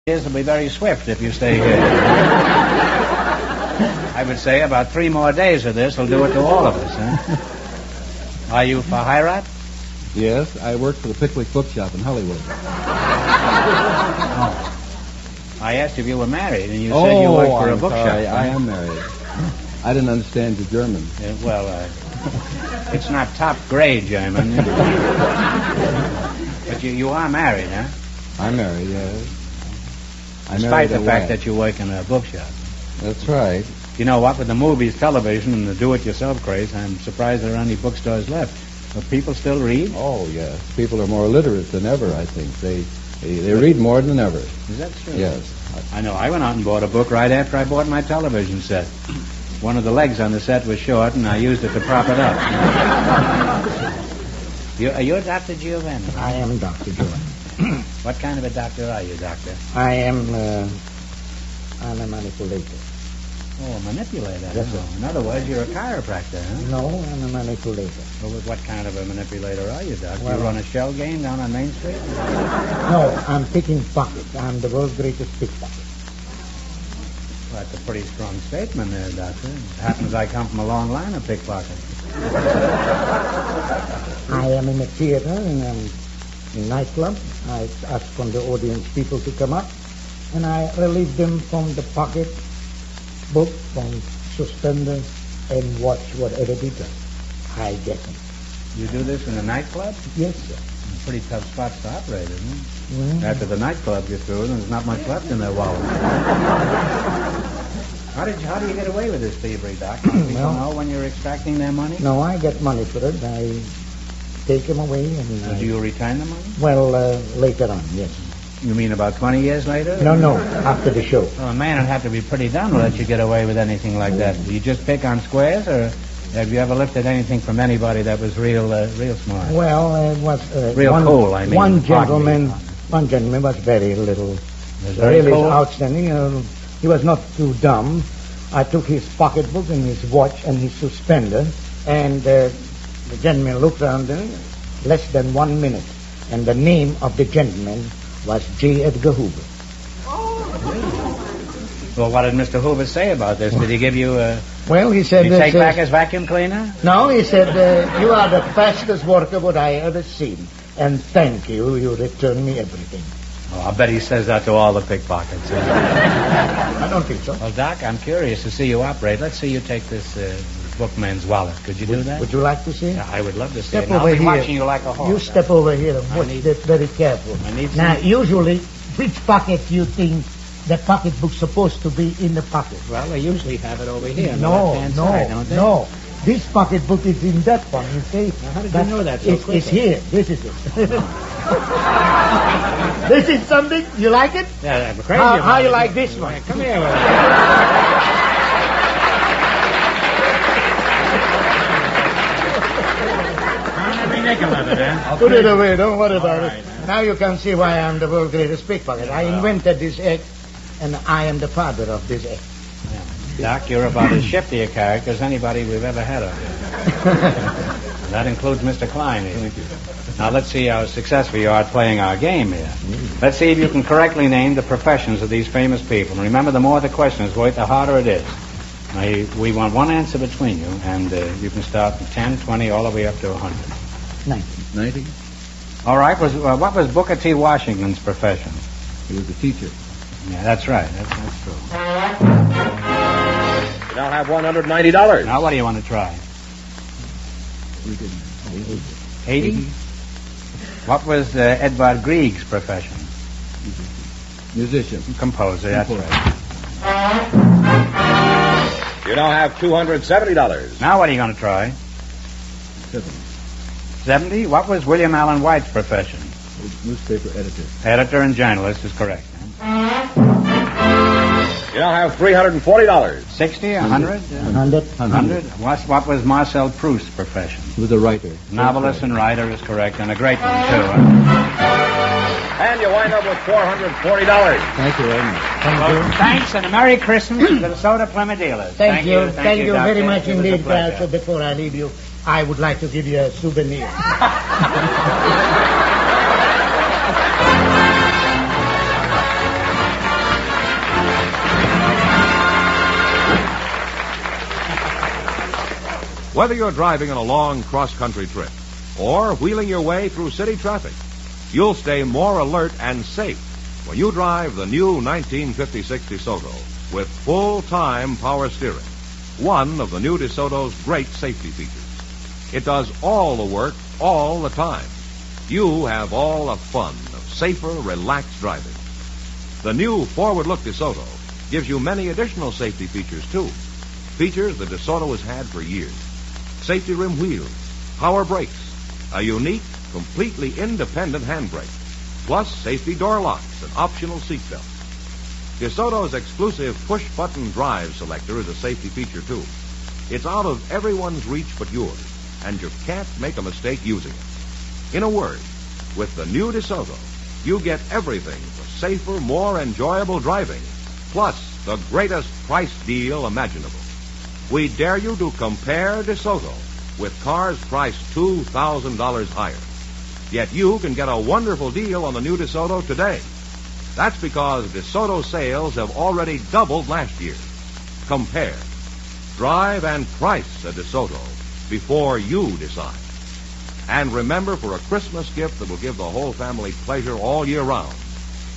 Years will be very swift if you stay here. I would say about 3 more days of this will do it to all of us, huh? Are you for Hirat? Yes, I work for the Pickwick Bookshop in Hollywood. Oh. I asked if you were married, and you said you worked for a bookshop. Sorry, I am married. I didn't understand your German. It's not top-grade German. But you are married, huh? I'm married, yes. Despite the fact that you work in a bookshop. That's right. You know what, with the movies, television, and the do-it-yourself craze, I'm surprised there are any bookstores left. But people still read? Oh, yes. People are more literate than ever, I think. They read more than ever. Is that true? Yes. I know. I went out and bought a book right after I bought my television set. One of the legs on the set was short, and I used it to prop it up. Are you Dr. Giovanni? I am Dr. Giovanni. What kind of a doctor are you, Doctor? I'm a manipulator. Oh, a manipulator. Yes, sir. In other words, you're a chiropractor, huh? No, I'm a manipulator. Well, what kind of a manipulator are you, Doc? Well, you run a shell game down on Main Street? No, I'm picking pockets. I'm the world's greatest pickpocket. Well, that's a pretty strong statement there, Doctor. It happens I come from a long line of pickpockets. I am in a theater, and I'm in a nightclub. I ask from the audience people to come up, and I relieve them from the pocket book, from suspenders, and watch whatever they do. I get them. You do this in a nightclub? Yes, sir. Pretty tough spots to operate, isn't it? Well, After the nightclub gets through, there's not much left in their wallet. How do you get away with this thievery, Doc? Do people know when you're extracting their money? No, I get money for it. I take them away and... So do you return the money? Well, later on, yes. You mean about 20 years later? No, after the show. Well, a man would have to be pretty dumb to let you get away with anything like that. Do you just pick on squares, or have you ever lifted anything from anybody that was real smart? Well, it was... cool, I mean. One gentleman was very little... Very cool? Outstanding. He was not too dumb. I took his pocketbook and his watch and his suspender, and the gentleman looked around there, less than 1 minute, and the name of the gentleman was J. Edgar Hoover. Well, what did Mr. Hoover say about this? Did he give you a... Well, he said... Did he take back his vacuum cleaner? No, he said, you are the fastest worker what I ever seen, and thank you, you returned me everything. Oh, I bet he says that to all the pickpockets. I don't think so. Well, Doc, I'm curious to see you operate. Let's see you take this bookman's wallet. Could you do that? Would you like to see? Yeah, I would love to see Step it. I'll over be here. watching you like a hawk. You step over here and watch this very careful. Now, usually, which pocket you think the pocketbook's supposed to be in the pocket? Well, they usually have it over here. No. This pocketbook is in that one, you see. Now, how did you know that so quickly? It's here. This is it. This is something? You like it? Yeah, I'm crazy. How you like this one? Come here. Every nickel of it, huh? Put it away. Don't worry about it. Now you can see why I'm the world's greatest pickpocket. I invented this act, and I am the father of this act. Doc, you're about as shifty a character as anybody we've ever had up here. And that includes Mr. Klein here. Thank you. Now, let's see how successful you are at playing our game here. Let's see if you can correctly name the professions of these famous people. And remember, the more the question is worth, the harder it is. Now, we want one answer between you, and you can start from 10, 20, all the way up to 100. 90? All right. What was Booker T. Washington's profession? He was a teacher. Yeah, that's right. That's true. You now have $190. Now, what do you want to try? We did 80? What was Edvard Grieg's profession? musician. Composer, that's right. You now have $270. Now, what are you going to try? 70? What was William Allen White's profession? Newspaper editor. Editor and journalist is correct. You now have $340. 60? 100? 100? What was Marcel Proust's profession? He was a writer. Novelist and writer is correct, and a great one, too. And you wind up with $440. Thank you very much. Thanks, and a Merry Christmas to the Soda Plymouth dealers. Thank you very Doctor. much It was a indeed, pleasure. Pal. So before I leave you, I would like to give you a souvenir. Whether you're driving on a long cross-country trip or wheeling your way through city traffic, you'll stay more alert and safe when you drive the new 1956 DeSoto with full-time power steering, one of the new DeSoto's great safety features. It does all the work all the time. You have all the fun of safer, relaxed driving. The new forward-look DeSoto gives you many additional safety features, too. Features the DeSoto has had for years. Safety rim wheels, power brakes, a unique, completely independent handbrake, plus safety door locks and optional seatbelts. DeSoto's exclusive push-button drive selector is a safety feature, too. It's out of everyone's reach but yours, and you can't make a mistake using it. In a word, with the new DeSoto, you get everything for safer, more enjoyable driving, plus the greatest price deal imaginable. We dare you to compare DeSoto with cars priced $2,000 higher. Yet you can get a wonderful deal on the new DeSoto today. That's because DeSoto sales have already doubled last year. Compare. Drive and price a DeSoto before you decide. And remember, for a Christmas gift that will give the whole family pleasure all year round,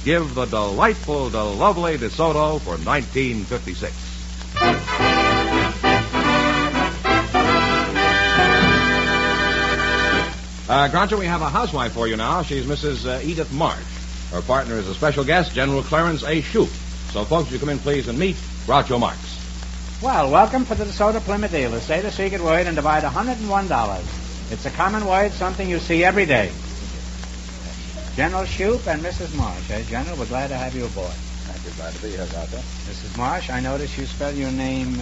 give the delightful, the lovely DeSoto for 1956. Groucho, we have a housewife for you now. She's Mrs. Edith Marsh. Her partner is a special guest, General Clarence A. Shoup. So, folks, you come in, please, and meet Groucho Marx. Well, welcome to the DeSoto Plymouth dealer. Say the secret word and divide $101. It's a common word, something you see every day. General Shoup and Mrs. Marsh. General, we're glad to have you aboard. Thank you. Glad to be here, Doctor. Mrs. Marsh, I notice you spell your name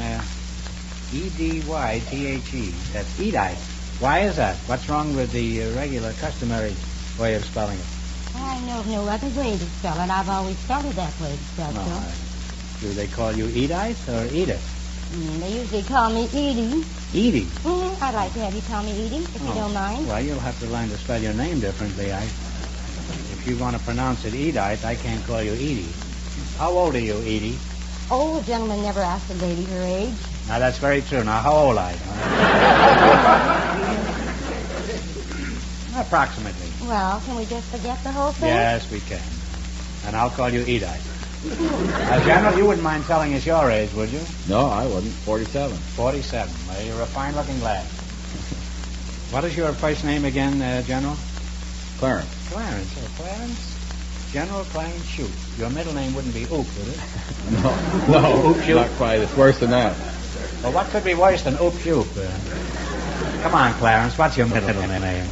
E-D-Y-T-H-E. That's Edith. Why is that? What's wrong with the regular, customary way of spelling it? I know of no other way to spell it. I've always spelled it that way to spell it. Do they call you Edith or Edith? They usually call me Edie. Edie? I'd like to have you call me Edie, if you don't mind. Well, you'll have to learn to spell your name differently. If you want to pronounce it Edith, I can't call you Edie. How old are you, Edie? Oh, a gentleman never asked a lady her age. Now, that's very true. Now, how old are you? Approximately. Well, can we just forget the whole thing? Yes, we can. And I'll call you Edith. General, you wouldn't mind telling us your age, would you? No, I wouldn't. 47. 47. Well, you're a fine-looking lad. What is your first name again, General? Clarence. Clarence. Oh, Clarence? General Clarence Shoup. Your middle name wouldn't be Oop, would it? No, Oop Shoup. Not quite. It's worse than that. Well, what could be worse than Oop Shoup? Come on, Clarence. What's your middle name?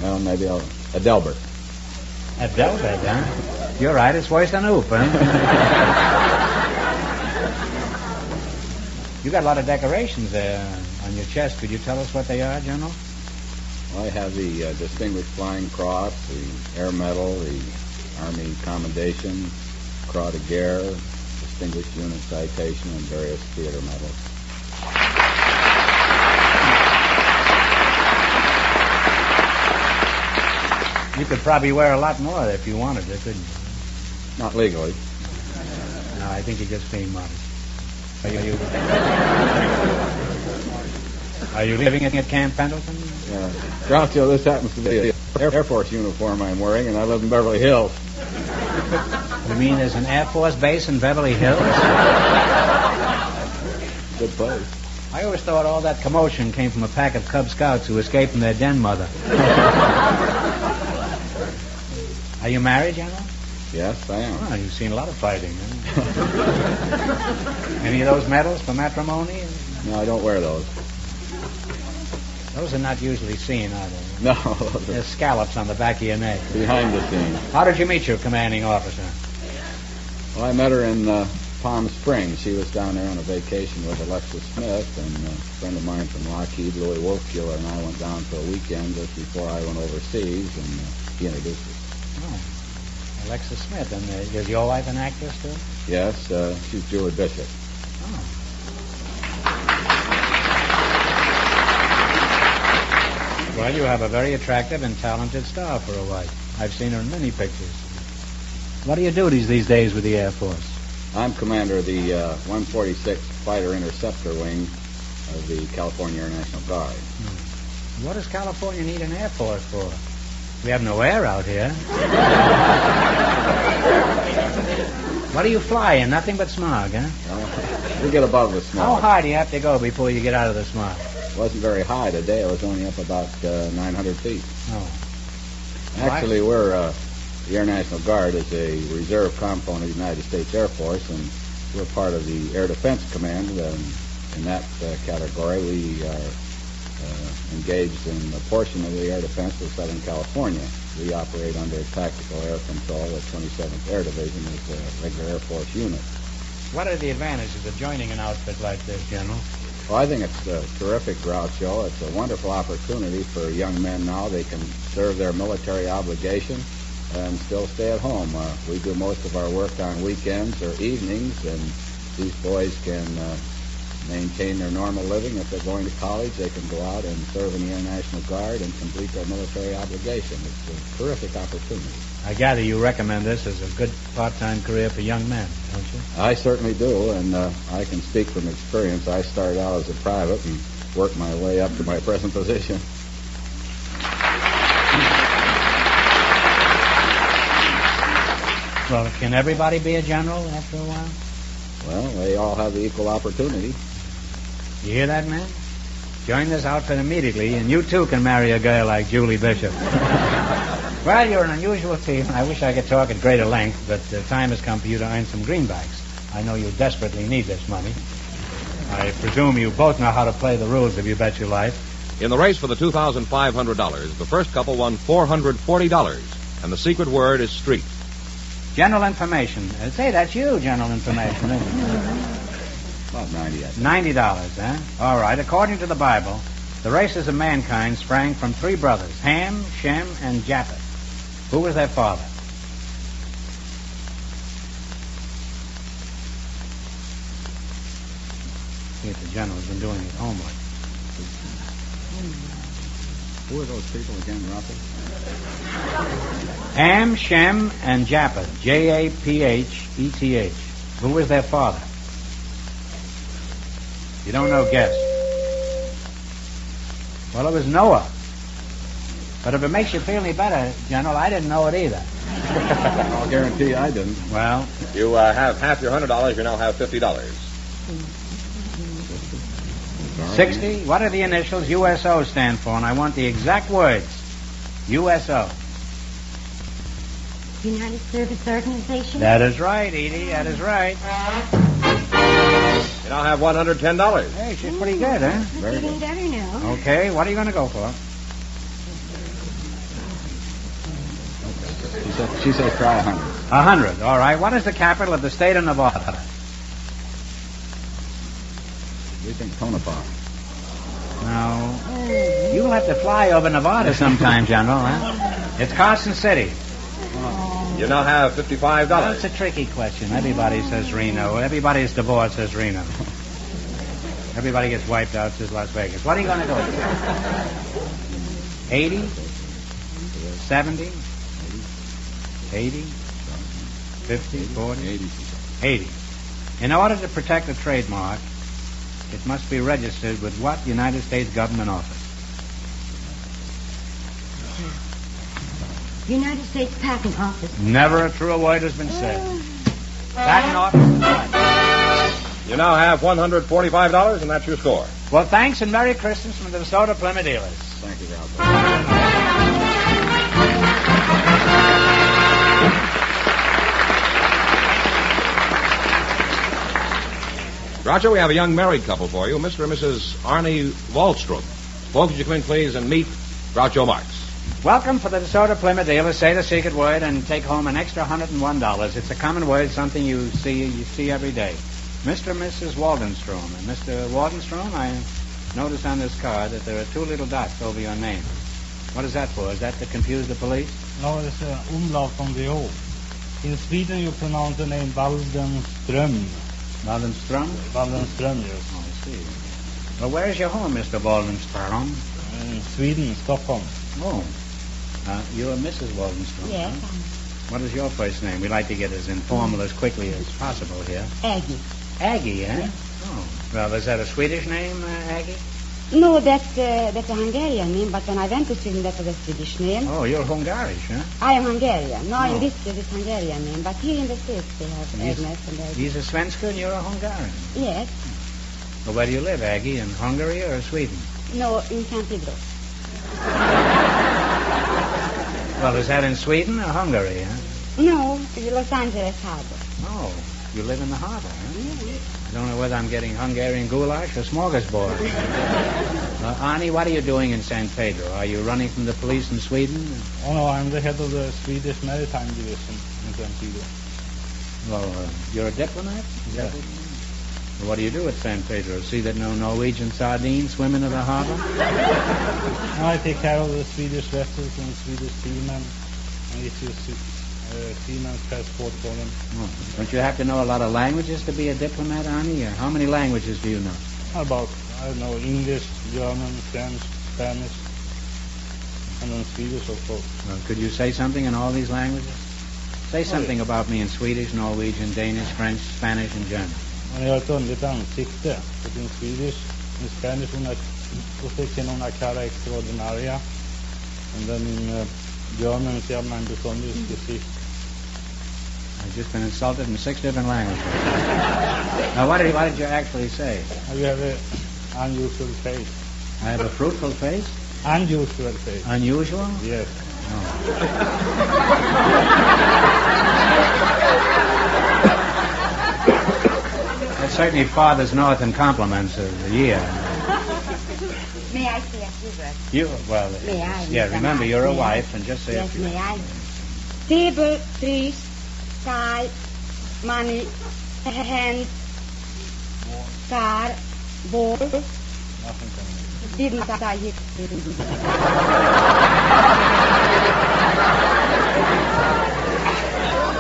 Well, maybe Adelbert. Adelbert, huh? You're right. It's worse than Oop, huh? You got a lot of decorations there on your chest. Could you tell us what they are, General? Well, I have the Distinguished Flying Cross, the Air Medal, the Army Commendation, Croix de Guerre, Distinguished Unit Citation, and various theater medals. You could probably wear a lot more if you wanted to, couldn't you? Not legally. No, I think you're just being modest. Are you living at Camp Pendleton? Yeah. Groucho, this happens to be the Air Force uniform I'm wearing, and I live in Beverly Hills. You mean there's an Air Force base in Beverly Hills? Good place. I always thought all that commotion came from a pack of Cub Scouts who escaped from their den mother. Are you married, General? Yes, I am. Oh, you've seen a lot of fighting, huh? Any of those medals for matrimony? No, I don't wear those. Those are not usually seen, are they? No. There's scallops on the back of your neck. Behind the scenes. How did you meet your commanding officer? Well, I met her in Palm Springs. She was down there on a vacation with Alexis Smith, and a friend of mine from Lockheed, Louis Wolfkiller, and I went down for a weekend just before I went overseas, and he introduced us. Oh, Alexis Smith. And is your wife an actress, too? Yes, she's Julie Bishop. Oh. Well, you have a very attractive and talented star for a wife. I've seen her in many pictures. What are your duties these days with the Air Force? I'm commander of the 146th Fighter Interceptor Wing, of the California Air National Guard. What does California need an Air Force for? We have no air out here. What do you fly in? Nothing but smog, huh? We get above the smog. How high do you have to go before you get out of the smog? It wasn't very high today. It was only up about 900 feet. Oh. Actually, the Air National Guard is a reserve component of the United States Air Force, and we're part of the Air Defense Command. In that category, we are engaged in a portion of the air defense of Southern California. We operate under tactical air control at 27th Air Division as a regular Air Force unit. What are the advantages of joining an outfit like this, General? Well, I think it's a terrific, Groucho. It's a wonderful opportunity for young men now. They can serve their military obligation and still stay at home. We do most of our work on weekends or evenings, and these boys can maintain their normal living. If they're going to college, they can go out and serve in the Air National Guard and complete their military obligation. It's a terrific opportunity. I gather you recommend this as a good part-time career for young men, don't you? I certainly do, and I can speak from experience. I started out as a private and worked my way up to my present position. Well, can everybody be a general after a while? Well, they all have the equal opportunity. You hear that, man? Join this outfit immediately, and you too can marry a girl like Julie Bishop. Well, you're an unusual team. I wish I could talk at greater length, but the time has come for you to earn some greenbacks. I know you desperately need this money. I presume you both know how to play the rules if you bet your life. In the race for the $2,500, the first couple won $440, and the secret word is street. General information. Say, that's you, general information, isn't it? About $90. $90, huh? All right. According to the Bible, the races of mankind sprang from three brothers, Ham, Shem, and Japheth. Who was their father? See if the general's been doing his homework. Who are those people again, Ruffy? Ham, Shem, and Japheth. Japheth. Who was their father? You don't know, guess. Well, it was Noah. But if it makes you feel any better, General, I didn't know it either. I'll guarantee I didn't. Well, You have half your $100. You now have $50. 60. What do the initials USO stand for? And I want the exact words. USO. United Service Organization? That is right, Edie. That is right. You now have $110. Hey, she's pretty good, huh? We're getting better now. Okay, what are you going to go for? She says try 100. 100. All right. What is the capital of the state of Nevada? We think Tonopah. No. You'll have to fly over Nevada sometime, General, huh? It's Carson City. You now have $55. Well, it's a tricky question. Everybody says Reno. Everybody that's divorced says Reno. Everybody gets wiped out, says Las Vegas. What are you going to go with? 80? 70? 80? 50? 40? 80. In order to protect a trademark, it must be registered with what United States government office? United States Patent Office. Never a truer word has been said. Patent office. You now have $145, and that's your score. Well, thanks and Merry Christmas from the DeSoto Plymouth dealers. Thank you, Ralph. Roger, we have a young married couple for you, Mr. and Mrs. Arnie Wallstrom. Folks, would you come in, please, and meet Groucho Marx. Welcome for the DeSoto Plymouth dealers. Say the secret word and take home an extra $101. It's a common word, something you see every day. Mr. and Mrs. Waldenstrom. And Mr. Waldenstrom, I noticed on this card that there are two little dots over your name. What is that for? Is that to confuse the police? No, it's an umlaut on the O. In Sweden, you pronounce the name Waldenström. Waldenstrom? Waldenström, yes. Oh, I see. Well, where's your home, Mr. Waldenstrom? In Sweden, Stockholm. Oh. You're Mrs. Waldenstrom. Yes, Huh? What is your first name? We like to get as informal as quickly as possible here. Aggie. Aggie, eh? Yes. Oh. Well, is that a Swedish name, Aggie? No, that's a Hungarian name, but when I went to Sweden, that was a Swedish name. Oh, you're Hungarish, huh? I am Hungarian. No, Oh. in this case, it's Hungarian name, but here in the States, they have Agnes and Aggie. He's a Svenska and you're a Hungarian. Yes. Well, where do you live, Aggie? In Hungary or Sweden? No, in San Pedro. Well, is that in Sweden or Hungary, huh? No, in Los Angeles Harbor. Oh, you live in the harbor, huh? Yes. I don't know whether I'm getting Hungarian goulash or smorgasbord. Arnie, what are you doing in San Pedro? Are you running from the police in Sweden? Oh, no, I'm the head of the Swedish Maritime Division in San Pedro. Well, you're a diplomat? Is that Yes. what you mean? Well, what do you do at San Pedro? See that no Norwegian sardines swim into the harbor? And I take care of the Swedish vessels and Swedish seamen and issue seamen's passport for them. Oh. Don't you have to know a lot of languages to be a diplomat, Arnie? How many languages do you know? About, I don't know, English, German, French, Spanish, and then Swedish, of course. Could you say something in all these languages? Say something about me in Swedish, Norwegian, Danish, French, Spanish, and German. Men jag har ett underligt ansikte. But in Swedish, in Spanish, una cara extraordinaria. And then in German, se llama un besonderes Gesicht. I've just been insulted in 6 different languages. Now, what did you actually say? You have an unusual face. I have a fruitful face? Unusual face. Unusual? Yes. That certainly fathers north in compliments of the year. May I say a few words? You, well, May I? yeah, Mr. remember, you're a May I? wife, and just say a Yes, few. may I? Table, trees, sky, money, hand, car, ball. Nothing coming. Didn't I hit?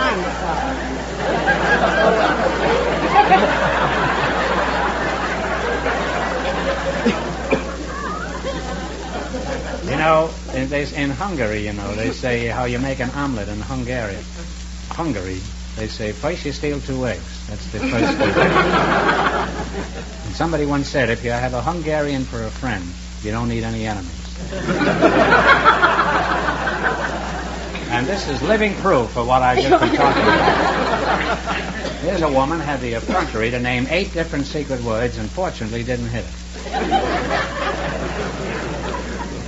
I'm sorry. You know, in Hungary, you know, they say how you make an omelet in Hungary. They say, first you steal 2 eggs. That's the first thing. And somebody once said, if you have a Hungarian for a friend, you don't need any enemies. And this is living proof of what I've just been talking about. Here's a woman had the effrontery to name 8 different secret words and fortunately didn't hit it.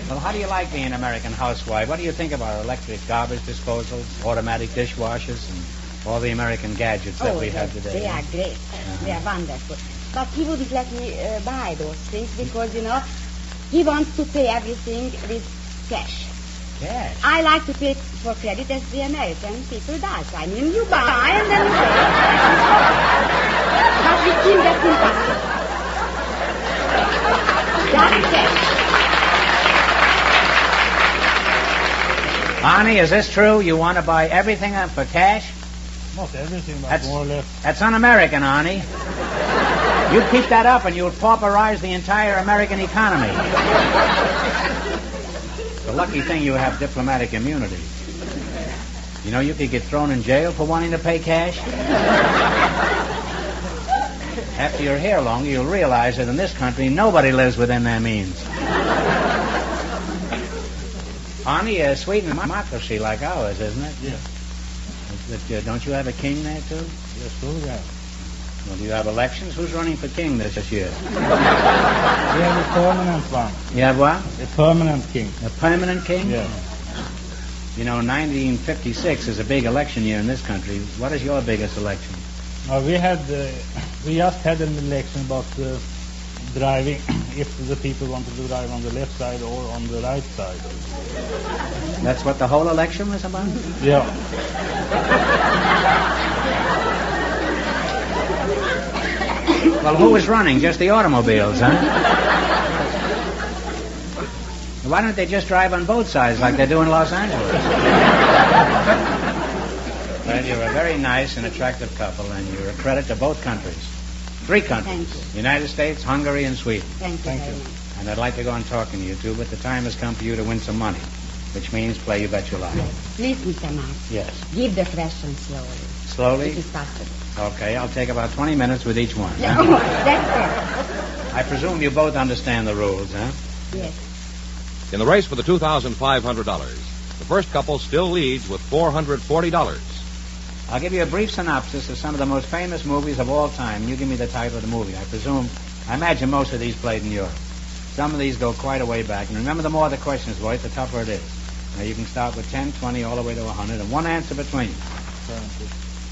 Well, how do you like being an American housewife? What do you think of our electric garbage disposals, automatic dishwashers, and all the American gadgets that we have today? They are great. They are wonderful. But he wouldn't let me buy those things because, you know, he wants to pay everything with cash. Cash? I like to pay for credit as the American people does. I mean, you buy and then pay. But with him, that's impossible. That's cash. Arnie, is this true? You want to buy everything up for cash? Not everything, but more or less. That's un-American, Arnie. You'd keep that up and you'd pauperize the entire American economy. The lucky thing you have diplomatic immunity. You know, you could get thrown in jail for wanting to pay cash. After you're here longer, you'll realize that in this country, nobody lives within their means. Arnie, Sweden is a democracy like ours, isn't it? Yes. But, don't you have a king there, too? Yes, sure, yeah. Well, do you have elections? Who's running for king this year? We have a permanent one. You have what? A permanent king. A permanent king? Yes. You know, 1956 is a big election year in this country. What is your biggest election? We just had an election about driving, if the people wanted to drive on the left side or on the right side. That's what the whole election was about? Yeah. Well, who was running? Just the automobiles, huh? Why don't they just drive on both sides like they do in Los Angeles? Well, you're a very nice and attractive couple, and you're a credit to both countries. 3 countries. Thank you. United States, Hungary, and Sweden. Thank you very much. And I'd like to go on talking to you, too, but the time has come for you to win some money, which means play You Bet Your Life. Please, Mr. Mark, Yes. give the question slowly. Slowly? It is possible. Okay, I'll take about 20 minutes with each one. Yeah, that's I presume you both understand the rules, huh? it. Yes. In the race for the $2,500, the first couple still leads with $440. I'll give you a brief synopsis of some of the most famous movies of all time. You give me the title of the movie. I imagine most of these played in Europe. Some of these go quite a way back. And remember, the more the questions, Voight, the tougher it is. Now, you can start with 10, 20, all the way to 100, and one answer between.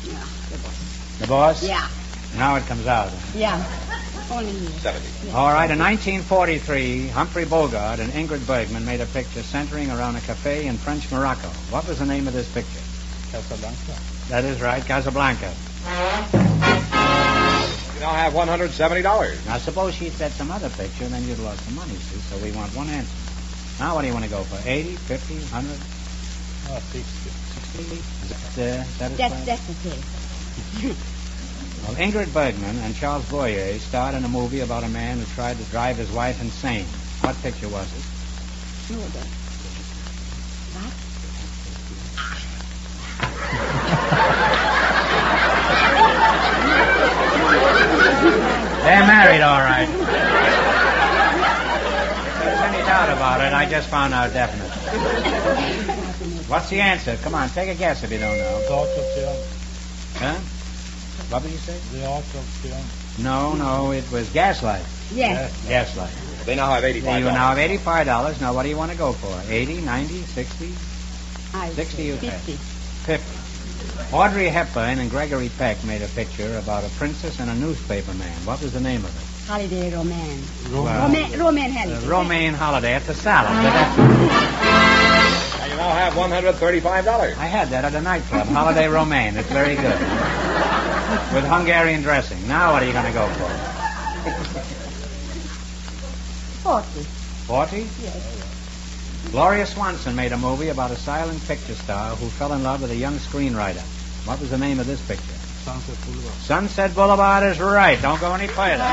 Yeah, the boss. The boss? Yeah. Now it comes out. Yeah. Only here. 70. Yeah. All right, in 1943, Humphrey Bogart and Ingrid Bergman made a picture centering around a cafe in French Morocco. What was the name of this picture? Casablanca. That is right, Casablanca. You now have $170. Now, suppose she'd said some other picture, and then you'd lost the money, see? So we want one answer. Now, what do you want to go for? 80, 50, 100, 60. 60? Is that satisfying? That's okay. Well, Ingrid Bergman and Charles Boyer starred in a movie about a man who tried to drive his wife insane. What picture was it? No, that. What? They're married, all right. If there's any doubt about it, I just found out definitely. What's the answer? Come on, take a guess if you don't know. The Art of Triumph. Huh? What did you say? The Art of Triumph. No, it was Gaslight. Yes. Gaslight. They now have $85. You now have $85. Now, what do you want to go for? 80, 90, 60? I 60 you pay. 50. 50. Audrey Hepburn and Gregory Peck made a picture about a princess and a newspaper man. What was the name of it? Holiday romance. Well, Romaine Holiday. Romaine Holiday. It's a salad. But Now you now have $135. I had that at a nightclub. Holiday Romaine. It's very good. With Hungarian dressing. Now what are you going to go for? 40. 40? Yes. Gloria Swanson made a movie about a silent picture star who fell in love with a young screenwriter. What was the name of this picture? Sunset Boulevard. Sunset Boulevard is right. Don't go any further.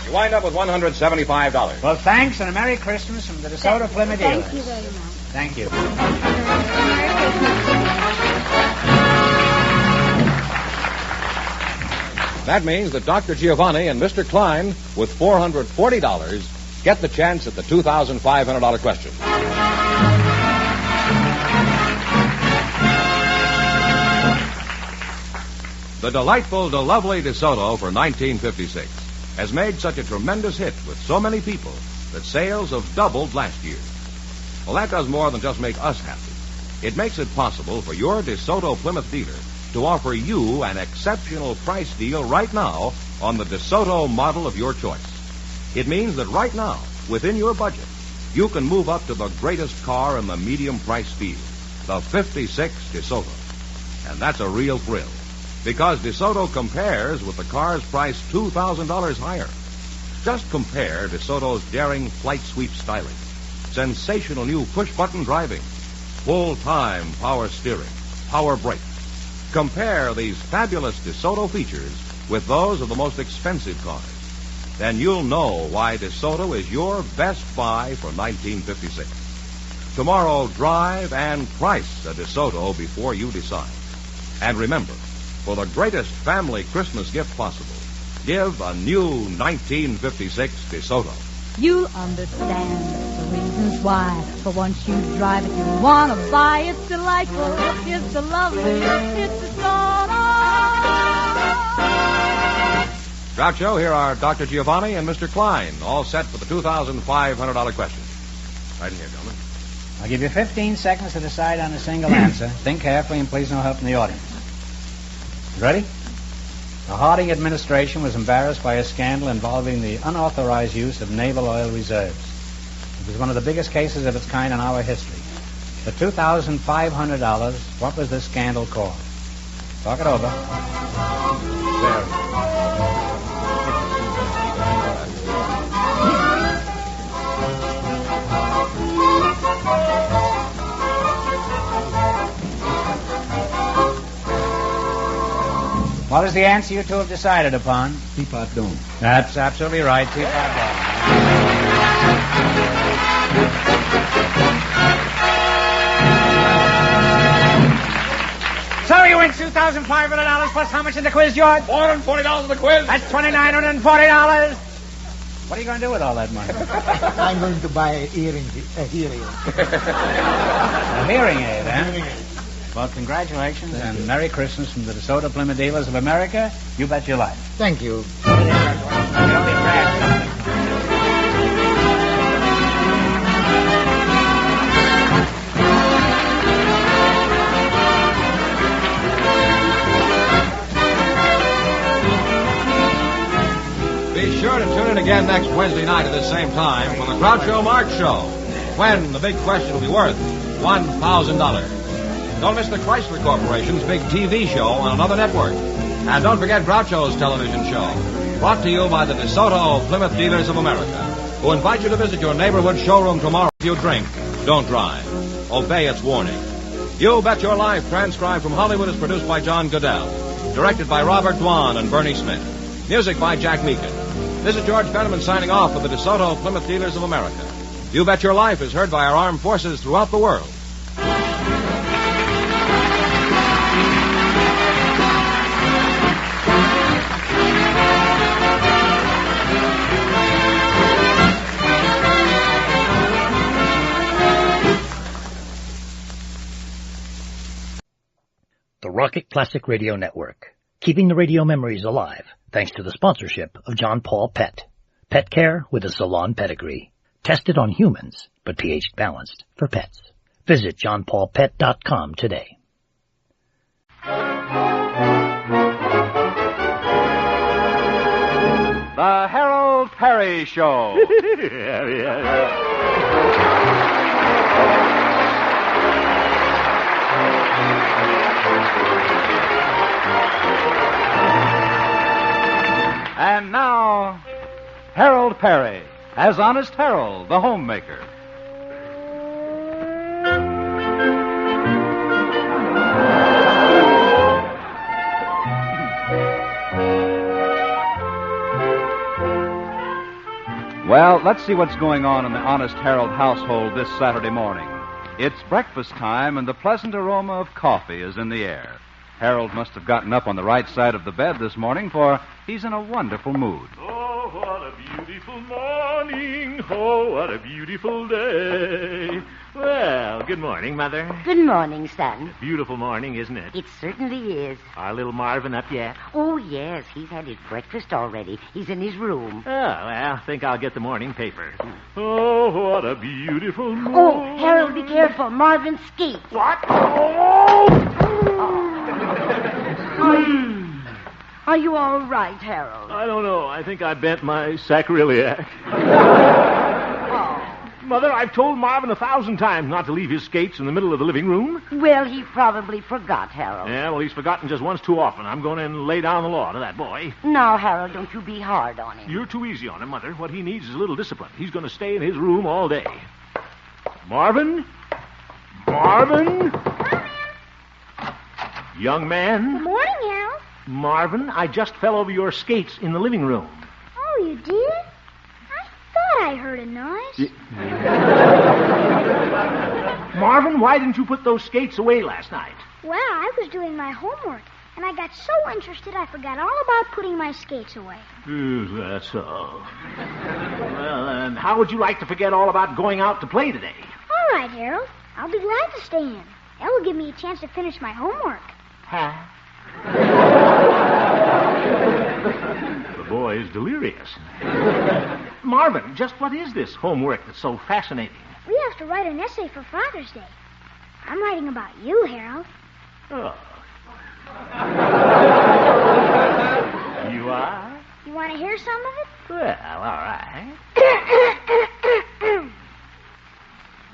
You wind up with $175. Well, thanks and a Merry Christmas from the DeSoto Plymouth dealers. Thank you very much. Thank you. That means that Dr. Giovanni and Mr. Klein, with $440, get the chance at the $2,500 question. The delightful, lovely DeSoto for 1956 has made such a tremendous hit with so many people that sales have doubled last year. Well, that does more than just make us happy. It makes it possible for your DeSoto Plymouth dealer to offer you an exceptional price deal right now on the DeSoto model of your choice. It means that right now, within your budget, you can move up to the greatest car in the medium price field, the 56 DeSoto. And that's a real thrill, because DeSoto compares with the cars priced $2,000 higher. Just compare DeSoto's daring flight sweep styling, sensational new push-button driving, full-time power steering, power brakes. Compare these fabulous DeSoto features with those of the most expensive cars. Then you'll know why DeSoto is your best buy for 1956. Tomorrow, drive and price a DeSoto before you decide. And remember, for the greatest family Christmas gift possible, give a new 1956 DeSoto. You'll understand the reasons why. For once you drive it, you want to buy. It's delightful, it's so lovely, it's DeSoto. Groucho, here are Dr. Giovanni and Mr. Klein, all set for the $2,500 question. Right in here, gentlemen. I'll give you 15 seconds to decide on a single answer. Think carefully and please no help from the audience. Ready? The Harding administration was embarrassed by a scandal involving the unauthorized use of naval oil reserves. It was one of the biggest cases of its kind in our history. For $2,500, what was this scandal called? Talk it over. What is the answer you two have decided upon? Teapot Dome. That's absolutely right. Teapot Dome. So you win $2,500 plus how much in the quiz, George? $440 in the quiz. That's $2,940. What are you going to do with all that money? I'm going to buy a hearing aid. A hearing aid, eh? Well, congratulations and Merry Christmas from the DeSoto Plymouth Dealers of America. You bet your life. Thank you. Don't be bragging. Be sure to tune in again next Wednesday night at the same time for the Groucho Marx Show, when the big question will be worth $1,000. Don't miss the Chrysler Corporation's big TV show on another network. And don't forget Groucho's television show, brought to you by the DeSoto Plymouth Dealers of America, who invite you to visit your neighborhood showroom tomorrow. If you drink, don't drive. Obey its warning. You Bet Your Life, transcribed from Hollywood, is produced by John Goodell. Directed by Robert Dwan and Bernie Smith. Music by Jack Meakin. This is George Fenneman signing off for the DeSoto Plymouth Dealers of America. You Bet Your Life is heard by our armed forces throughout the world. The Rocket Classic Radio Network, keeping the radio memories alive thanks to the sponsorship of John Paul Pet. Pet care with a salon pedigree. Tested on humans, but pH balanced for pets. Visit johnpaulpet.com today. The Harold Perry Show. And now, Harold Perry, as Honest Harold, the homemaker. Well, let's see what's going on in the Honest Harold household this Saturday morning. It's breakfast time, and the pleasant aroma of coffee is in the air. Harold must have gotten up on the right side of the bed this morning, for he's in a wonderful mood. Oh, what a beautiful morning. Oh, what a beautiful day. Well, good morning, Mother. Good morning, son. Beautiful morning, isn't it? It certainly is. Our little Marvin up yet? Oh, yes. He's had his breakfast already. He's in his room. Oh, well, I think I'll get the morning paper. Oh, what a beautiful morning. Oh, Harold, be careful. Marvin skates. What? Oh! Are you all right, Harold? I don't know. I think I bent my sacroiliac. Mother, I've told Marvin 1,000 times not to leave his skates in the middle of the living room. Well, he probably forgot, Harold. Yeah, well, he's forgotten just once too often. I'm going to lay down the law to that boy. Now, Harold, don't you be hard on him. You're too easy on him, Mother. What he needs is a little discipline. He's going to stay in his room all day. Marvin? Marvin? Young man? Good morning, Harold. Marvin, I just fell over your skates in the living room. Oh, you did? I thought I heard a noise. Marvin, why didn't you put those skates away last night? Well, I was doing my homework, and I got so interested I forgot all about putting my skates away. Is that so? Well, then, how would you like to forget all about going out to play today? All right, Harold. I'll be glad to stay in. That will give me a chance to finish my homework. Huh? The boy is delirious. Marvin, just what is this homework that's so fascinating? We have to write an essay for Father's Day. I'm writing about you, Harold. Oh. You are? You want to hear some of it? Well, all right.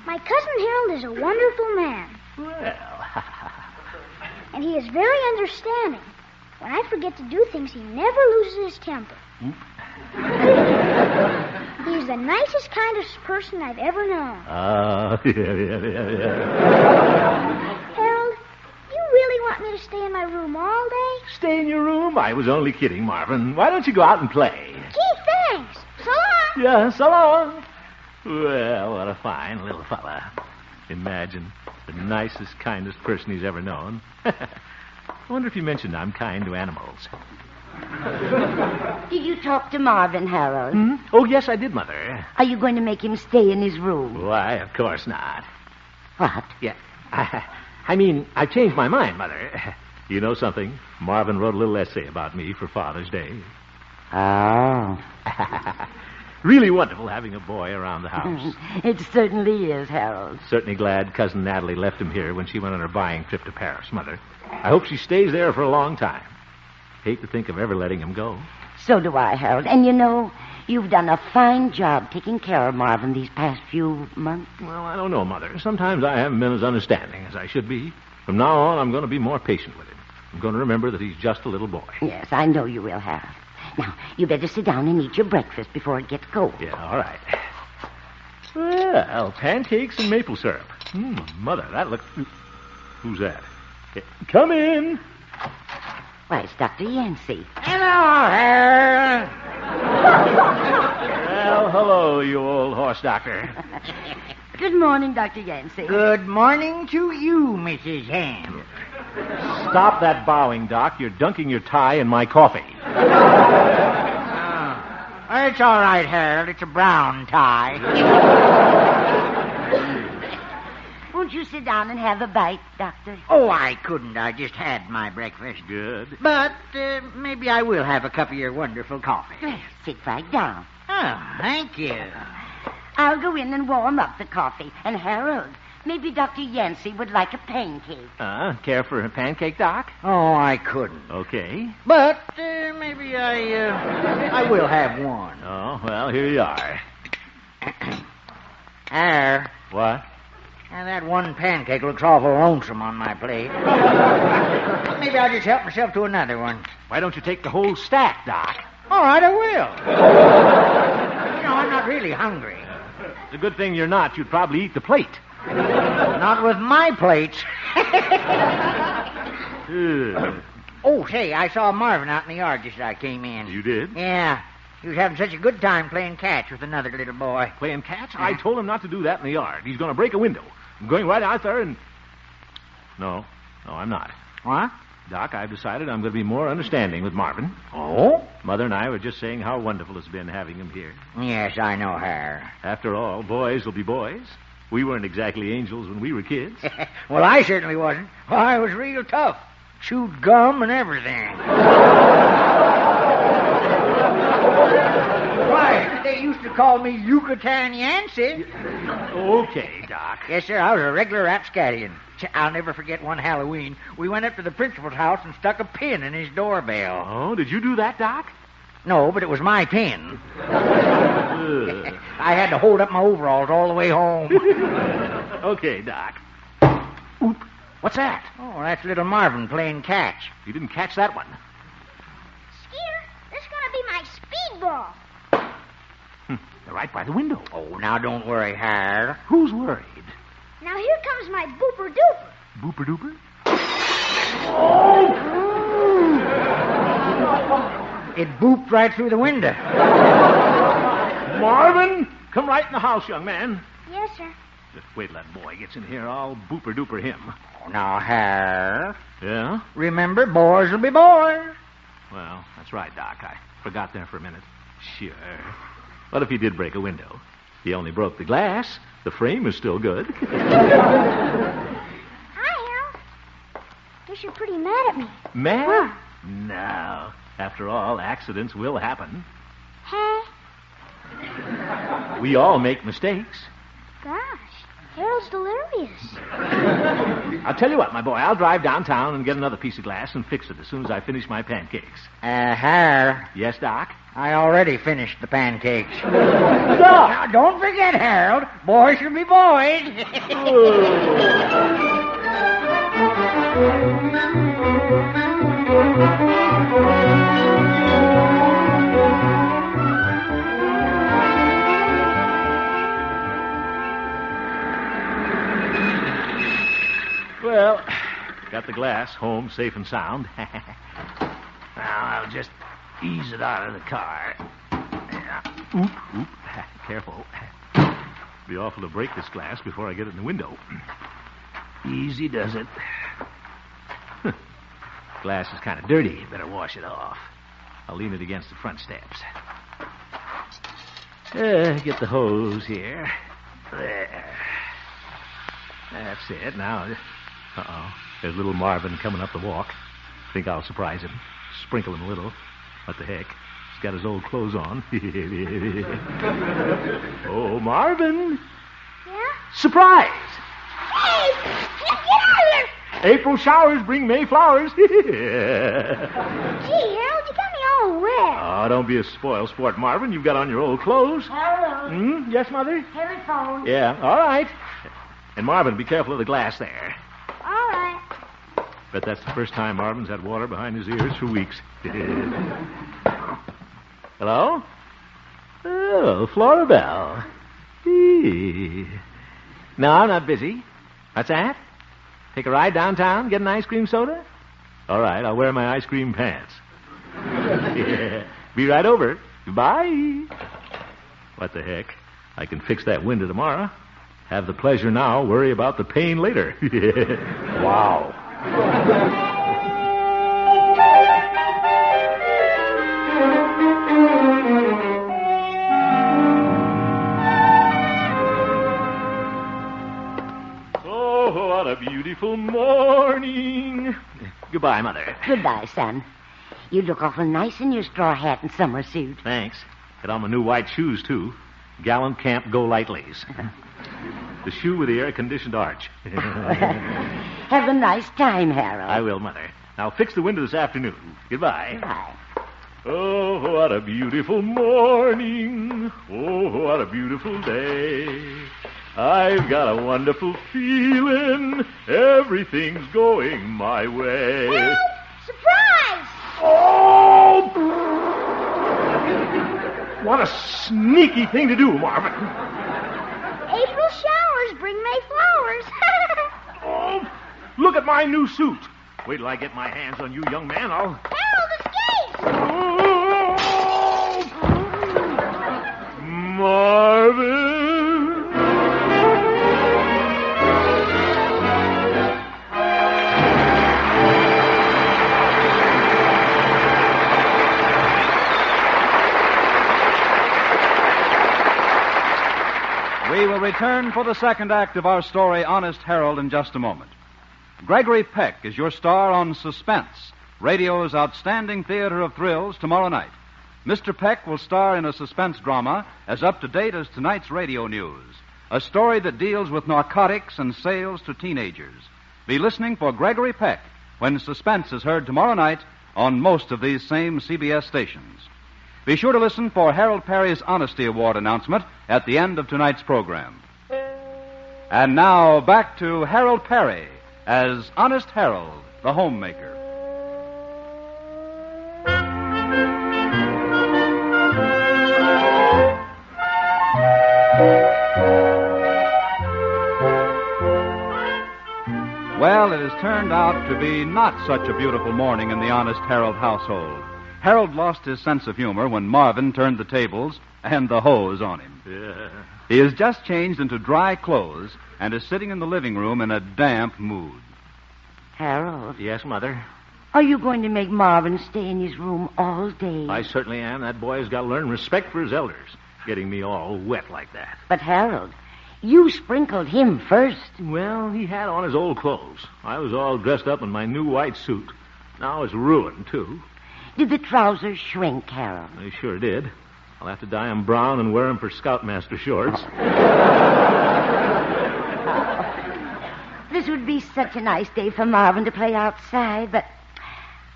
My cousin Harold is a wonderful man. Well, and he is very understanding. When I forget to do things, he never loses his temper. He's the nicest, kindest person I've ever known. Yeah. Harold, you really want me to stay in my room all day? Stay in your room? I was only kidding, Marvin. Why don't you go out and play? Gee, thanks. So long. Yeah, so long. Well, what a fine little fella. Imagine, the nicest, kindest person he's ever known. I wonder if you mentioned I'm kind to animals. Did you talk to Marvin, Harold? Hmm? Oh, yes, I did, Mother. Are you going to make him stay in his room? Why, of course not. What? Yeah. I mean, I've changed my mind, Mother. You know something? Marvin wrote a little essay about me for Father's Day. Oh. Really wonderful having a boy around the house. It certainly is, Harold. Certainly glad Cousin Natalie left him here when she went on her buying trip to Paris, Mother. I hope she stays there for a long time. Hate to think of ever letting him go. So do I, Harold. And you know, you've done a fine job taking care of Marvin these past few months. Well, I don't know, Mother. Sometimes I haven't been as understanding as I should be. From now on, I'm going to be more patient with him. I'm going to remember that he's just a little boy. Yes, I know you will, Harold. Now, you better sit down and eat your breakfast before it gets cold. Yeah, all right. Well, pancakes and maple syrup. Mother, that looks... Who's that? Come in. Why, it's Dr. Yancey. Hello, Harold. Well, hello, you old horse doctor. Good morning, Dr. Yancey. Good morning to you, Mrs. Ham. Stop that bowing, Doc. You're dunking your tie in my coffee. Well, it's all right, Harold. It's a brown tie. Won't you sit down and have a bite, Doctor? Oh, I couldn't. I just had my breakfast. Good. But maybe I will have a cup of your wonderful coffee. Well, sit right down. Oh, thank you. I'll go in and warm up the coffee. And Harold, maybe Dr. Yancey would like a pancake. Care for a pancake, Doc? Oh, I couldn't. Okay. But maybe I will have one. Oh, well, here you are. Harold. What? And that one pancake looks awful lonesome on my plate. Maybe I'll just help myself to another one. Why don't you take the whole stack, Doc? All right, I will. You know, I'm not really hungry. It's a good thing you're not. You'd probably eat the plate. Not with my plates. Oh, say, I saw Marvin out in the yard just as I came in. You did? Yeah. He was having such a good time playing catch with another little boy. Playing catch? I told him not to do that in the yard. He's going to break a window. I'm going right out there and... No, I'm not. What? Doc, I've decided I'm going to be more understanding with Marvin. Oh? Mother and I were just saying how wonderful it's been having him here. Yes, I know her. After all, boys will be boys. We weren't exactly angels when we were kids. Well, I certainly wasn't. Well, I was real tough. Chewed gum and everything. Why, they used to call me Yucatan Yancey. Okay, Doc. Yes, sir, I was a regular rapscallion. I'll never forget one Halloween. We went up to the principal's house and stuck a pin in his doorbell. Oh, did you do that, Doc? No, but it was my pin. I had to hold up my overalls all the way home. Okay, Doc. Oop. What's that? Oh, that's little Marvin playing catch. You didn't catch that one. Skeeter, this is going to be my speedball. They're right by the window. Oh, now don't worry, Harold. Who's worried? Now here comes my booper duper. Booper duper? It booped right through the window. Marvin, come right in the house, young man. Yes, sir. Just wait till that boy gets in here. I'll booper duper him. Oh, now, Harold. Yeah? Remember, boys will be boys. Well, that's right, Doc. I forgot there for a minute. Sure. What if he did break a window? He only broke the glass. The frame is still good. Hi, Harold. Guess you're pretty mad at me. Mad? Huh? No. After all, accidents will happen. Huh? We all make mistakes. Gosh, Harold's delirious. I'll tell you what, my boy. I'll drive downtown and get another piece of glass and fix it as soon as I finish my pancakes. Harold. Yes, Doc? I already finished the pancakes. Now, don't forget, Harold. Boys should be boys. Well, got the glass home safe and sound. Now I'll just ease it out of the car. Oop. Careful. Be awful to break this glass before I get it in the window. Easy does it. Glass is kind of dirty. Better wash it off. I'll lean it against the front steps. Get the hose here. There. That's it. Now, there's little Marvin coming up the walk. Think I'll surprise him. Sprinkle him a little. What the heck? He's got his old clothes on. Oh, Marvin. Yeah? Surprise! Hey! Get out of there! April showers bring May flowers. Gee, Harold, you got me all wet. Oh, don't be a spoil sport, Marvin. You've got on your old clothes. Harold. Yes, Mother? Telephone. Yeah, all right. And Marvin, be careful of the glass there. All right. Bet that's the first time Marvin's had water behind his ears for weeks. Hello? Oh, Floribel. No, I'm not busy. What's that? Take a ride downtown, get an ice cream soda? All right, I'll wear my ice cream pants. Yeah. Be right over. Goodbye. What the heck? I can fix that window tomorrow. Have the pleasure now, worry about the pain later. Wow. Oh, what a beautiful morning. Goodbye, Mother. Goodbye, son. You look awful nice in your straw hat and summer suit. Thanks. Got on my new white shoes, too. Gallant Camp Go Lightlies. The shoe with the air-conditioned arch. Have a nice time, Harold. I will, Mother. Now fix the window this afternoon. Goodbye. Goodbye. Oh, what a beautiful morning. Oh, what a beautiful day. I've got a wonderful feeling. Everything's going my way. Help! Surprise! Oh! What a sneaky thing to do, Marvin. April showers bring May flowers. Oh, look at my new suit. Wait till I get my hands on you, young man. I'll... Harold, escape! Oh! Marvin. We will return for the second act of our story, Honest Harold, in just a moment. Gregory Peck is your star on Suspense, radio's outstanding theater of thrills, tomorrow night. Mr. Peck will star in a suspense drama as up-to-date as tonight's radio news, a story that deals with narcotics and sales to teenagers. Be listening for Gregory Peck when Suspense is heard tomorrow night on most of these same CBS stations. Be sure to listen for Harold Perry's Honesty Award announcement at the end of tonight's program. And now, back to Harold Perry as Honest Harold, the homemaker. Well, it has turned out to be not such a beautiful morning in the Honest Harold household. Harold lost his sense of humor when Marvin turned the tables and the hose on him. Yeah. He has just changed into dry clothes and is sitting in the living room in a damp mood. Harold, Yes, Mother? are you going to make Marvin stay in his room all day? I certainly am. That boy's got to learn respect for his elders. Getting me all wet like that. But, Harold, you sprinkled him first. Well, he had on his old clothes. I was all dressed up in my new white suit. Now it's ruined, too. Did the trousers shrink, Harold? They sure did. I'll have to dye them brown and wear them for Scoutmaster shorts. This would be such a nice day for Marvin to play outside, but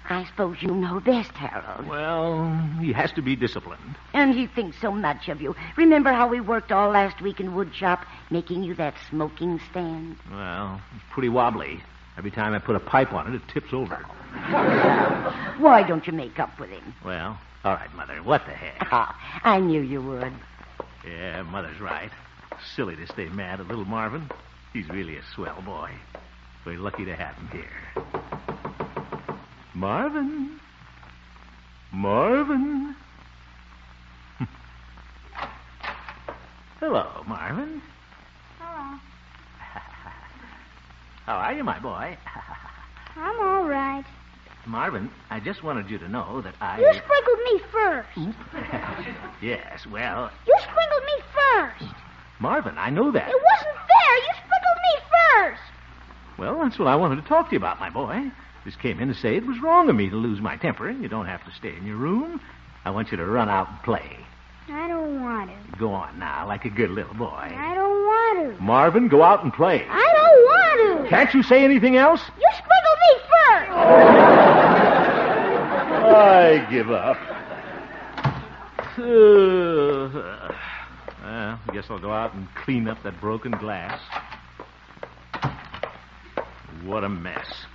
I suppose you know best, Harold. Well, he has to be disciplined. And he thinks so much of you. Remember how we worked all last week in wood shop, making you that smoking stand? Well, it's pretty wobbly. Every time I put a pipe on it, it tips over. Why don't you make up with him? Well, all right, Mother. What the heck? I knew you would. Yeah, Mother's right. Silly to stay mad at little Marvin. He's really a swell boy. We're lucky to have him here. Marvin. Marvin. Hello, Marvin. Hello. How are you, my boy? I'm all right. Marvin, I just wanted you to know that I... You sprinkled me first. Yes, well... You sprinkled me first. Marvin, I know that. It wasn't fair. You sprinkled me first. Well, that's what I wanted to talk to you about, my boy. Just came in to say it was wrong of me to lose my temper, and you don't have to stay in your room. I want you to run out and play. I don't want to. Go on now, like a good little boy. I don't want to. Marvin, go out and play. I don't want to. Can't you say anything else? You sprinkled me first. I give up. Well, I guess I'll go out and clean up that broken glass. What a mess.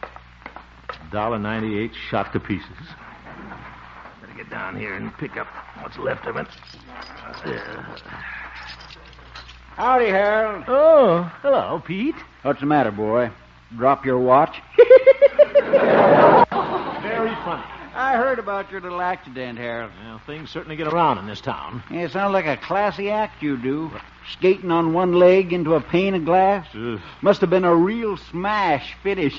$1.98 shot to pieces. Better get down here and pick up what's left of it. Howdy, Harold. Oh, hello, Pete. What's the matter, boy? Drop your watch? Very funny. I heard about your little accident, Harold. Well, things certainly get around in this town. Yeah, it sounds like a classy act you do. Skating on one leg into a pane of glass. Must have been a real smash finish.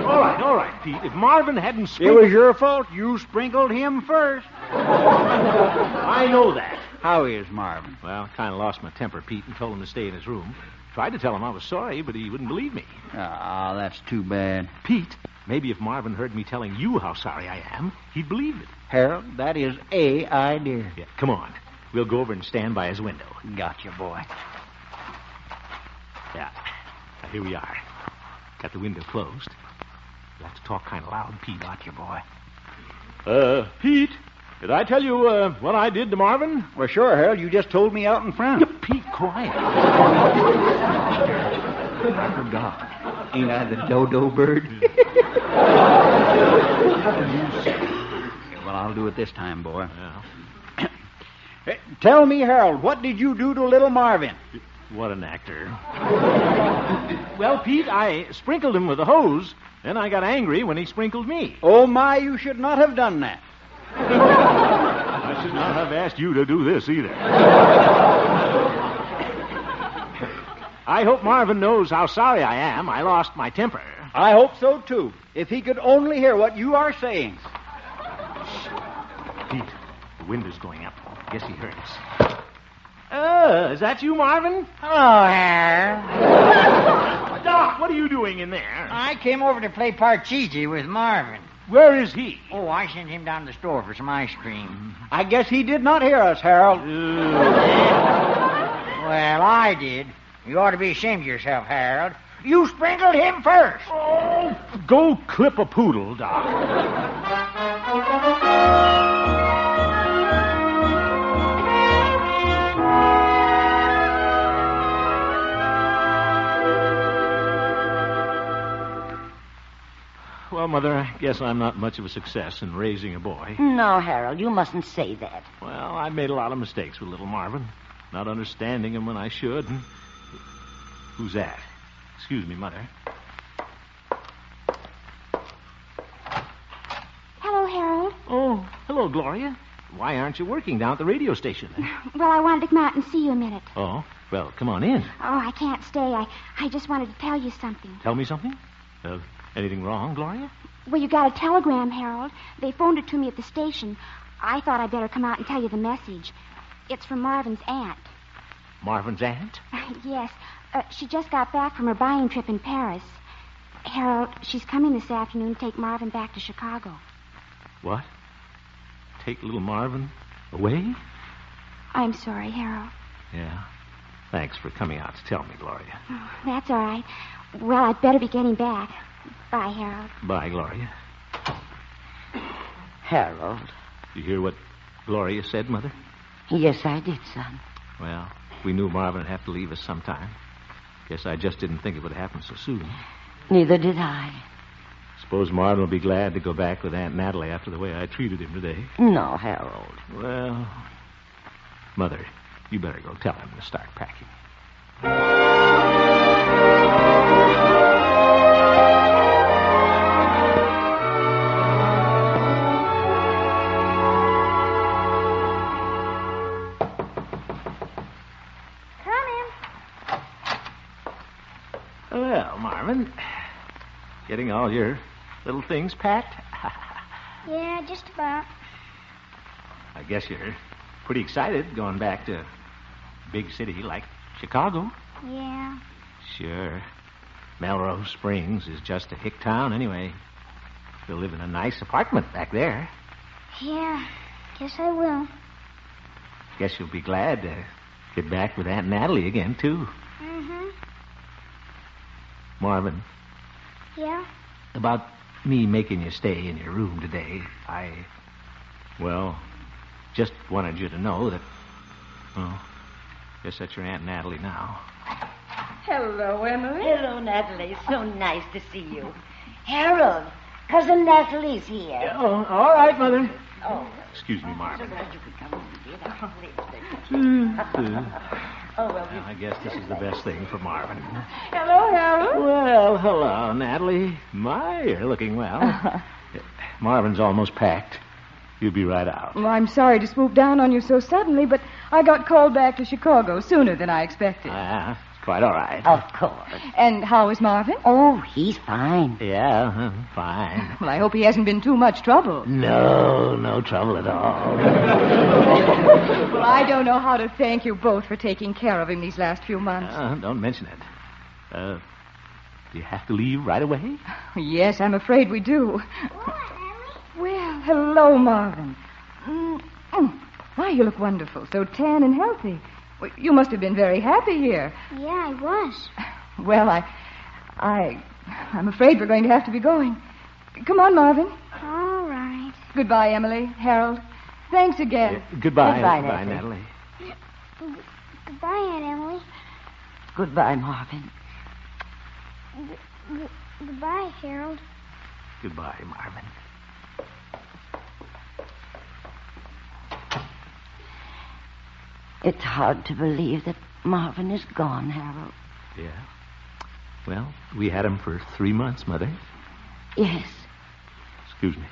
All right, Pete. If Marvin hadn't It sprinkled... was your fault. You sprinkled him first. I know that. How is Marvin? Well, I kind of lost my temper, Pete, and told him to stay in his room. Tried to tell him I was sorry, but he wouldn't believe me. Ah, that's too bad. Pete, maybe if Marvin heard me telling you how sorry I am, he'd believe it. Harold, that is a idea. Yeah, come on. We'll go over and stand by his window. Gotcha, boy. Yeah. Now, here we are. Got the window closed. You'll have to talk kind of loud, Pete. Gotcha, boy. Pete, did I tell you what I did to Marvin? Well, sure, Harold. You just told me out in front. Pete, quiet. I forgot. Ain't I the dodo bird? Well, I'll do it this time, boy. Yeah. Tell me, Harold, what did you do to little Marvin? What an actor. Well, Pete, I sprinkled him with a hose, then I got angry when he sprinkled me. Oh, my, you should not have done that. I should not have asked you to do this either. I hope Marvin knows how sorry I am. I lost my temper. I hope so, too. If he could only hear what you are saying. Pete, the wind is going up. Guess he heard us. Is that you, Marvin? Hello, Harold. Doc, what are you doing in there? I came over to play Parcheesi with Marvin. Where is he? Oh, I sent him down to the store for some ice cream. I guess he did not hear us, Harold. Well, I did. You ought to be ashamed of yourself, Harold. You sprinkled him first. Oh, go clip a poodle, Doc. Well, Mother, I guess I'm not much of a success in raising a boy. No, Harold, you mustn't say that. Well, I made a lot of mistakes with little Marvin, not understanding him when I should. And... Who's that? Excuse me, Mother. Hello, Harold. Oh, hello, Gloria. Why aren't you working down at the radio station? Well, I wanted to come out and see you a minute. Oh, well, come on in. Oh, I can't stay. I just wanted to tell you something. Tell me something? Anything wrong, Gloria? Well, you got a telegram, Harold. They phoned it to me at the station. I thought I'd better come out and tell you the message. It's from Marvin's aunt. Marvin's aunt? Yes. She just got back from her buying trip in Paris. Harold, she's coming this afternoon to take Marvin back to Chicago. What? Take little Marvin away? I'm sorry, Harold. Yeah. Thanks for coming out to tell me, Gloria. Oh, that's all right. Well, I'd better be getting back. Bye, Harold. Bye, Gloria. Harold. You hear what Gloria said, Mother? Yes, I did, son. Well, we knew Marvin would have to leave us sometime. Guess I just didn't think it would happen so soon. Neither did I. Suppose Marvin will be glad to go back with Aunt Natalie after the way I treated him today. No, Harold. Well, Mother, you better go tell him to start packing. Well, Marvin, getting all your little things packed? Yeah, just about. I guess you're pretty excited going back to a big city like Chicago. Yeah. Sure. Melrose Springs is just a hick town anyway. You'll live in a nice apartment back there. Yeah, guess I will. Guess you'll be glad to get back with Aunt Natalie again, too. Mm-hmm. Marvin, Yeah? about me making you stay in your room today, just wanted you to know that, guess that's your Aunt Natalie now. Hello, Emily. Hello, Natalie. So nice to see you. Harold, Cousin Natalie's here. Oh, all right, Mother. Oh. Excuse me, Marvin. You could come over, dear. Well, I guess this is the best thing for Marvin. Hello, Harold. Well, hello, Natalie. My, you're looking well. Marvin's almost packed. You'll be right out. Well, I'm sorry to swoop down on you so suddenly, but I got called back to Chicago sooner than I expected. It's quite all right. Of course. And how is Marvin? Oh, he's fine. Yeah, fine. Well, I hope he hasn't been too much trouble. No trouble at all. Well, I don't know how to thank you both for taking care of him these last few months. Don't mention it. Do you have to leave right away? Yes, I'm afraid we do. Well, hello, Marvin. Why, you look wonderful, so tan and healthy. Well, you must have been very happy here. Yeah, I was. Well, I'm afraid we're going to have to be going. Come on, Marvin. All right. Goodbye, Emily, Harold. Thanks again. Goodbye. Goodbye, Natalie. Goodbye, Aunt Emily. Goodbye, Marvin. Goodbye, Harold. Goodbye, Marvin. It's hard to believe that Marvin is gone, Harold. Yeah. Well, we had him for 3 months, Mother. Yes. Excuse me.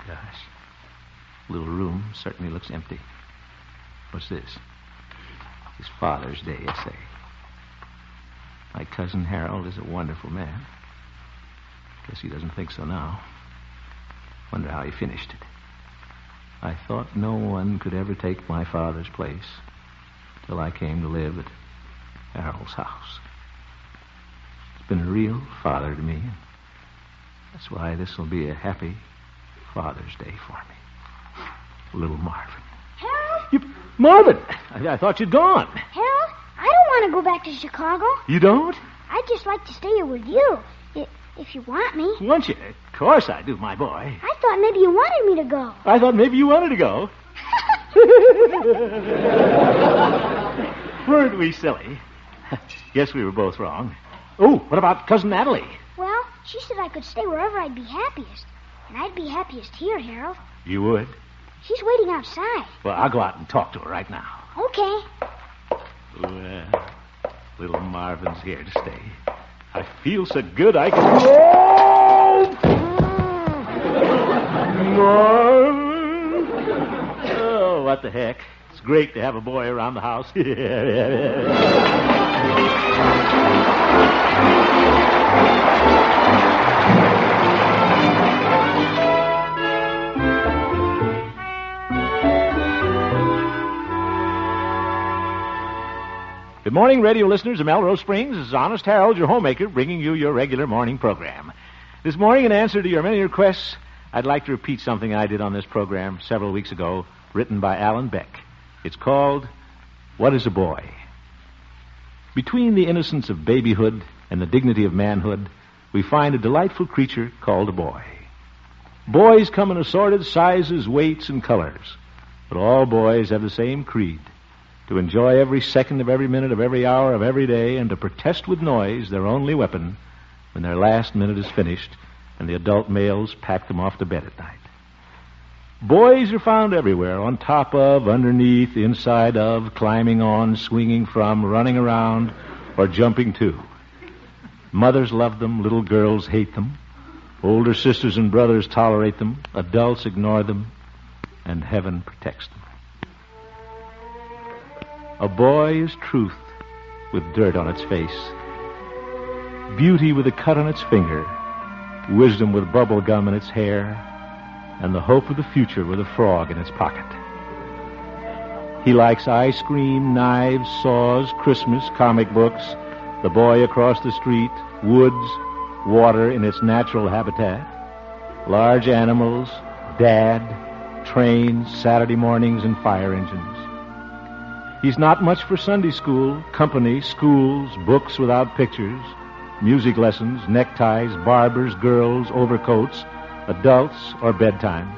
Gosh. Little room certainly looks empty. What's this? It's Father's Day essay. My cousin Harold is a wonderful man. Guess he doesn't think so now. Wonder how he finished it. I thought no one could ever take my father's place till I came to live at Harold's house. He's been a real father to me. That's why this will be a happy Father's Day for me. Little Marvin. Harold? Marvin! I thought you'd gone. Harold, I don't want to go back to Chicago. You don't? I'd just like to stay here with you, if you want me. Want you? Of course I do, my boy. I thought maybe you wanted me to go. I thought maybe you wanted to go. Weren't we silly? Guess we were both wrong. Oh, what about Cousin Natalie? Well, she said I could stay wherever I'd be happiest. And I'd be happiest here, Harold. You would? She's waiting outside. Well, I'll go out and talk to her right now. Okay. Well, little Marvin's here to stay. I feel so good I can... Marvin! Oh, what the heck. It's great to have a boy around the house. Good morning, radio listeners of Melrose Springs. This is Honest Harold, your homemaker, bringing you your regular morning program. This morning, in answer to your many requests, I'd like to repeat something I did on this program several weeks ago, written by Alan Beck. It's called, What is a Boy? Between the innocence of babyhood and the dignity of manhood, we find a delightful creature called a boy. Boys come in assorted sizes, weights, and colors, but all boys have the same creed: to enjoy every second of every minute of every hour of every day, and to protest with noise, their only weapon, when their last minute is finished and the adult males pack them off to bed at night. Boys are found everywhere, on top of, underneath, inside of, climbing on, swinging from, running around, or jumping to. Mothers love them, little girls hate them, older sisters and brothers tolerate them, adults ignore them, and heaven protects them. A boy is truth, with dirt on its face. Beauty with a cut on its finger. Wisdom with bubble gum in its hair. And the hope of the future with a frog in its pocket. He likes ice cream, knives, saws, Christmas, comic books, the boy across the street, woods, water in its natural habitat, large animals, Dad, trains, Saturday mornings, and fire engines. He's not much for Sunday school, company, schools, books without pictures, music lessons, neckties, barbers, girls, overcoats, adults, or bedtime.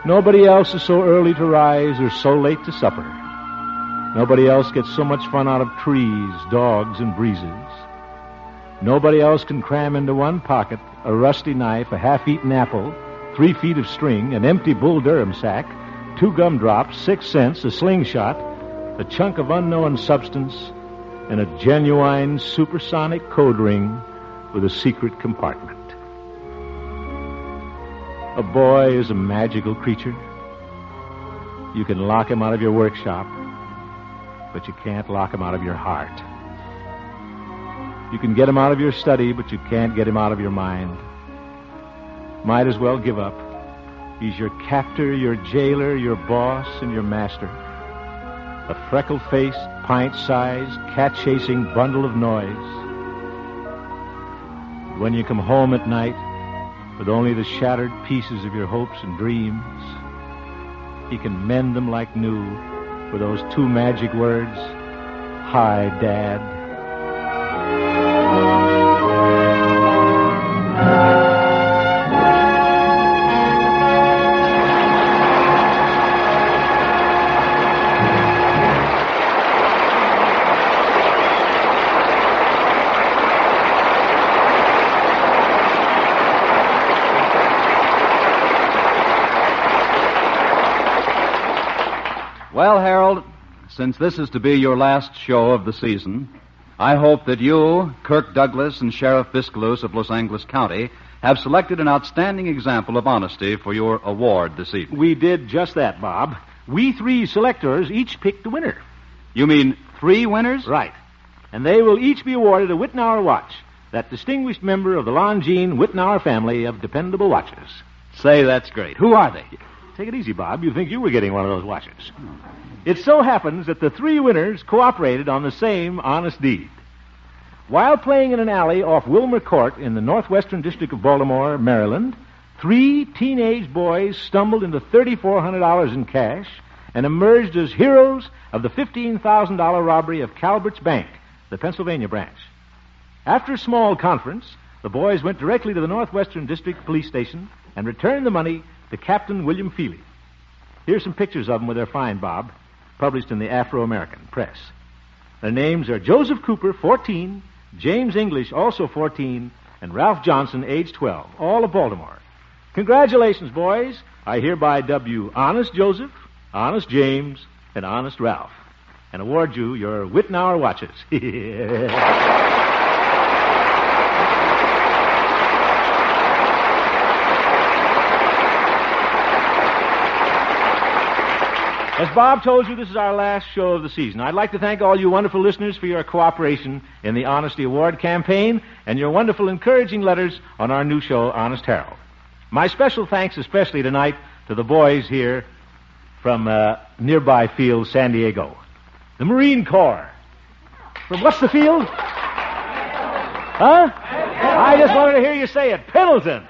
Nobody else is so early to rise or so late to supper. Nobody else gets so much fun out of trees, dogs, and breezes. Nobody else can cram into one pocket a rusty knife, a half-eaten apple, 3 feet of string, an empty Bull Durham sack, 2 gumdrops, 6 cents, a slingshot, a chunk of unknown substance, and a genuine supersonic code ring with a secret compartment. A boy is a magical creature. You can lock him out of your workshop, but you can't lock him out of your heart. You can get him out of your study, but you can't get him out of your mind. Might as well give up. He's your captor, your jailer, your boss, and your master. A freckle-faced, pint-sized, cat-chasing bundle of noise. When you come home at night with only the shattered pieces of your hopes and dreams, he can mend them like new with those 2 magic words, "Hi, Dad." Well, Harold, since this is to be your last show of the season, I hope that you, Kirk Douglas, and Sheriff Biscalus of Los Angeles County have selected an outstanding example of honesty for your award this evening. We did just that, Bob. We 3 selectors each picked a winner. You mean 3 winners? Right. And they will each be awarded a Whitnauer watch, that distinguished member of the Longines Whitnauer family of dependable watches. Say, that's great. Who are they? Take it easy, Bob. You'd think you were getting one of those watches. It so happens that the 3 winners cooperated on the same honest deed. While playing in an alley off Wilmer Court in the northwestern district of Baltimore, Maryland, 3 teenage boys stumbled into $3,400 in cash and emerged as heroes of the $15,000 robbery of Calvert's Bank, the Pennsylvania branch. After a small conference, the boys went directly to the Northwestern District Police Station and returned the money to Captain William Feely. Here's some pictures of them with their find, Bob, published in the Afro-American Press. Their names are Joseph Cooper, 14, James English, also 14, and Ralph Johnson, age 12, all of Baltimore. Congratulations, boys. I hereby dub you Honest Joseph, Honest James, and Honest Ralph, and award you your Whitnauer watches. As Bob told you, this is our last show of the season. I'd like to thank all you wonderful listeners for your cooperation in the Honesty Award campaign and your wonderful encouraging letters on our new show, Honest Harold. My special thanks especially tonight to the boys here from nearby field, San Diego. The Marine Corps. From what's the field? Huh? I just wanted to hear you say it. Pendleton.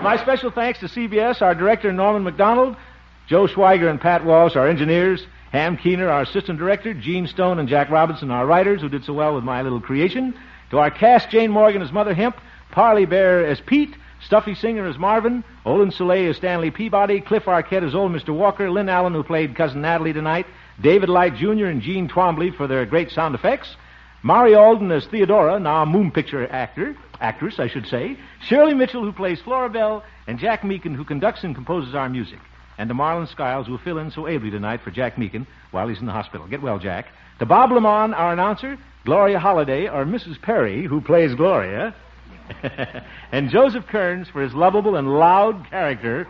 My special thanks to CBS, our director, Norman McDonald, Joe Schweiger and Pat Walsh, our engineers, Ham Keener, our assistant director, Gene Stone and Jack Robinson, our writers, who did so well with my little creation. To our cast, Jane Morgan as Mother Hemp, Parley Bear as Pete, Stuffy Singer as Marvin, Olin Soleil as Stanley Peabody, Cliff Arquette as old Mr. Walker, Lynn Allen, who played Cousin Natalie tonight, David Light Jr. and Gene Twombly for their great sound effects, Mari Alden as Theodora, now a moon picture actress, Shirley Mitchell, who plays Florabelle, and Jack Meakin, who conducts and composes our music. And to Marlon Skiles, who will fill in so ably tonight for Jack Meakin while he's in the hospital. Get well, Jack. To Bob Lamont, our announcer, Gloria Holliday, or Mrs. Perry, who plays Gloria, and Joseph Kearns for his lovable and loud character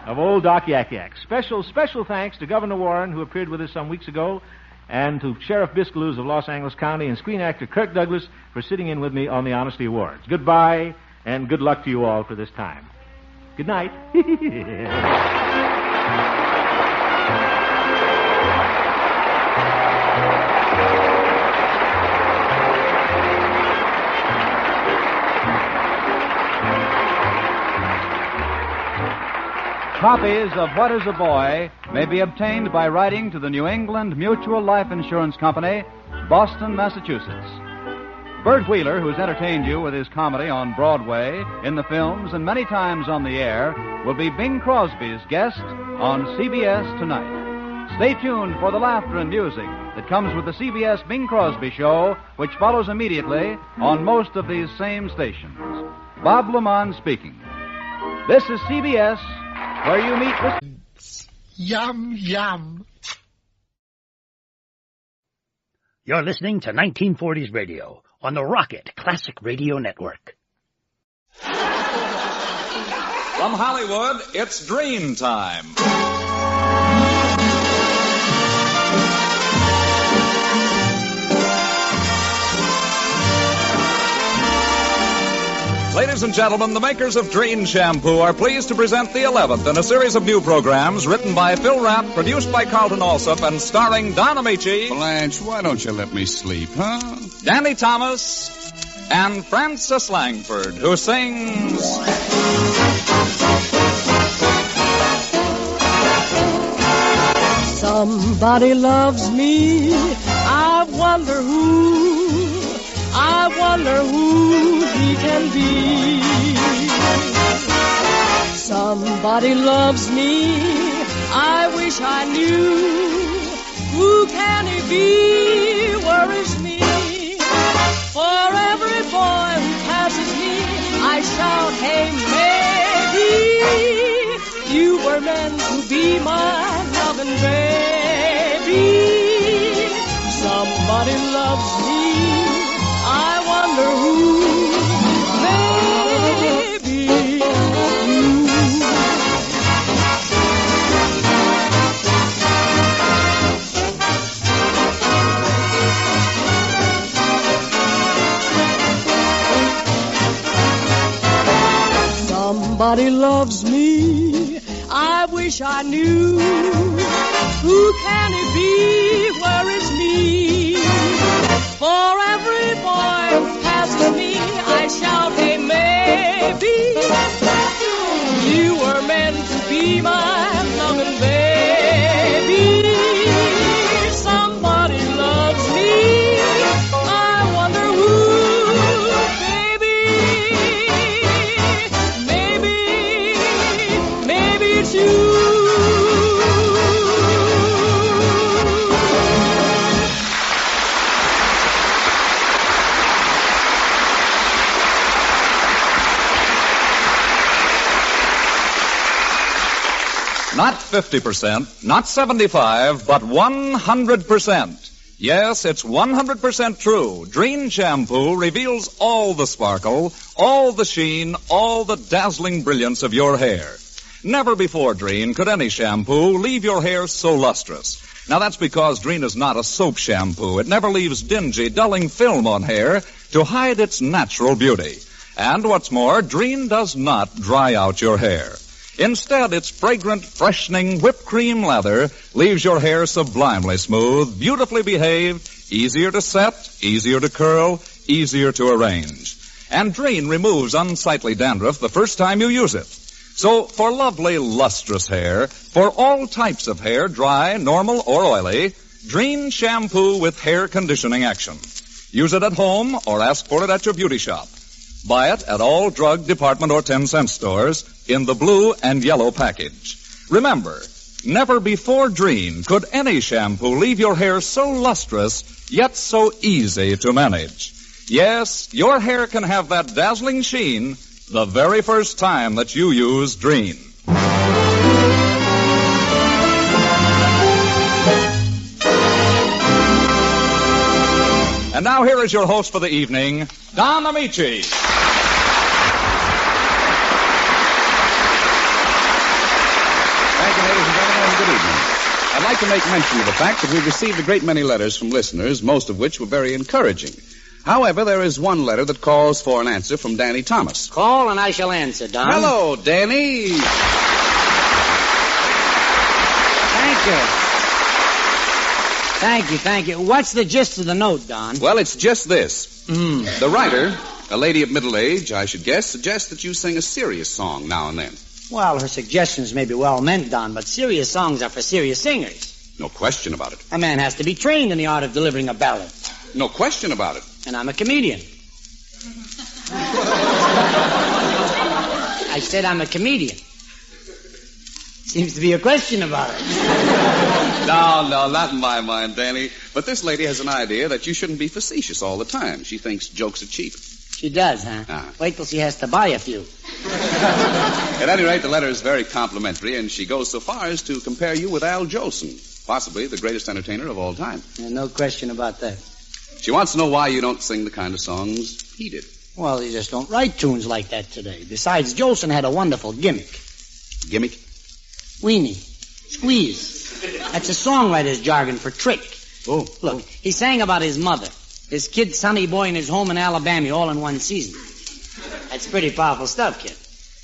of old Doc Yak Yak. Special thanks to Governor Warren, who appeared with us some weeks ago, and to Sheriff Biscaloos of Los Angeles County and screen actor Kirk Douglas for sitting in with me on the Honesty Awards. Goodbye, and good luck to you all for this time. Good night. Copies of What is a Boy may be obtained by writing to the New England Mutual Life Insurance Company, Boston, Massachusetts. Bert Wheeler, who's entertained you with his comedy on Broadway, in the films, and many times on the air, will be Bing Crosby's guest on CBS tonight. Stay tuned for the laughter and music that comes with the CBS Bing Crosby Show, which follows immediately on most of these same stations. Bob Lamont speaking. This is CBS, where you meet with... Yum, yum. You're listening to 1940s Radio on the Rocket Classic Radio Network. From Hollywood, it's Dream Time. Ladies and gentlemen, the makers of Dream Shampoo are pleased to present the 11th in a series of new programs written by Phil Rapp, produced by Carlton Alsop, and starring Don Amici. Blanche, why don't you let me sleep, huh? Danny Thomas, and Frances Langford, who sings... Somebody loves me, I wonder who he can be. Somebody loves me, I wish I knew. Who can he be, worries me. For every boy who passes me, I shout, hey, maybe you were meant to be my loving baby. Somebody loves me, I wonder who. Maybe you. Somebody loves me, I wish I knew. Who can it be, where is me? For every boy who passes me, I shout, hey, maybe you were meant to be my loving baby. Somebody loves me, I wonder who. Maybe it's you. Not 50%, not 75%, but 100%. Yes, it's 100% true. Dream Shampoo reveals all the sparkle, all the sheen, all the dazzling brilliance of your hair. Never before, Dream, could any shampoo leave your hair so lustrous. Now, that's because Dream is not a soap shampoo. It never leaves dingy, dulling film on hair to hide its natural beauty. And what's more, Dream does not dry out your hair. Instead, its fragrant, freshening whipped cream lather leaves your hair sublimely smooth, beautifully behaved, easier to set, easier to curl, easier to arrange. And Dream removes unsightly dandruff the first time you use it. So, for lovely, lustrous hair, for all types of hair, dry, normal, or oily, Dream Shampoo with hair conditioning action. Use it at home or ask for it at your beauty shop. Buy it at all drug, department, or 10-cent stores in the blue and yellow package. Remember, never before Dream could any shampoo leave your hair so lustrous, yet so easy to manage. Yes, your hair can have that dazzling sheen the very first time that you use Dream. And now here is your host for the evening, Don Amici. like to make mention of the fact that we've received a great many letters from listeners, most of which were very encouraging. However, there is one letter that calls for an answer from Danny Thomas. Call and I shall answer, Don. Hello, Danny. Thank you. What's the gist of the note, Don? Well, it's just this. The writer, a lady of middle age, I should guess, suggests that you sing a serious song now and then. Well, her suggestions may be well meant, Don, but serious songs are for serious singers. No question about it. A man has to be trained in the art of delivering a ballad. No question about it. And I'm a comedian. I said I'm a comedian. Seems to be a question about it. No, not in my mind, Danny. But this lady has an idea that you shouldn't be facetious all the time. She thinks jokes are cheap. She does, huh? Wait till she has to buy a few. At any rate, the letter is very complimentary, and she goes so far as to compare you with Al Jolson, possibly the greatest entertainer of all time. Yeah, no question about that. She wants to know why you don't sing the kind of songs he did. Well, you just don't write tunes like that today. Besides, Jolson had a wonderful gimmick. Gimmick? Weenie. Squeeze. That's a songwriter's jargon for trick. Oh. Look, he sang about his mother, his kid Sonny Boy, and his home in Alabama all in one season. That's pretty powerful stuff, kid.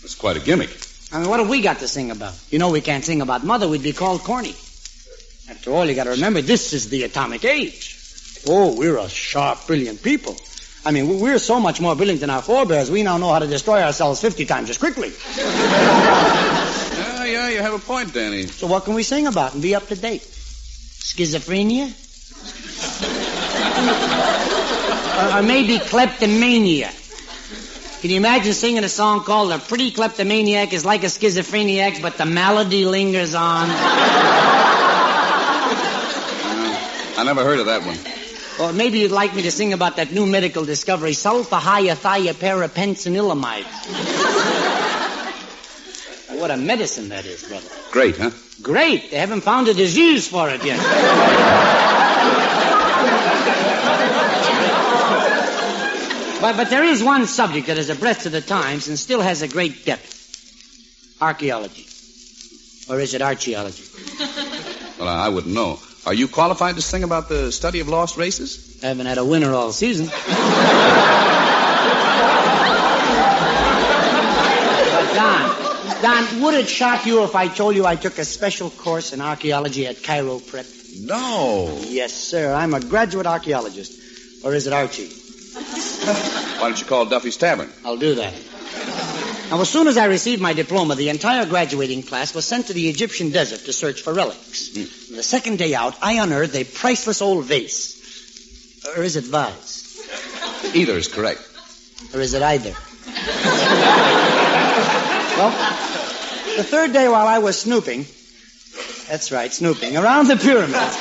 That's quite a gimmick. I mean, what have we got to sing about? You know we can't sing about mother. We'd be called corny. After all, you got to remember, this is the atomic age. Oh, we're a sharp, brilliant people. I mean, we're so much more brilliant than our forebears, we now know how to destroy ourselves 50 times as quickly. Yeah, you have a point, Danny. So what can we sing about and be up to date? Schizophrenia? or maybe kleptomania? Can you imagine singing a song called A Pretty Kleptomaniac is Like a Schizophreniac, but the malady lingers on? I never heard of that one. Or maybe you'd like me to sing about that new medical discovery, sulfahydrothioparapensinilamide. What a medicine that is, brother. Great, huh? Great. They haven't found a disease for it yet. But there is one subject that is abreast of the times and still has a great depth. Archaeology. Or is it archaeology? Well, I wouldn't know. Are you qualified to sing about the study of lost races? I haven't had a winner all season. But, Don, would it shock you if I told you I took a special course in archaeology at Cairo Prep? No. Yes, sir. I'm a graduate archaeologist. Or is it Archie? Why don't you call Duffy's Tavern? I'll do that. Now, as soon as I received my diploma, the entire graduating class was sent to the Egyptian desert to search for relics. The second day out, I unearthed a priceless old vase. Or is it vase? Either is correct. Or is it either? Well, the third day while I was snooping, that's right, snooping, around the pyramids,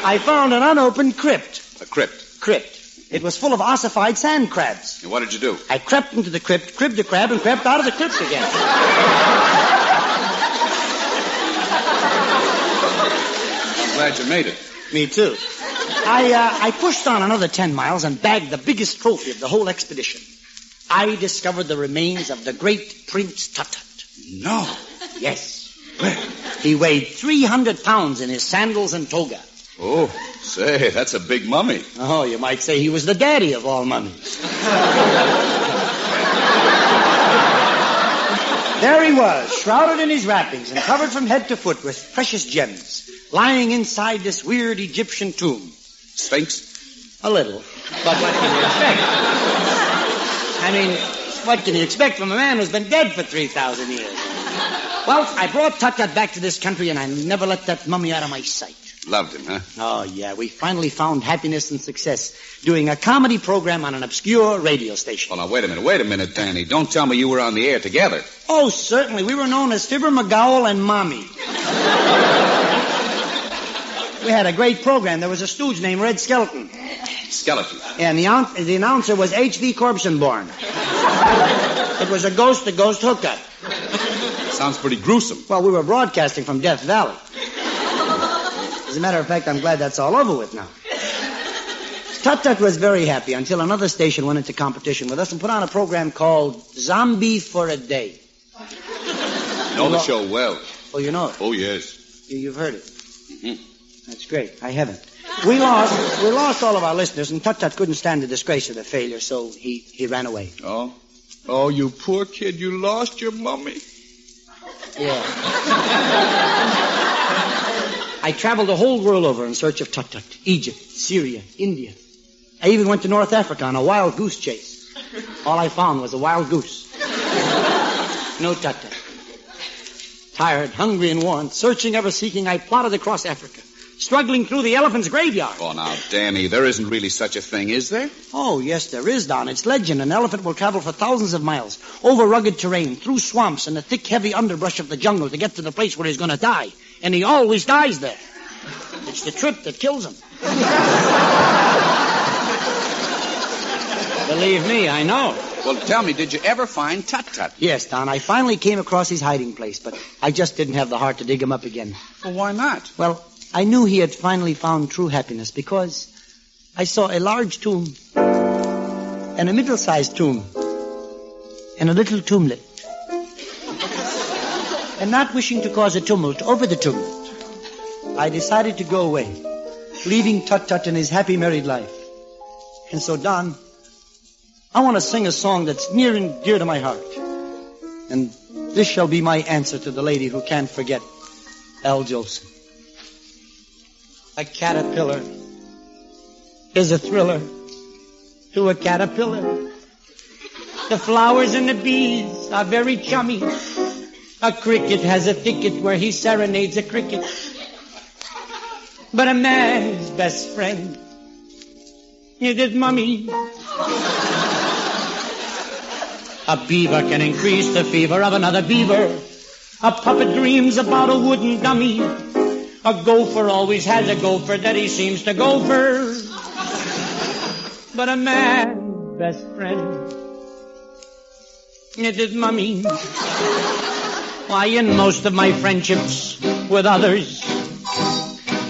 I found an unopened crypt. A crypt? Crypt. It was full of ossified sand crabs. And what did you do? I crept into the crypt, cribbed a crab, and crept out of the crypt again. I'm glad you made it. Me too. I pushed on another 10 miles and bagged the biggest trophy of the whole expedition. I discovered the remains of the great Prince Tut. No. Yes. Where? He weighed 300 pounds in his sandals and toga. Oh, say, that's a big mummy. Oh, you might say he was the daddy of all mummies. There he was, shrouded in his wrappings and covered from head to foot with precious gems, lying inside this weird Egyptian tomb. Sphinx? A little. But what can you expect? I mean, what can you expect from a man who's been dead for 3,000 years? Well, I brought Tut back to this country, and I never let that mummy out of my sight. Loved him, huh? Oh, yeah. We finally found happiness and success doing a comedy program on an obscure radio station. Well, now, wait a minute, Danny. Don't tell me you were on the air together. Oh, certainly. We were known as Fibber, McGowell, and Mommy. We had a great program. There was a stooge named Red Skeleton. Skeleton? And the announcer was H.V. Corbsenborn. It was a ghost-to-ghost hookup. Sounds pretty gruesome. Well, we were broadcasting from Death Valley. As a matter of fact, I'm glad that's all over with now. Tut was very happy until another station went into competition with us and put on a program called Zombie for a Day. Know the show well. Oh, you know it? Oh, yes. You've heard it. That's great. I haven't. We lost all of our listeners, and Tut-Tut couldn't stand the disgrace of the failure, so he ran away. Oh? Oh, you poor kid, you lost your mummy. Yeah. I traveled the whole world over in search of Tut-Tut. Egypt, Syria, India. I even went to North Africa on a wild goose chase. All I found was a wild goose. No Tut-Tut. Tired, hungry, and worn, searching, ever seeking, I plodded across Africa, struggling through the elephant's graveyard. Oh, now, Danny, there isn't really such a thing, is there? Oh, yes, there is, Don. It's legend. An elephant will travel for thousands of miles, over rugged terrain, through swamps and the thick, heavy underbrush of the jungle to get to the place where he's going to die. And he always dies there. It's the trip that kills him. Believe me, I know. Well, tell me, did you ever find Tut-Tut? Yes, Don. I finally came across his hiding place, but I just didn't have the heart to dig him up again. Well, why not? Well, I knew he had finally found true happiness because I saw a large tomb and a middle-sized tomb and a little tomblet. And not wishing to cause a tumult over the tumult, I decided to go away, leaving Tut-Tut in his happy married life. And so, Don, I want to sing a song that's near and dear to my heart. And this shall be my answer to the lady who can't forget Al Jolson. A caterpillar is a thriller to a caterpillar. The flowers and the bees are very chummy. A cricket has a thicket where he serenades a cricket. But a man's best friend is his mummy. A beaver can increase the fever of another beaver. A puppet dreams about a wooden dummy. A gopher always has a gopher that he seems to gopher. But a man's best friend is his mummy. Why, in most of my friendships with others,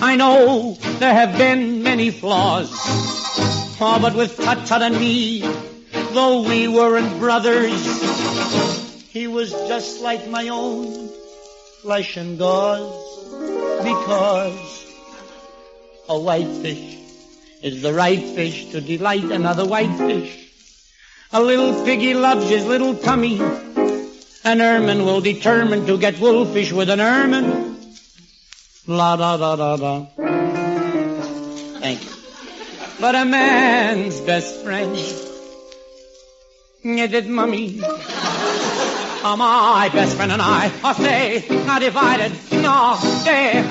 I know there have been many flaws. Oh, but with Tut-Tut and me, though we weren't brothers, he was just like my own flesh and gauze. Because a whitefish is the right fish to delight another whitefish. A little piggy loves his little tummy. An ermine will determine to get wolfish with an ermine. La da da da da. Thank you. But a man's best friend is his mummy. My best friend and I are stay, not divided, no, stay.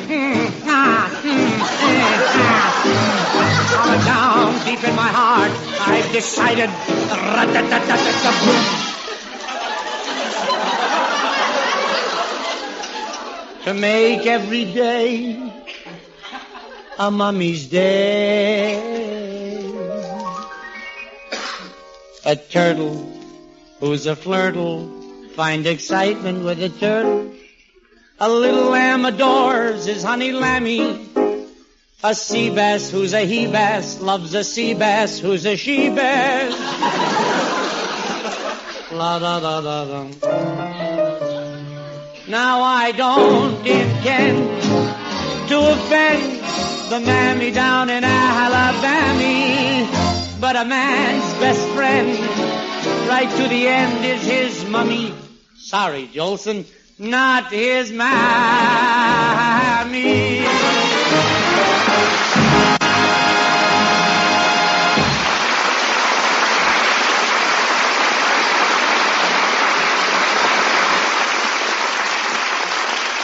Down deep in my heart, I've decided. To make every day a mummy's day. A turtle who's a flirtle find excitement with a turtle. A little lamb adores his honey lammy. A sea bass who's a he bass loves a sea bass who's a she bass. La da da da da. Now I don't intend to offend the mammy down in Alabama, but a man's best friend right to the end is his mummy. Sorry, Jolson, not his mammy.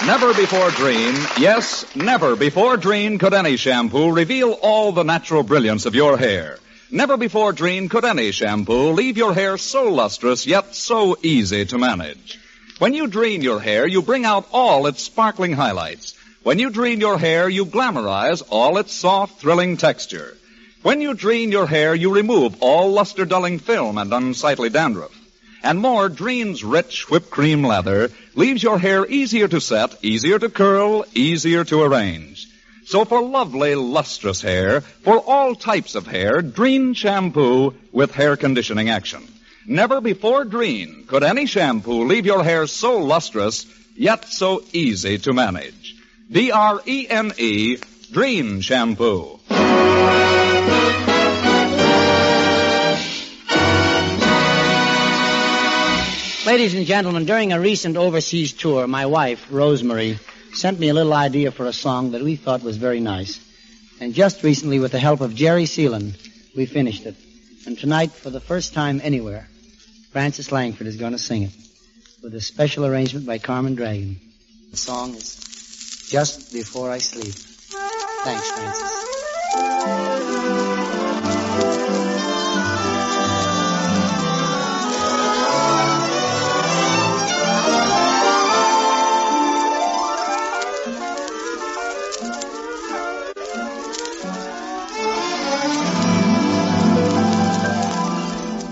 Never before Dreen, yes, never before Dreen could any shampoo reveal all the natural brilliance of your hair. Never before Dreen could any shampoo leave your hair so lustrous yet so easy to manage. When you Dreen your hair, you bring out all its sparkling highlights. When you Dreen your hair, you glamorize all its soft, thrilling texture. When you Dreen your hair, you remove all luster-dulling film and unsightly dandruff. And more, Dreen's rich whipped cream lather leaves your hair easier to set, easier to curl, easier to arrange. So for lovely, lustrous hair, for all types of hair, Dreen shampoo with hair conditioning action. Never before Dreen could any shampoo leave your hair so lustrous, yet so easy to manage. D-R-E-N-E, Drene Shampoo. Ladies and gentlemen, during a recent overseas tour, my wife, Rosemary, sent me a little idea for a song that we thought was very nice. And just recently, with the help of Jerry Seelan, we finished it. And tonight, for the first time anywhere, Francis Langford is going to sing it with a special arrangement by Carmen Dragon. The song is Just Before I Sleep. Thanks, Francis.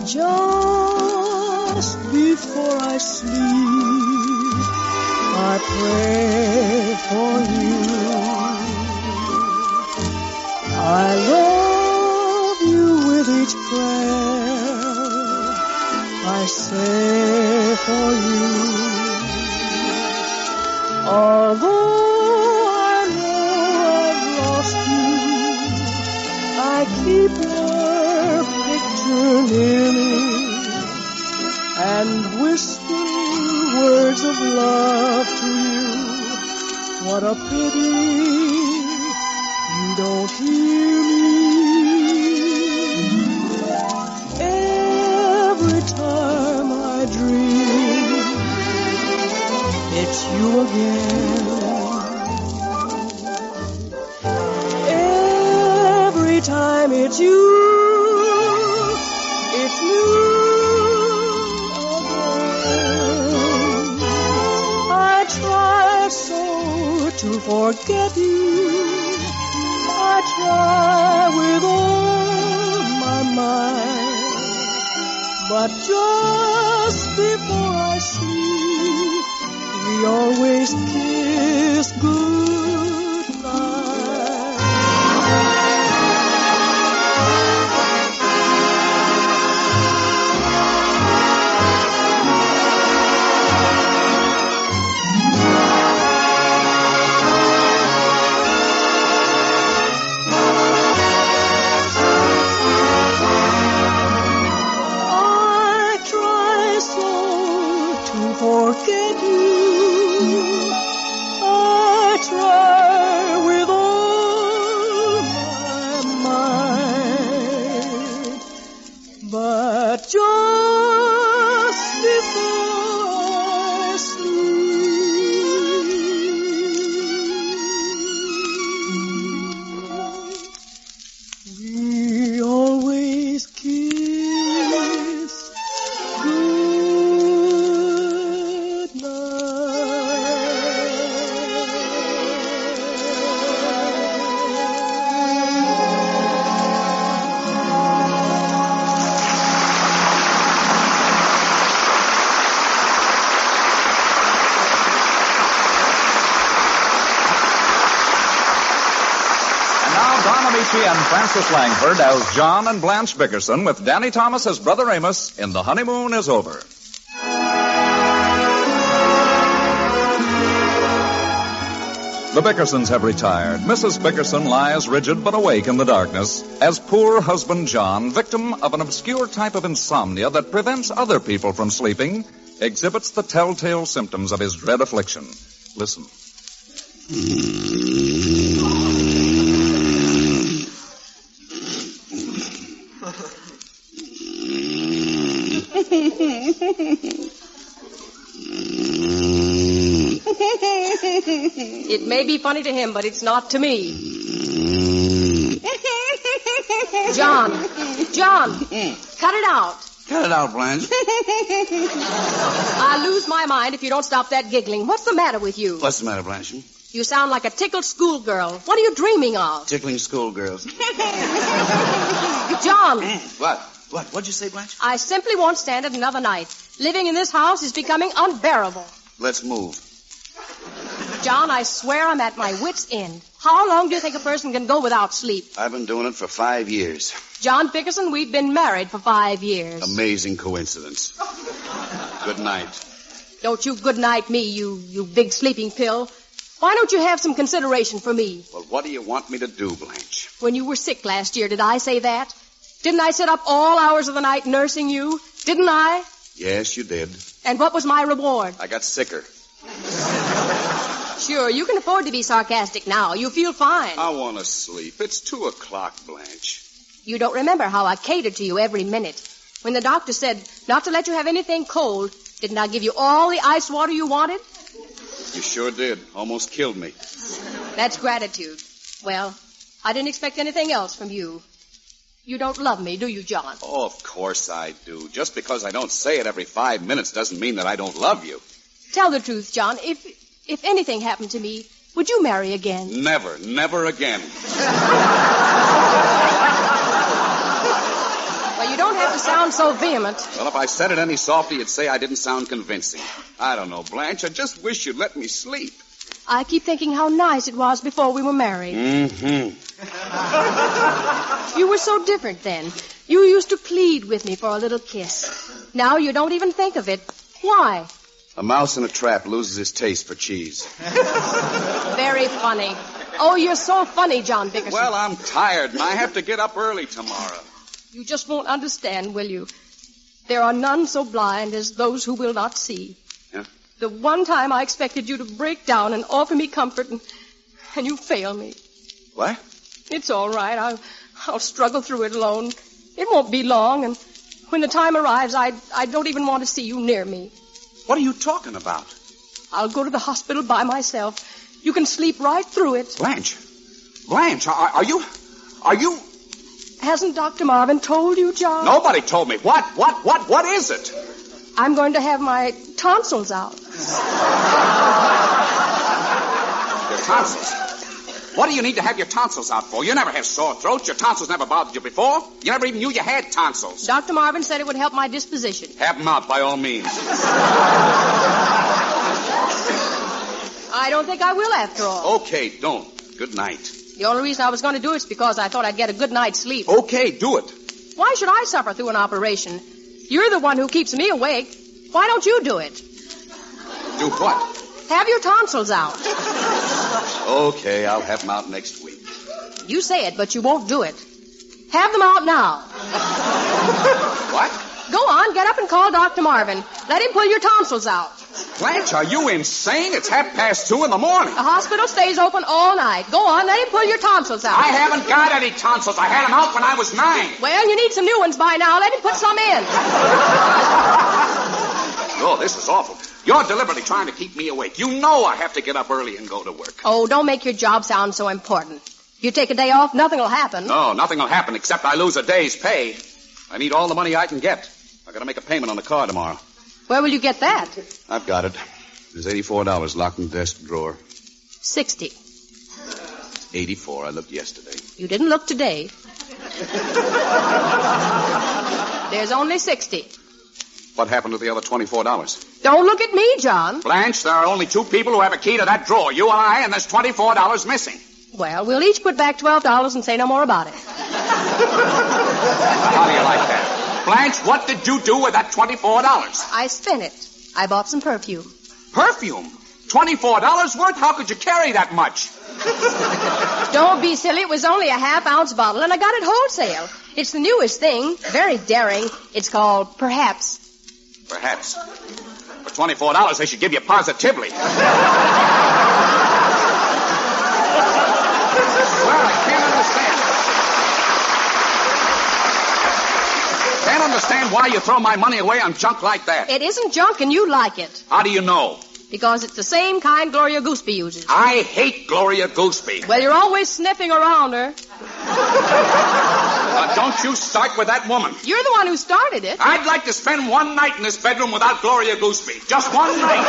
Just before I sleep, I pray for you. I love you with each prayer I say for you. Although I know I've lost you, I keep your picture near me and whisper words of love to you. What a pity you don't hear me. Every time I dream, it's you again. Every time it's you, it's new again. I try so to forget you. I try with all my might. But just before I sleep, we always kiss goodnight. Forget you. I try with all my might, but just before I sleep, we always kiss. And Francis Langford as John and Blanche Bickerson with Danny Thomas as Brother Amos in The Honeymoon is Over. The Bickersons have retired. Mrs. Bickerson lies rigid but awake in the darkness as poor husband John, victim of an obscure type of insomnia that prevents other people from sleeping, exhibits the telltale symptoms of his dread affliction. Listen. It may be funny to him, but it's not to me. John, cut it out. Cut it out, Blanche. I'll lose my mind if you don't stop that giggling. What's the matter with you? What's the matter, Blanche? You sound like a tickled schoolgirl. What are you dreaming of? Tickling schoolgirls. John. What? What'd you say, Blanche? I simply won't stand it another night. Living in this house is becoming unbearable. Let's move. John, I swear I'm at my wit's end. How long do you think a person can go without sleep? I've been doing it for 5 years. John Bickerson, we've been married for 5 years. Amazing coincidence. Good night. Don't you good night me, you big sleeping pill. Why don't you have some consideration for me? Well, what do you want me to do, Blanche? When you were sick last year, did I say that? Didn't I sit up all hours of the night nursing you? Didn't I? Yes, you did. And what was my reward? I got sicker. Sure, you can afford to be sarcastic now. You feel fine. I want to sleep. It's 2:00, Blanche. You don't remember how I catered to you every minute. When the doctor said not to let you have anything cold, didn't I give you all the ice water you wanted? You sure did. Almost killed me. That's gratitude. Well, I didn't expect anything else from you. You don't love me, do you, John? Oh, of course I do. Just because I don't say it every 5 minutes doesn't mean that I don't love you. Tell the truth, John. If anything happened to me, would you marry again? Never, never again. Well, you don't have to sound so vehement. Well, if I said it any softer, you'd say I didn't sound convincing. I don't know, Blanche. I just wish you'd let me sleep. I keep thinking how nice it was before we were married. Mm-hmm. You were so different then. You used to plead with me for a little kiss. Now you don't even think of it. Why? A mouse in a trap loses his taste for cheese. Very funny. Oh, you're so funny, John Dickerson. Well, I'm tired, and I have to get up early tomorrow. You just won't understand, will you? There are none so blind as those who will not see. Yeah? The one time I expected you to break down and offer me comfort, and you fail me. What? It's all right. I'll struggle through it alone. It won't be long, and when the time arrives, I don't even want to see you near me. What are you talking about? I'll go to the hospital by myself. You can sleep right through it. Blanche, are you... Hasn't Dr. Marvin told you, John? Nobody told me. What is it? I'm going to have my tonsils out. Your tonsils? What do you need to have your tonsils out for? You never have sore throats. Your tonsils never bothered you before. You never even knew you had tonsils. Dr. Marvin said it would help my disposition. Have them out by all means. I don't think I will after all. Okay, don't. Good night. The only reason I was going to do it is because I thought I'd get a good night's sleep. Okay, do it. Why should I suffer through an operation? You're the one who keeps me awake. Why don't you do it? Do what? Have your tonsils out. Okay, I'll have them out next week. You say it, but you won't do it. Have them out now. What? Go on, get up and call Dr. Marvin. Let him pull your tonsils out. Blanche, are you insane? It's 2:30 in the morning. The hospital stays open all night. Go on, let him pull your tonsils out. I haven't got any tonsils. I had them out when I was 9. Well, you need some new ones by now. Let him put some in. Oh, this is awful. You're deliberately trying to keep me awake. You know I have to get up early and go to work. Oh, don't make your job sound so important. If you take a day off, nothing will happen. No, nothing will happen except I lose a day's pay. I need all the money I can get. I got to make a payment on the car tomorrow. Where will you get that? I've got it. There's $84 locked in the desk drawer. 60. 84. I looked yesterday. You didn't look today. There's only 60. What happened to the other $24? Don't look at me, John. Blanche, there are only 2 people who have a key to that drawer. You and I, and there's $24 missing. Well, we'll each put back $12 and say no more about it. How do you like that? Blanche, what did you do with that $24? I spent it. I bought some perfume. Perfume? $24 worth? How could you carry that much? Don't be silly. It was only a half-ounce bottle, and I got it wholesale. It's the newest thing. Very daring. It's called Perhaps. Perhaps. For $24, they should give you Positively. Well, I can't understand why you throw my money away on junk like that. It isn't junk, and you like it. How do you know? Because it's the same kind Gloria Gooseby uses. I hate Gloria Gooseby. Well, you're always sniffing around her. Now, don't you start with that woman. You're the one who started it. I'd like to spend one night in this bedroom without Gloria Gooseby. Just one night.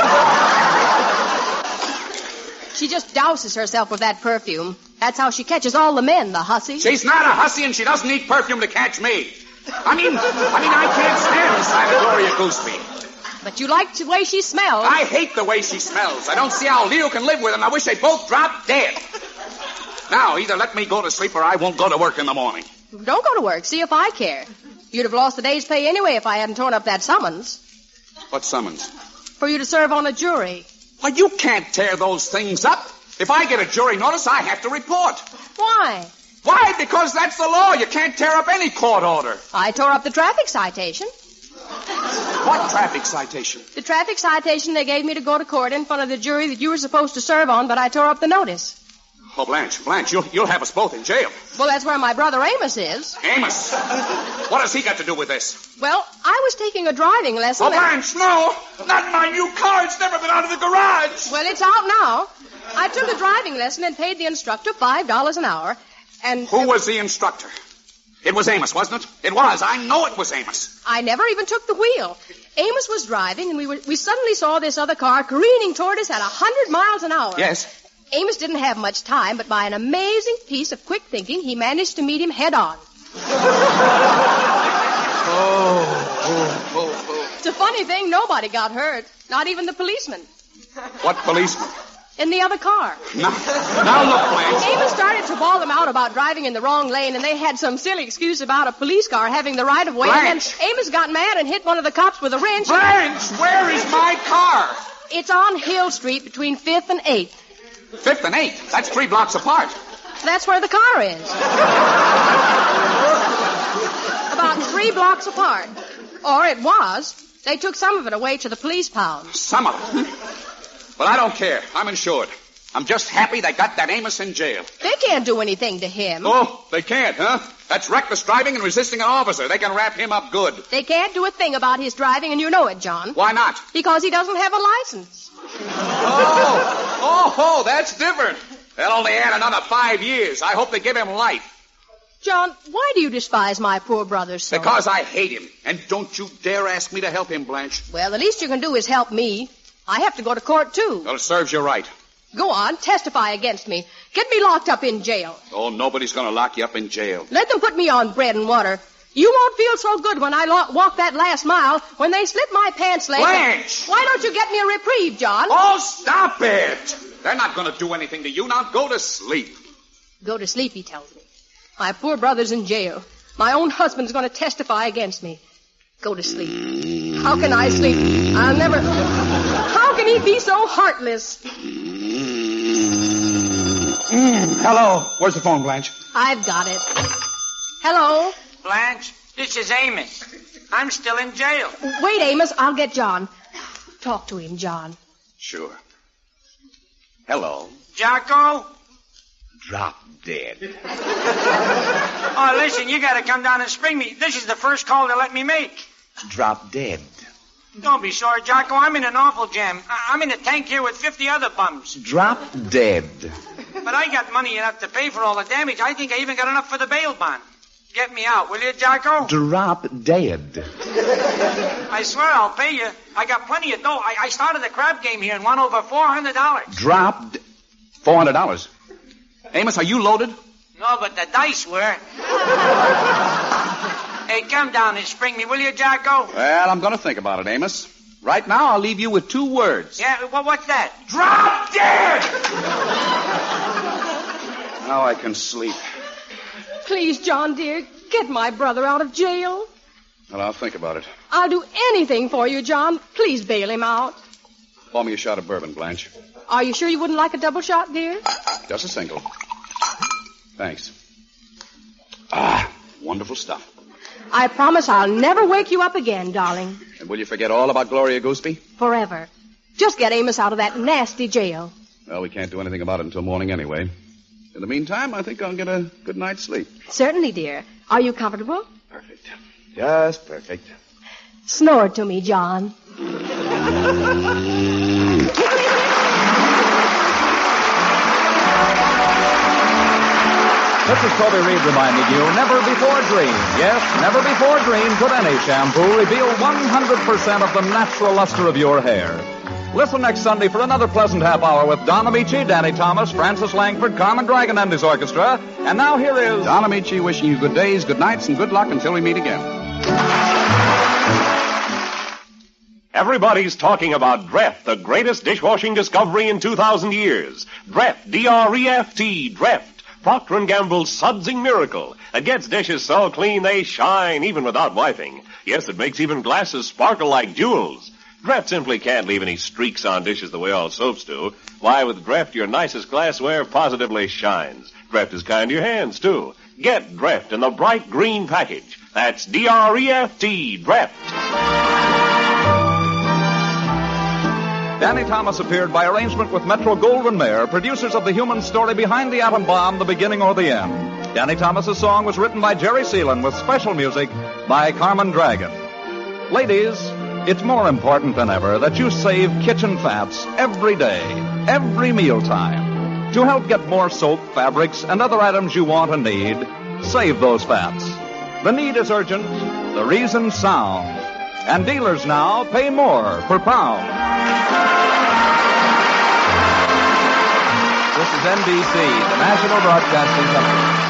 She just douses herself with that perfume. That's how she catches all the men, the hussy. She's not a hussy, and she doesn't need perfume to catch me. I mean, I can't stand the sight of Gloria Gooseby. But you like the way she smells. I hate the way she smells. I don't see how Leo can live with her, and I wish they both dropped dead. Now, either let me go to sleep or I won't go to work in the morning. Don't go to work. See if I care. You'd have lost a day's pay anyway if I hadn't torn up that summons. What summons? For you to serve on a jury. Well, you can't tear those things up. If I get a jury notice, I have to report. Why? Why? Because that's the law. You can't tear up any court order. I tore up the traffic citation. What traffic citation? The traffic citation they gave me to go to court in front of the jury that you were supposed to serve on, but I tore up the notice. Oh, Blanche, you'll have us both in jail. Well, that's where my brother Amos is. Amos? What has he got to do with this? Well, I was taking a driving lesson. Oh, Blanche, no! Not my new car. It's never been out of the garage. Well, it's out now. I took a driving lesson and paid the instructor $5 an hour. And who was the instructor? It was Amos, wasn't it? It was. I know it was Amos. I never even took the wheel. Amos was driving, and we suddenly saw this other car careening toward us at 100 miles an hour. Yes. Amos didn't have much time, but by an amazing piece of quick thinking, he managed to meet him head on. It's a funny thing, nobody got hurt. Not even the policeman. What policeman? In the other car. Now look, Blanche. Amos started to bawl them out about driving in the wrong lane, and they had some silly excuse about a police car having the right of way. Blanche. And then Amos got mad and hit one of the cops with a wrench. Blanche, where is my car? It's on Hill Street between 5th and 8th. 5th and 8th? That's 3 blocks apart. That's where the car is. About 3 blocks apart. Or it was. They took some of it away to the police pound. Some of it? Well, I don't care. I'm insured. I'm just happy they got that Amos in jail. They can't do anything to him. Oh, they can't, huh? That's reckless driving and resisting an officer. They can wrap him up good. They can't do a thing about his driving, and you know it, John. Why not? Because he doesn't have a license. Oh, that's different. They'll only add another 5 years. I hope they give him life. John, why do you despise my poor brother so? Because I hate him. And don't you dare ask me to help him, Blanche. Well, the least you can do is help me. I have to go to court, too. Well, it serves you right. Go on, testify against me. Get me locked up in jail. Oh, nobody's going to lock you up in jail. Let them put me on bread and water. You won't feel so good when I walk that last mile, when they slit my pants leg. Blanche! Why don't you get me a reprieve, John? Oh, stop it! They're not going to do anything to you. Now go to sleep. Go to sleep, he tells me. My poor brother's in jail. My own husband's going to testify against me. Go to sleep. How can I sleep? I'll never... How can he be so heartless? Hello. Where's the phone, Blanche? I've got it. Hello? Blanche, this is Amos. I'm still in jail. Wait, Amos. I'll get John. Talk to him, John. Sure. Hello. Jocko? Drop dead. Oh, listen, you gotta come down and spring me. This is the first call they let me make. Drop dead. Don't be sorry, Jocko. I'm in an awful jam. I'm in a tank here with 50 other bums. Drop dead. But I got money enough to pay for all the damage. I think I even got enough for the bail bond. Get me out, will you, Jocko? Drop dead. I swear I'll pay you. I got plenty of dough. I started the crab game here and won over $400. Drop $400. Amos, are you loaded? No, but the dice were. Hey, come down and spring me, will you, Jocko? Well, I'm going to think about it, Amos. Right now, I'll leave you with 2 words. Yeah, well, what's that? Drop dead! Now I can sleep. Please, John, dear, get my brother out of jail. Well, I'll think about it. I'll do anything for you, John. Please bail him out. Pour me a shot of bourbon, Blanche. Are you sure you wouldn't like a double shot, dear? Just a single. Thanks. Wonderful stuff. I promise I'll never wake you up again, darling. And will you forget all about Gloria Gooseby? Forever. Just get Amos out of that nasty jail. Well, we can't do anything about it until morning anyway. In the meantime, I think I'll get a good night's sleep. Certainly, dear. Are you comfortable? Perfect. Just perfect. Snore to me, John. This is Toby Reed reminding you, never before dream. Yes, never before dream could any shampoo reveal 100% of the natural luster of your hair. Listen next Sunday for another pleasant half hour with Don Amici, Danny Thomas, Francis Langford, Carmen Dragon and his orchestra. And now here is Don Amici wishing you good days, good nights, and good luck until we meet again. Everybody's talking about Dreft, the greatest dishwashing discovery in 2,000 years. Dreft, D-R-E-F-T, Dreft. Procter & Gamble's sudsing miracle. It gets dishes so clean they shine even without wiping. Yes, it makes even glasses sparkle like jewels. Dreft simply can't leave any streaks on dishes the way all soaps do. Why, with Dreft, your nicest glassware positively shines. Dreft is kind to your hands, too. Get Dreft in the bright green package. That's D-R-E-F-T, Dreft. Danny Thomas appeared by arrangement with Metro-Goldwyn-Mayer, producers of the human story behind the atom bomb, the beginning or the end. Danny Thomas's song was written by Jerry Seelan with special music by Carmen Dragon. Ladies, it's more important than ever that you save kitchen fats every day, every mealtime. To help get more soap, fabrics, and other items you want and need, save those fats. The need is urgent, the reason sound. And dealers now pay more per pound. This is NBC, the National Broadcasting Company.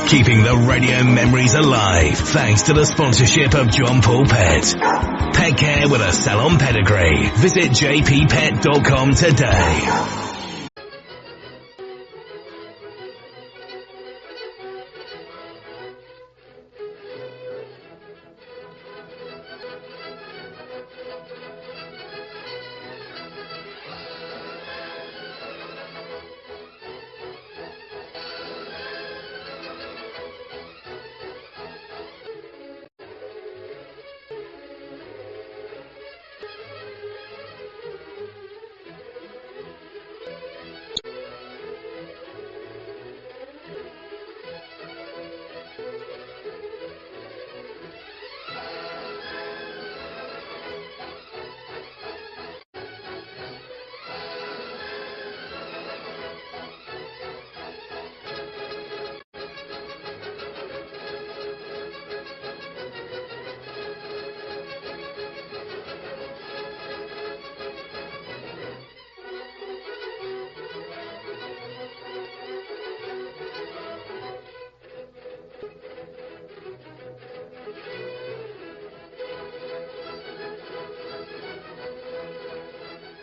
Keeping the radio memories alive thanks to the sponsorship of John Paul Pet. Pet care with a salon pedigree. Visit jppet.com today.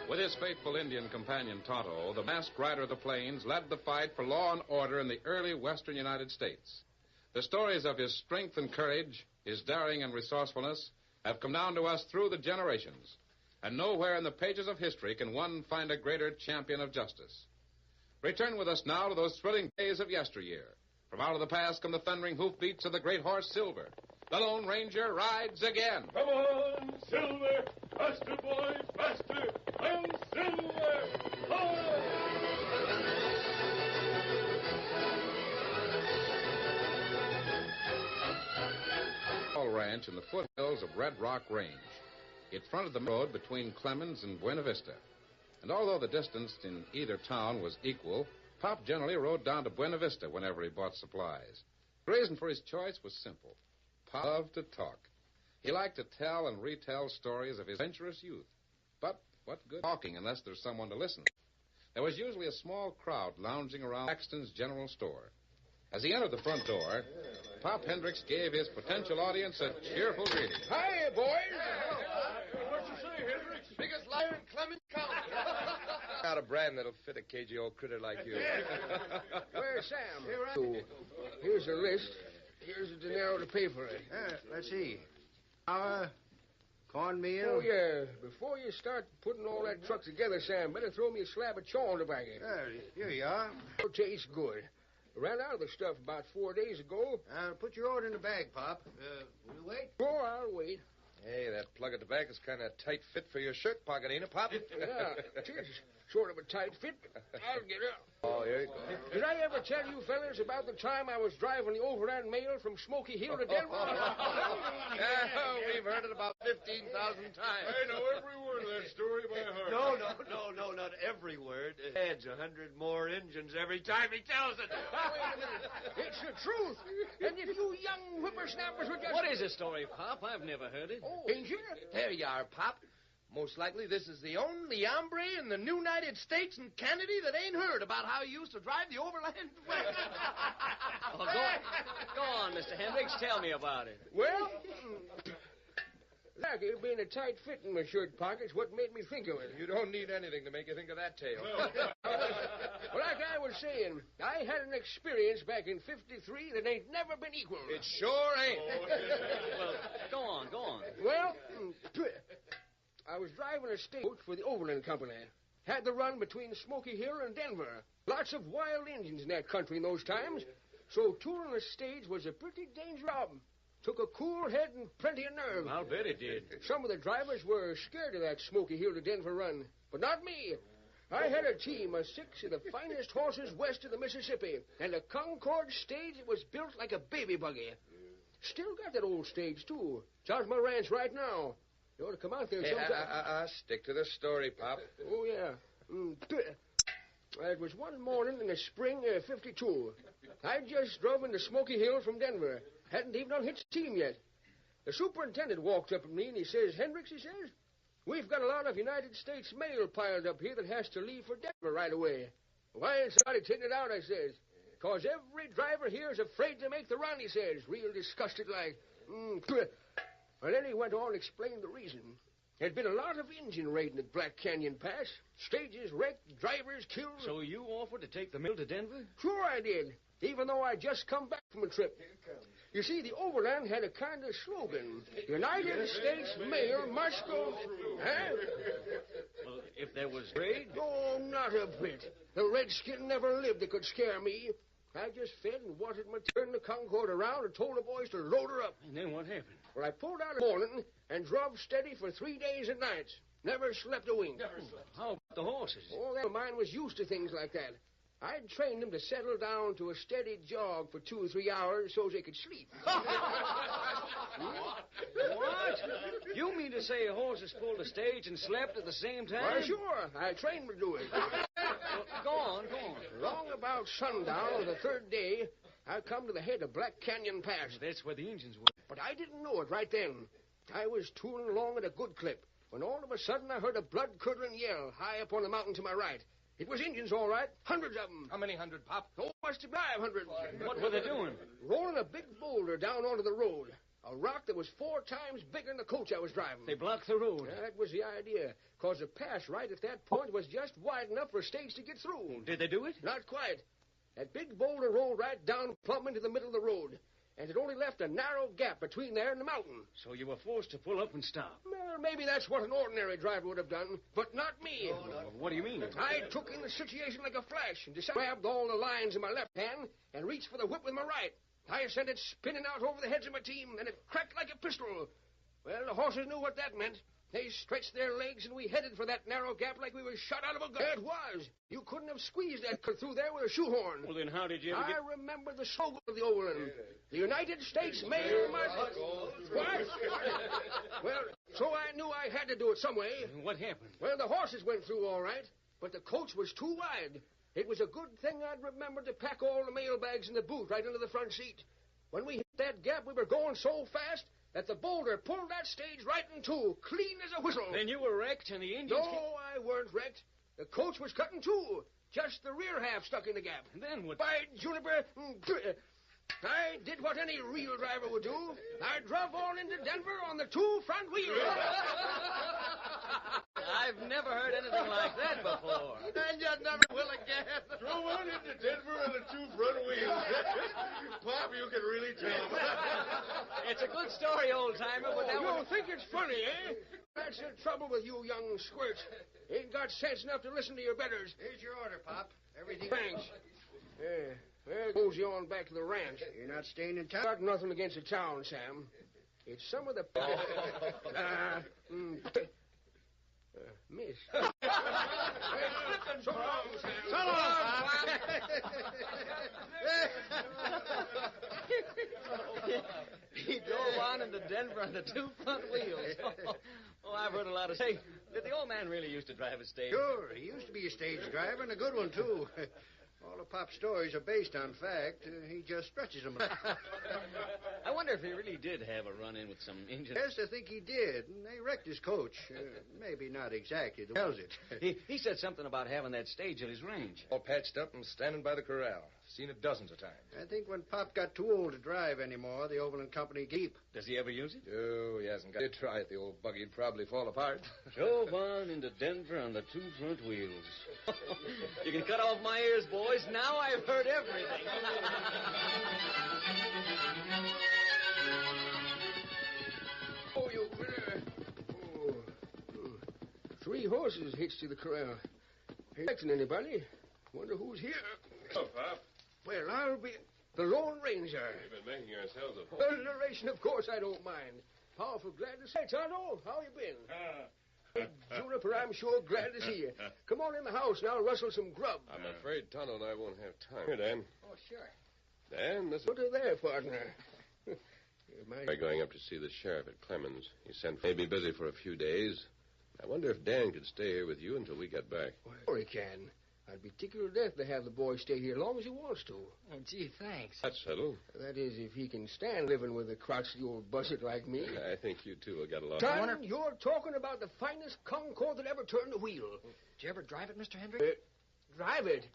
With his faithful Indian companion, Tonto, the masked rider of the plains led the fight for law and order in the early western United States. The stories of his strength and courage, his daring and resourcefulness, have come down to us through the generations. And nowhere in the pages of history can one find a greater champion of justice. Return with us now to those thrilling days of yesteryear. From out of the past come the thundering hoofbeats of the great horse Silver. The Lone Ranger rides again. Come on, Silver! Faster, boys, faster! I'm Silver! Ranch in the foothills of Red Rock Range. It fronted the road between Clemens and Buena Vista. And although the distance in either town was equal, Pop generally rode down to Buena Vista whenever he bought supplies. The reason for his choice was simple. Pop loved to talk. He liked to tell and retell stories of his adventurous youth. But what good talking unless there's someone to listen? There was usually a small crowd lounging around Paxton's General Store. As he entered the front door, Pop Hendricks gave his potential audience a cheerful greeting. Hiya, boys. What you say, Hendricks? Biggest liar in Clemens County. Not a brand that'll fit a cagey old critter like you. Where's Sam? Here's a list. Here's a dinero to pay for it. Let's see. Cornmeal. Oh, yeah. Before you start putting all that truck together, Sam, better throw me a slab of chawing tobacco. Here you are. It tastes good. Ran out of the stuff about 4 days ago. Put your order in the bag, Pop. Will you wait? Sure, I'll wait. Hey, that plug of tobacco's kind of tight fit for your shirt pocket, ain't it, Pop? Yeah, it is. Sort of a tight fit. I'll get it. Oh, here you go. Did I ever tell you fellas about the time I was driving the overland mail from Smoky Hill to Denver? We've heard it about 15,000 times. I know every word of that story by heart. No, not every word. It adds 100 more engines every time he tells it. Wait a minute. It's the truth. And if you young whippersnappers would just... What is the story, Pop? I've never heard it. Oh, ain't you? There you are, Pop. Most likely this is the only hombre in the United States and Canada that ain't heard about how you used to drive the overland wagon. Oh, go on, Mr. Hendricks. Tell me about it. Well, like it being a tight fit in my shirt pockets, what made me think of it? You don't need anything to make you think of that tale. Well, like I was saying, I had an experience back in '53 that ain't never been equal. It sure ain't. Well, go on. Well, I was driving a stagecoach for the Overland Company. Had the run between Smoky Hill and Denver. Lots of wild Indians in that country in those times. So touring a stage was a pretty dangerous job. Took a cool head and plenty of nerve. I'll bet it did. Some of the drivers were scared of that Smoky Hill to Denver run. But not me. I had a team of 6 of the finest horses west of the Mississippi. And a Concord stage that was built like a baby buggy. Still got that old stage, too. It's out at my ranch right now. You ought to come out there sometime. Stick to the story, Pop. Oh, yeah. It was one morning in the spring of '52. I just drove into Smoky Hill from Denver. Hadn't even unhitched the team yet. The superintendent walked up at me and he says, "Hendricks," he says, "we've got a lot of United States mail piled up here that has to leave for Denver right away." "Why ain't somebody taking it out?" I says. "'Cause every driver here is afraid to make the run," he says, real disgusted like. And then he went on and explained the reason. There'd been a lot of Indian raiding at Black Canyon Pass. Stages wrecked, drivers killed. So you offered to take the mail to Denver? Sure I did, even though I'd just come back from a trip. You see, the Overland had a kind of slogan. United States Mail must go through. Huh? Well, if there was raid? Oh, not a bit. The redskin never lived that could scare me. I just fed and watered my turn the Concord around and told the boys to load her up. And then what happened? Well, I pulled out in the morning and drove steady for 3 days and nights. Never slept a wink. How about the horses? Oh, that mine was used to things like that. I'd trained them to settle down to a steady jog for 2 or 3 hours so they could sleep. What? You mean to say horses pulled a stage and slept at the same time? Why, sure. I trained them to do it. Well, go on. Long about sundown of the 3rd day, I come to the head of Black Canyon Pass. That's where the Indians were. But I didn't know it right then. I was tooling along at a good clip when all of a sudden I heard a blood-curdling yell high up on the mountain to my right. It was Indians, all right. Hundreds of them. How many hundred, Pop? Oh, must have 500. What were they doing? Rolling a big boulder down onto the road. A rock that was 4 times bigger than the coach I was driving. They blocked the road. Yeah, that was the idea. 'Cause the pass right at that point was just wide enough for a stage to get through. Did they do it? Not quite. That big boulder rolled right down plumb into the middle of the road. And it only left a narrow gap between there and the mountain. So you were forced to pull up and stop. Well, maybe that's what an ordinary driver would have done, but not me. What do you mean? I took in the situation like a flash and decided to grab all the lines in my left hand and reached for the whip with my right. I sent it spinning out over the heads of my team, and it cracked like a pistol. Well, the horses knew what that meant. They stretched their legs, and we headed for that narrow gap like we were shot out of a gun. It was. You couldn't have squeezed that through there with a shoehorn. Well, then how did you ever I remember the slogan of the Overland. The United States Mail must... What? Well, so I knew I had to do it some way. What happened? Well, the horses went through all right, but the coach was too wide. It was a good thing I'd remembered to pack all the mail bags in the boot right under the front seat. When we hit that gap, we were going so fast that the boulder pulled that stage right in two, clean as a whistle. Then you were wrecked and the Indians... No, I weren't wrecked. The coach was cut in two. Just the rear half stuck in the gap. And then what? By Juniper, I did what any real driver would do. I drove on into Denver on the 2 front wheels. I've never heard anything like that before. And you never will again. Drove on into Denver on the 2 front wheels. Pop, you can really tell. It's a good story, old-timer, but that You think it's funny, eh? That's the trouble with you young squirts. Ain't got sense enough to listen to your betters. Here's your order, Pop. Everything... Thanks. Well, goes you on back to the ranch. You're not staying in town? Got nothing against the town, Sam. It's some of the... miss. So long, Sam. So long, He drove on into Denver on the 2 front wheels. Oh, I've heard a lot of... Say, did the old man really used to drive a stage? Sure. He used to be a stage driver, and a good one, too. All the Pop's stories are based on fact. He just stretches them. I wonder if he really did have a run-in with some Indians. Yes, I think he did. And they wrecked his coach. Maybe not exactly. The tells it. He said something about having that stage at his range. All patched up and standing by the corral. Seen it dozens of times. I think when Pop got too old to drive anymore, the Overland Company keep. Does he ever use it? Oh, he hasn't got to try it. The old buggy'd probably fall apart. Drove on into Denver on the 2 front wheels. You can cut off my ears, boys. Now I've heard everything. Oh, you winner. Oh. 3 horses hitched to the corral. Ain't expecting anybody. Wonder who's here. Oh, Pop. Well, I'll be the Lone Ranger. We've been making ourselves a... Narration, of course, I don't mind. Powerful glad to see you, Tonto. How you been? Juniper, I'm sure glad to see you. Come on in the house and I'll rustle some grub. I'm afraid Tonto and I won't have time. Here, Dan. Oh, sure. Dan, this is... Look at there, partner. We're going up to see the sheriff at Clemens. He sent for... May be busy for a few days. I wonder if Dan could stay here with you until we get back. Well, sure he can. I'd be tickled to death to have the boy stay here as long as he wants to. Oh, gee, thanks. That's settled. That is, if he can stand living with a crotchety old buzzard like me. I think you two will get along. Son, you're talking about the finest Concord that ever turned the wheel. Did you ever drive it, Mr. Hendrick? Drive it?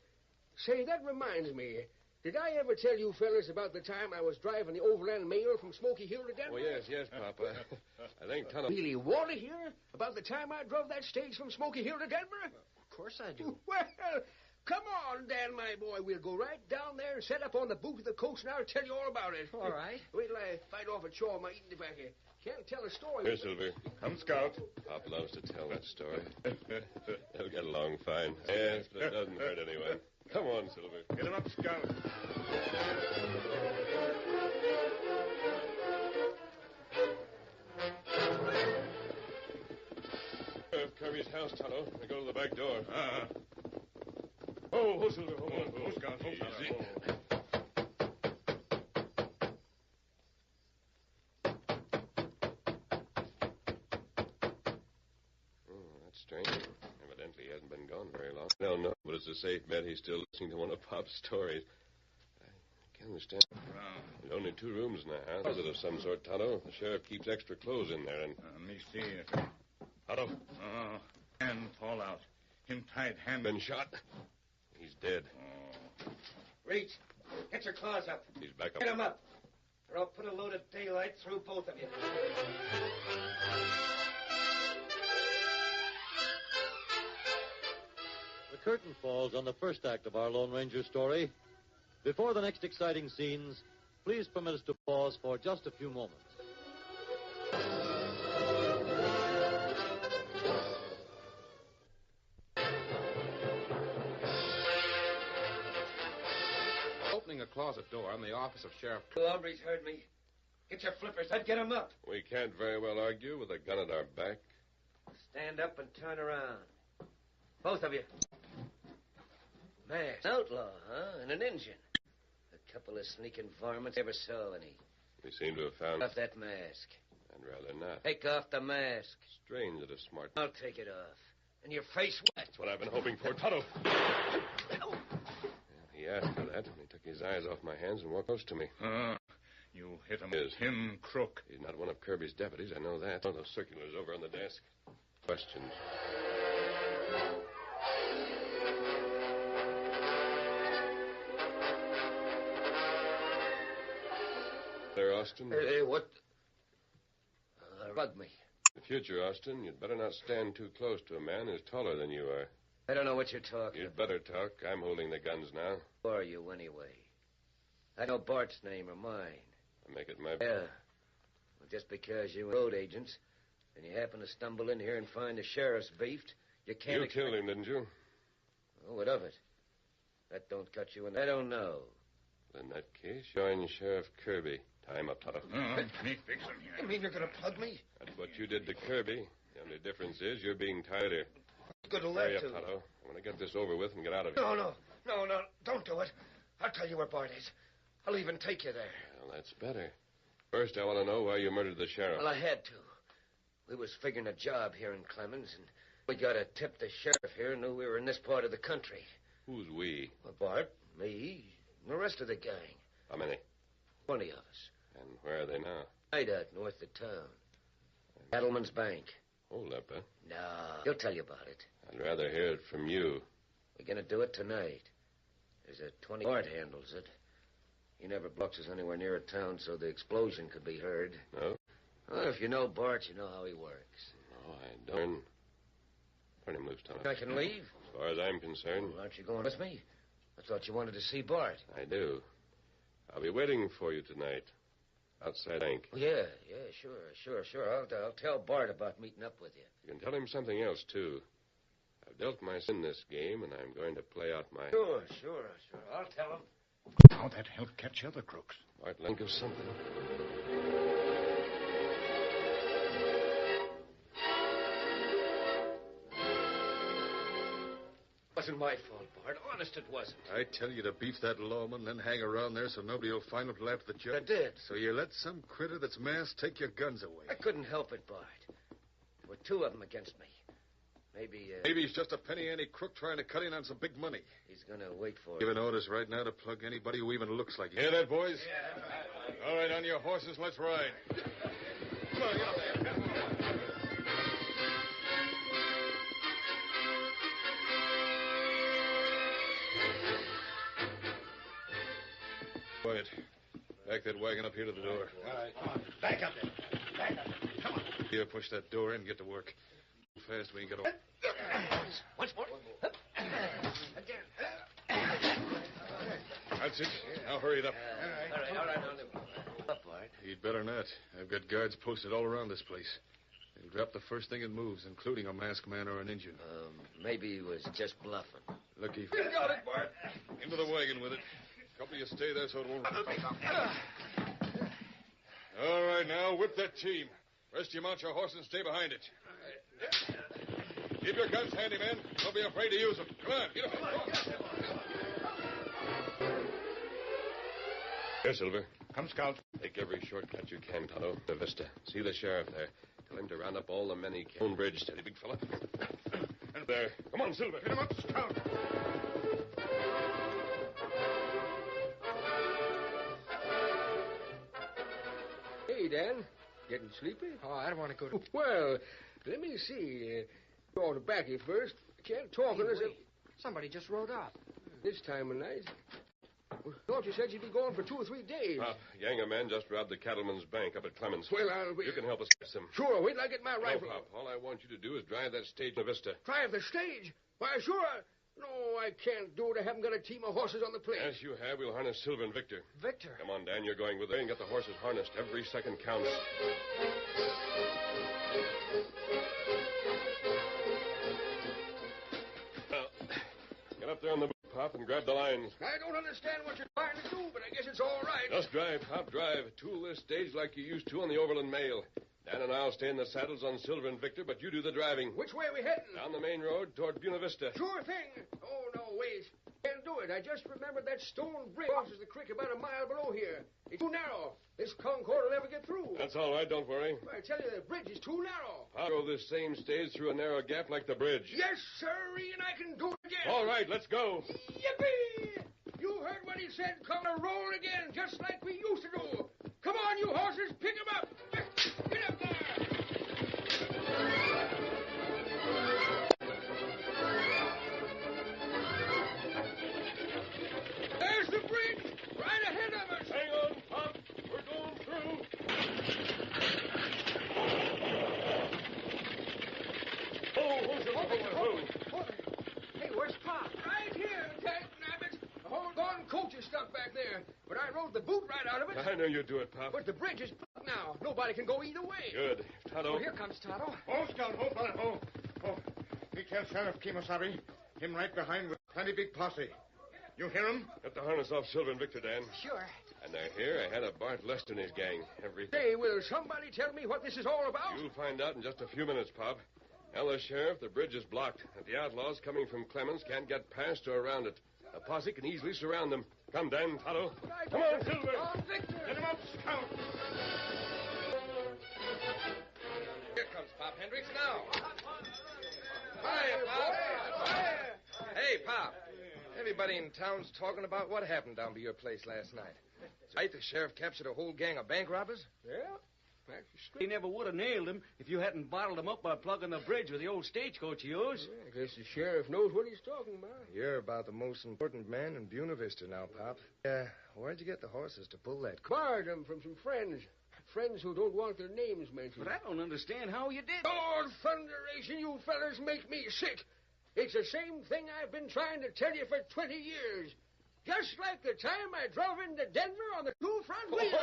Say, that reminds me. Did I ever tell you fellas about the time I was driving the overland mail from Smoky Hill to Denver? Oh, yes, Papa. I think Tonto... Really want to hear about the time I drove that stage from Smoky Hill to Denver? Of course I do. Well, come on, Dan, my boy. We'll go right down there and set up on the boot of the coach, and I'll tell you all about it. All right. Wait till I fight off a chaw of my eating tobacco. Can't tell a story. Here, Silver. Come, Scout. Pop loves to tell that story. They'll get along fine. Yes, but it doesn't hurt anyone. Come on, Silver. Get him up, Scout. Kirby's house, Tonto. I go to the back door. Oh, Silver. Oh, Scout. Easy. That's strange. Evidently, he hasn't been gone very long. I don't know, but it's a safe bet he's still listening to one of Pop's stories. I can't understand. There's only 2 rooms in the house. Closet of some sort, Tonto. The sheriff keeps extra clothes in there, and... Let me see. Tonto. Hand fall out. Him tied hand. Been shot. He's dead. Oh. Reach. Get your claws up. He's back up. Get him up, or I'll put a load of daylight through both of you. The curtain falls on the first act of our Lone Ranger story. Before the next exciting scenes, please permit us to pause for just a few moments. Opening a closet door in the office of Sheriff... The Aubreys heard me. Get your flippers. I'd get him up. We can't very well argue with a gun at our back. Stand up and turn around. Both of you. Masked. Outlaw, huh? And an Injun. A couple of sneaking varmints. Never saw any. We seem to have found... Off that mask. I'd rather not. Take off the mask. Strange that a smart... I'll take it off. And your face wet. That's what I've been hoping for. Tonto! He asked for that, and he took his eyes off my hands and walked close to me. You hit him, crook. He's not one of Kirby's deputies, I know that. All those circulars over on the desk. Questions. There, Austin. Hey, what? Bug me. In the future, Austin, you'd better not stand too close to a man who's taller than you are. I don't know what you're talking You'd better talk. I'm holding the guns now. Who are you, anyway? I know Bart's name or mine. I make it my... Yeah. Well, just because you're road agents and you happen to stumble in here and find the sheriff's beefed, you can't... You killed him, didn't you? Oh, what of it? That don't cut you in the... I don't know. In that case, join Sheriff Kirby. Tie him up, Tonto. Me fix him here. You mean you're going to plug me? That's what you did to Kirby. The only difference is you're being tied here. Good to Hurry let up, to. Tonto. I want to get this over with and get out of here. No, don't do it. I'll tell you where Bart is. I'll even take you there. Well, that's better. First, I want to know why you murdered the sheriff. Well, I had to. We was figuring a job here in Clemens, and we got a tip the sheriff here knew we were in this part of the country. Who's we? Well, Bart, me, rest of the gang. How many? 20 of us. And where are they now? Hideout north of town. Cattleman's Bank. Hold up, huh? No, he'll tell you about it. I'd rather hear it from you. We're going to do it tonight. There's a 20 Bart handles it. He never blocks us anywhere near a town, so the explosion could be heard. No? Well, if you know Bart, you know how he works. No, I don't. Put him loose, Tom. I can leave? As far as I'm concerned. Well, aren't you going with me? I thought you wanted to see Bart. I do. I'll be waiting for you tonight. Outside bank. Yeah, sure. I'll tell Bart about meeting up with you. You can tell him something else, too. I've dealt my sin this game, and I'm going to play out my... Sure. I'll tell him. How that help catch other crooks? Might think of something. Wasn't my fault, Bart. Honest, it wasn't. I tell you to beef that lawman, then hang around there so nobody will find him till after the judge. I did. So you let some critter that's masked take your guns away. I couldn't help it, Bart. There were two of them against me. Maybe he's just a penny-ante crook trying to cut in on some big money. He's going to wait for it. Giving orders right now to plug anybody who even looks like him. Hear that, boys? Yeah. All right, on your horses, let's ride. Come on, get up there. Quiet. Back that wagon up here to the door. All right, come on. Back up there. Come on. Here, push that door in and get to work. Fast, we ain't got to... Once more. That's it. Now hurry it up. All right. Up, Bart. You'd better not. I've got guards posted all around this place. They'll drop the first thing it moves, including a masked man or an Indian. Maybe he was just bluffing. Lucky. You got it, Bart. Into the wagon with it. Couple of you stay there so it won't... All right, now, whip that team. Rest you mount your horse and stay behind it. Keep your guns handy, men. Don't be afraid to use them. Come on, get up. Here, Silver. Come, Scout. Take every shortcut you can, Tonto. To Vista. See the sheriff there. Tell him to round up all the men he can. Bridge, steady, big fella. And there. Come on, Silver. Get him up, Scout. Hey, Dan. Getting sleepy? Oh, I don't want to go to... Well, let me see. Go on to Backy first. Can't talk unless... Somebody just rode up. This time of night. Well, thought you said you'd be gone for 2 or 3 days. Gang of men just robbed the Cattleman's Bank up at Clemens. Well, I'll be... You can help us catch them. Sure, wait till I get my rifle. No, Pop. All I want you to do is drive that stage to Vista. Drive the stage? Why, sure. No, I can't do it. I haven't got a team of horses on the place. Yes, you have. We'll harness Silver and Victor. Victor? Come on, Dan. You're going with them and get the horses harnessed. Every second counts. Now, get up there on the boot, Pop, and grab the lines. I don't understand what you're trying to do, but I guess it's all right. Just drive, Pop, drive. Tool this stage like you used to on the Overland Mail. Dan and I'll stay in the saddles on Silver and Victor, but you do the driving. Which way are we heading? Down the main road toward Buena Vista. Sure thing. Oh, no, wait. Can't do it. I just remembered that stone bridge crosses the creek about a mile below here. It's too narrow. This Concord will never get through. That's all right. Don't worry. I tell you, the bridge is too narrow. I'll go this same stage through a narrow gap like the bridge. Yes, sirree, and I can do it again. All right, let's go. Yippee! You heard what he said. Come to roll again, just like we used to do. Come on, you horses. Pick him up. Get up there. There's the bridge, right ahead of us. Hang on, Pop. We're going through. Hey, where's Pop? Right here, Ted Nabbit. The whole darn coach is stuck back there, but I rode the boot right out of it. I know you'd do it, Pop. But the bridge is blocked now. Nobody can go either way. Good. Tonto. Oh, here comes Tonto. Oh, Scout, hold on. Oh. Me tell Sheriff Kimosabe. Him right behind with plenty big posse. You hear him? Get the harness off Silver and Victor, Dan. Sure. And they're here ahead of Bart Lester and his gang. Hey, will somebody tell me what this is all about? You'll find out in just a few minutes, Pop. Tell the sheriff the bridge is blocked, and the outlaws coming from Clemens can't get past or around it. A posse can easily surround them. Come, Dan, Tonto. Come on, Silver. On, Victor. Get him up, Scout. Here comes Pop Hendricks now. Hiya, Pop. Hey, Pop. Everybody in town's talking about what happened down by your place last night. Is it right the sheriff captured a whole gang of bank robbers? Yeah. He never would have nailed him if you hadn't bottled him up by plugging the bridge with the old stagecoach of yours. Yeah, I guess the sheriff knows what he's talking about. You're about the most important man in Buena Vista now, Pop. Where'd you get the horses to pull that? Borrowed them from some friends. Friends who don't want their names mentioned. But I don't understand how you did. Lord thunderation, you fellas make me sick. It's the same thing I've been trying to tell you for 20 years. Just like the time I drove into Denver on the two front wheels.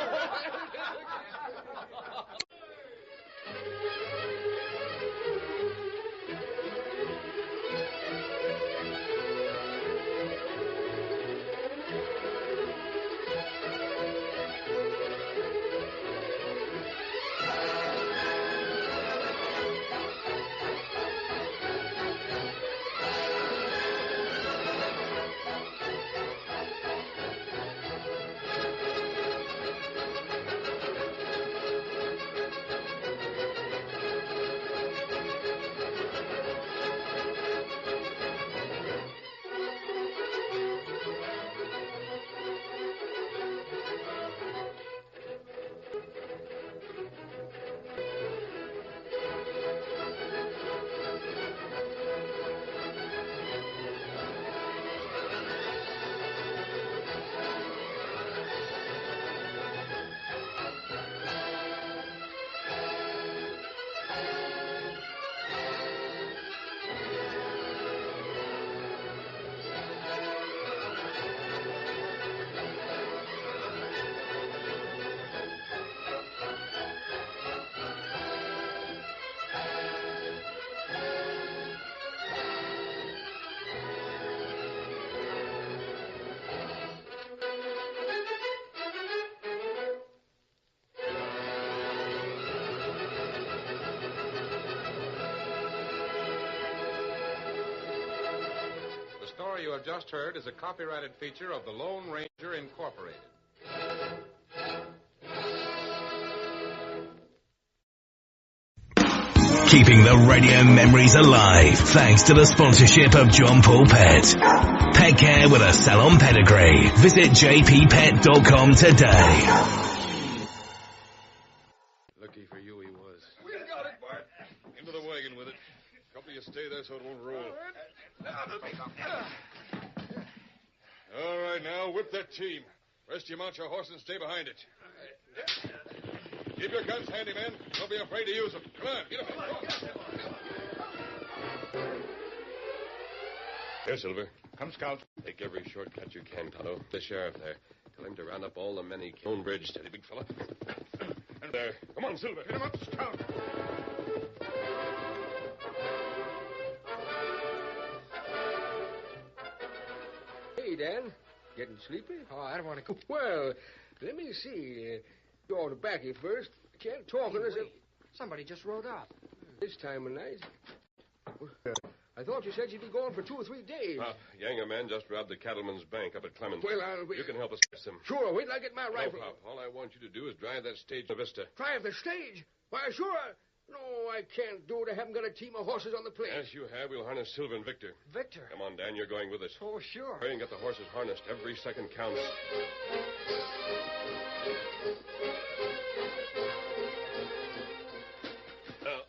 The story you have just heard is a copyrighted feature of the Lone Ranger Incorporated. Keeping the radio memories alive thanks to the sponsorship of John Paul Pet. Pet care with a salon pedigree. Visit jppet.com today. Lucky for you he was. We got it, Bart. Into the wagon with it. Couple of you stay there so it won't roll. All right, now, whip that team. Rest you mount your horse and stay behind it. Keep your guns handy, men. Don't be afraid to use them. Come on, get them. Here, Silver. Come, Scout. Take every shortcut you can, Tonto. The sheriff there. Tell him to round up all the men he can. Stone Bridge, steady, big fella. And there. Come on, Silver. Get him up, Scout. Hey, Dan. Getting sleepy? Oh, I don't want to go. Well, let me see. You ought to back you first. I can't talk unless Somebody just rode up. this time of night. I thought you said you'd be gone for 2 or 3 days. Yanger man just robbed the cattleman's bank up at Clemens. Well, I'll be... You can help us catch them. Sure, wait till I get my rifle. No, Pop. All I want you to do is drive that stage to Vista. Drive the stage? Why, sure. No, I can't do it. I haven't got a team of horses on the place. Yes, you have. We'll harness Silver and Victor. Victor? Come on, Dan. You're going with us. Oh, sure. Hurry and get the horses harnessed. Every second counts. Now,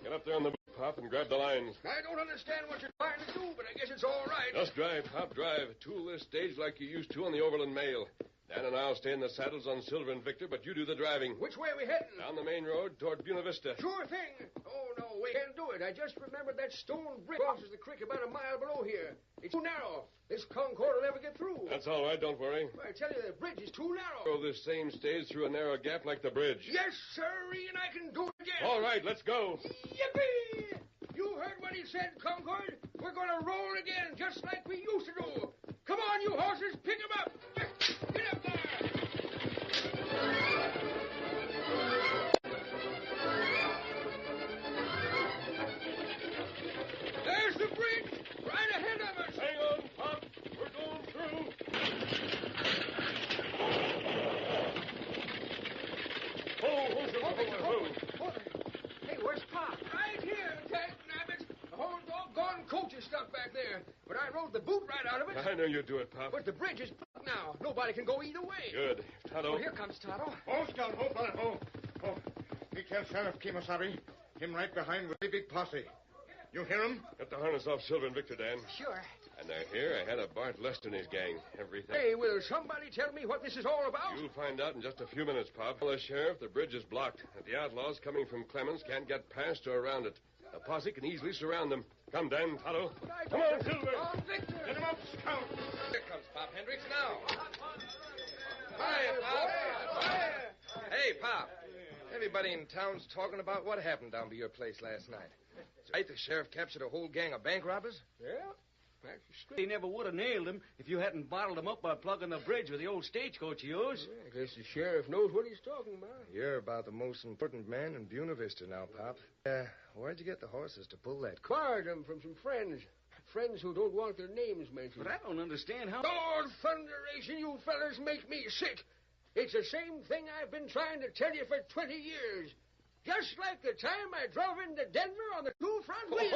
get up there on the boot, Pop, and grab the lines. I don't understand what you're trying to do, but I guess it's all right. Just drive, Pop, drive. Tool this stage like you used to on the Overland Mail. Dan and I'll stay in the saddles on Silver and Victor, but you do the driving. Which way are we heading? Down the main road toward Buena Vista. Sure thing. Oh, no, we can't do it. I just remembered that stone bridge crosses the creek about a mile below here. It's too narrow. This Concord will never get through. That's all right. Don't worry. I tell you, the bridge is too narrow. Go this same stage through a narrow gap like the bridge. Yes, sirree, and I can do it again. All right, let's go. Yippee! You heard what he said, Concord. We're going to roll again, just like we used to do. Come on, you horses, pick 'em up. Get up there. There's the bridge, right ahead of us. Hang on, Pop. We're going through. Hey, where's Pop? Right here, Ted Nabbit. The whole doggone coach is stuck back there. But I rode the boot right out of it. I know you'd do it, Pop. But the bridge is blocked now. Nobody can go either way. Good. Tonto. Oh, here comes Tonto. Oh, Scout, hold on, hold. Oh, he killed Sheriff Kemosabe. Him right behind with a big posse. You hear him? Got the harness off Silver and Victor, Dan. Sure. And they're here ahead of Bart Lester and his gang. Everything. Hey, will somebody tell me what this is all about? You'll find out in just a few minutes, Pop. Tell the sheriff the bridge is blocked. That the outlaws coming from Clemens can't get past or around it. The posse can easily surround them. Come, Dan, Tonto. Come on, Silver. Oh, Victor. Get him up, Scout. Here comes Pop Hendricks now. Hiya, Pop. Hey, Pop. Everybody in town's talking about what happened down by your place last night. Is it right the sheriff captured a whole gang of bank robbers? Yeah. He never would have nailed him if you hadn't bottled him up by plugging the bridge with the old stagecoach you use. Yeah, I guess the sheriff knows what he's talking about. You're about the most important man in Buena Vista now, Pop. Where'd you get the horses to pull that? Acquired them from some friends. Friends who don't want their names mentioned. But I don't understand how... Lord thunderation, you fellas make me sick. It's the same thing I've been trying to tell you for 20 years. Just like the time I drove into Denver on the two front wheels.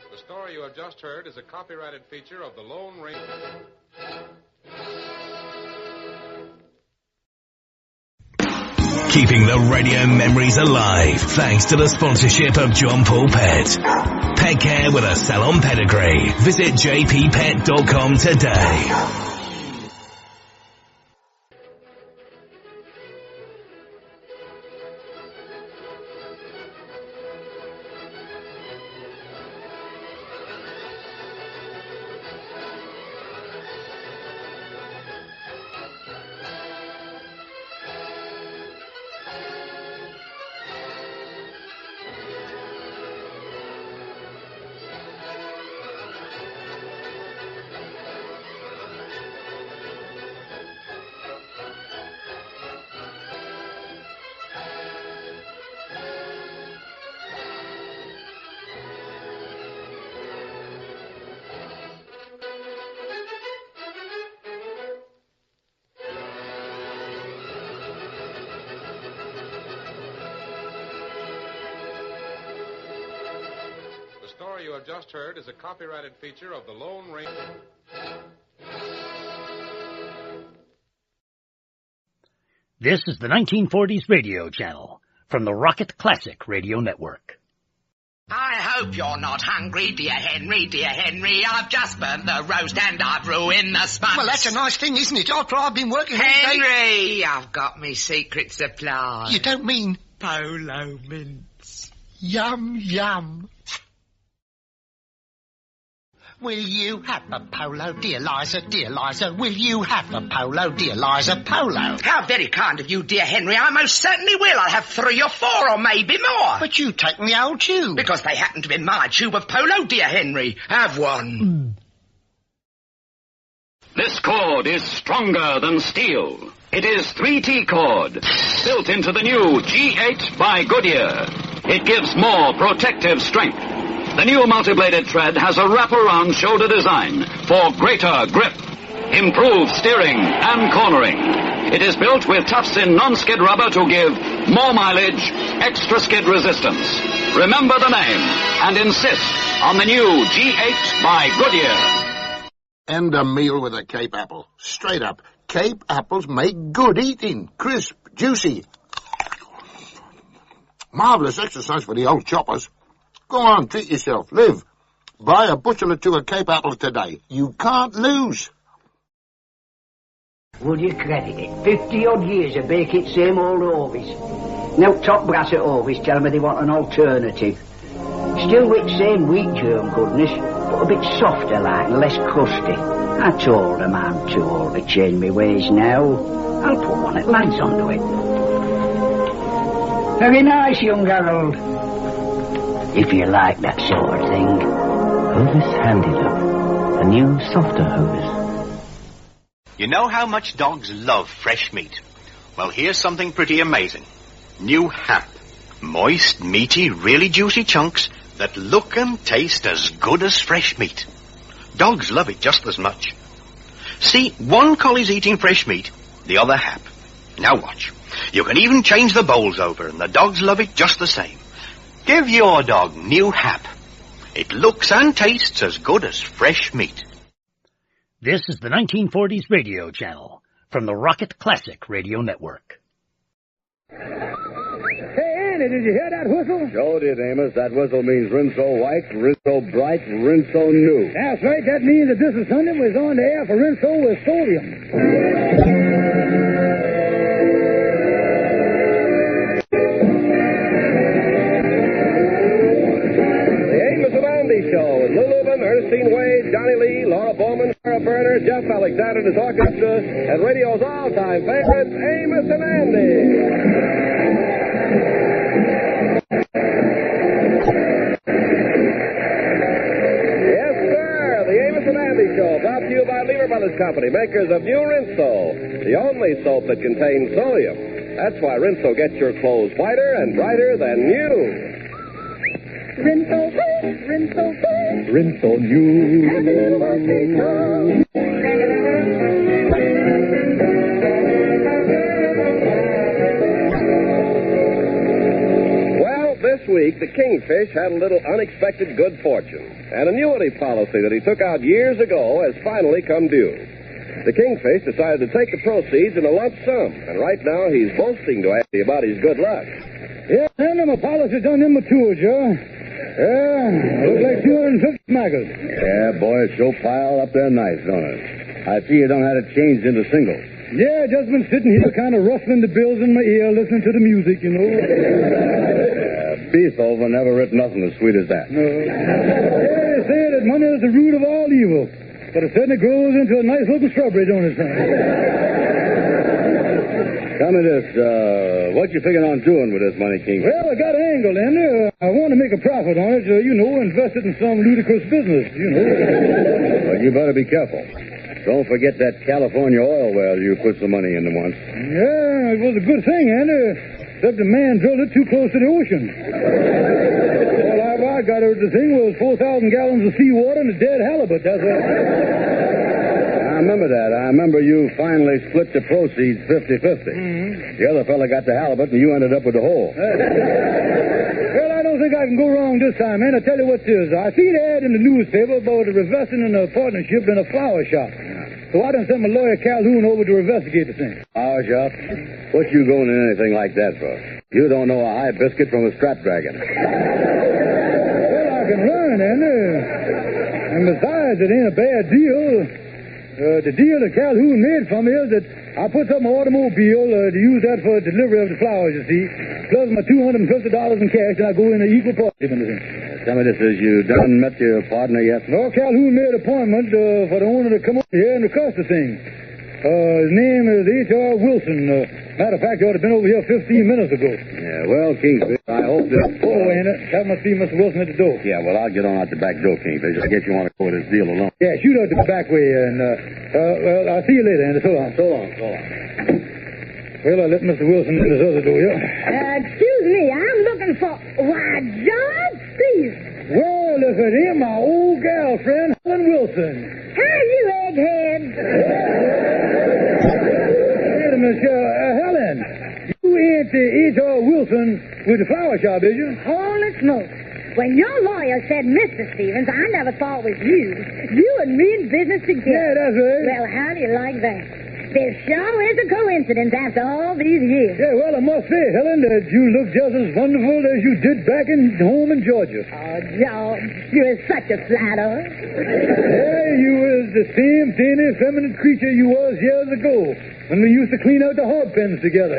The story you have just heard is a copyrighted feature of the Lone Ranger. Keeping the radio memories alive thanks to the sponsorship of John Paul Pet. Pet care with a salon pedigree. Visit jppet.com today. The story you have just heard is a copyrighted feature of the Lone Ranger. This is the 1940s radio channel from the Rocket Classic Radio Network. I hope you're not hungry, dear Henry, dear Henry. I've just burnt the roast and I've ruined the sponge. Well, that's a nice thing, isn't it? After I've been working all day... Henry, I've got me secret supply. You don't mean... Polo mints. Yum, yum. Will you have a polo, dear Liza, dear Liza? Will you have a polo, dear Liza, polo? How very kind of you, dear Henry. I most certainly will. I'll have 3 or 4 or maybe more. But you take the old tube. Because they happen to be my tube of polo, dear Henry. Have one. This cord is stronger than steel. It is 3T cord, built into the new G8 by Goodyear. It gives more protective strength. The new multi-bladed thread has a wraparound shoulder design for greater grip, improved steering and cornering. It is built with tufts in non-skid rubber to give more mileage, extra skid resistance. Remember the name and insist on the new G8 by Goodyear. And a meal with a Cape apple. Straight up. Cape apples make good eating. Crisp, juicy. Marvelous exercise for the old choppers. Go on, treat yourself. Live. Buy a bushel or two of Cape apples today. You can't lose. Would you credit it? 50-odd years of baking same old Ovis. Now top brass at Ovis tell me they want an alternative. Still with same wheat germ goodness, but a bit softer like and less crusty. I told them I'm too old to change my ways now. I'll put one that lads onto it. Very nice, young Harold. If you like that sort of thing. Hovis Handy Love. A new, softer Hovis. You know how much dogs love fresh meat? Well, here's something pretty amazing. New Hap. Moist, meaty, really juicy chunks that look and taste as good as fresh meat. Dogs love it just as much. See, one collie's eating fresh meat, the other Hap. Now watch. You can even change the bowls over, and the dogs love it just the same. Give your dog New Hap. It looks and tastes as good as fresh meat. This is the 1940s radio channel from the Rocket Classic Radio Network. Hey, Andy, did you hear that whistle? Sure did, Amos. That whistle means Rinso white, Rinso bright, Rinso new. That's right. That means that this is Sunday was on the air for Rinso with sodium. Show with Lou Lubin, Ernestine Wade, Johnny Lee, Laura Bowman, Sarah Berner, Jeff Alexander, and his orchestra, and radio's all-time favorites, Amos and Andy. Yes, sir, the Amos and Andy Show, brought to you by Lever Brothers Company, makers of New Rinso, the only soap that contains sodium. That's why Rinso gets your clothes whiter and brighter than new. Rinso first, Rinso first. Rinso new. Well, this week, the Kingfish had a little unexpected good fortune. An annuity policy that he took out years ago has finally come due. The Kingfish decided to take the proceeds in a lump sum, and right now he's boasting to Andy about his good luck. Yeah, and my policy done in mature, Joe. Yeah, looks like 250 maggots. Yeah, boy, it's so piled up there nice, don't it? I see you don't have it changed into singles. Yeah, just been sitting here kind of rustling the bills in my ear, listening to the music, you know. Beethoven never written nothing as sweet as that. No. Yeah, they say that money is the root of all evil, but it certainly grows into a nice little shrubbery, don't it, son? Tell me this, what you figuring on doing with this money, King? Well, I got an angle, Andy. I want to make a profit on it, invest it in some ludicrous business, Well, you better be careful. Don't forget that California oil well you put some money into once. Yeah, it was a good thing, Andy. Except the man drilled it too close to the ocean. All I got out of the thing was 4,000 gallons of seawater and a dead halibut, that's all. I remember that. I remember you finally split the proceeds 50-50. Mm-hmm. The other fella got the halibut and you ended up with the whole. Well, I don't think I can go wrong this time, man. I tell you what it is. I see the ad in the newspaper about investing in a partnership in a flower shop. So I done sent my lawyer Calhoun over to investigate the thing. Flower shop? What you going in anything like that for? You don't know a high biscuit from a strap dragon. Well, I can run, Andy. And besides, it ain't a bad deal. The deal that Calhoun made for me is that I put up my automobile to use that for delivery of the flowers, you see, plus my $250 in cash, and I go in an equal partnership in the thing. Tell me this, is you done met your partner yet? No, Calhoun made an appointment for the owner to come over here and discuss the thing. His name is H.R. Wilson. Matter of fact, he ought to have been over here 15 minutes ago. Yeah, well, Kingfish, I hope that... Oh, ain't it? That must be Mr. Wilson at the door. Yeah, well, I'll get on out the back door, Kingfish. I guess you want to go with this deal alone. Yeah, shoot out the back way, and, well, I'll see you later, Andy. So long. So long, so long. Well, I let Mr. Wilson in this other door, yeah? Excuse me, I'm looking looking for? Why, George Stevens. Well, look at him, my old gal friend, Helen Wilson. How you, egghead? Wait a minute, Helen. You ain't H.R. Wilson with the flower shop, is you? Holy smoke. When your lawyer said Mr. Stevens, I never thought it was you. You and me in business together. Yeah, that's right. Well, how do you like that? There sure is a coincidence after all these years. Yeah, well, I must say, Helen, that you look just as wonderful as you did back in home in Georgia. Oh, George, you're such a flatterer. Yeah, you was the same dainty, feminine creature you was years ago when we used to clean out the hog pens together.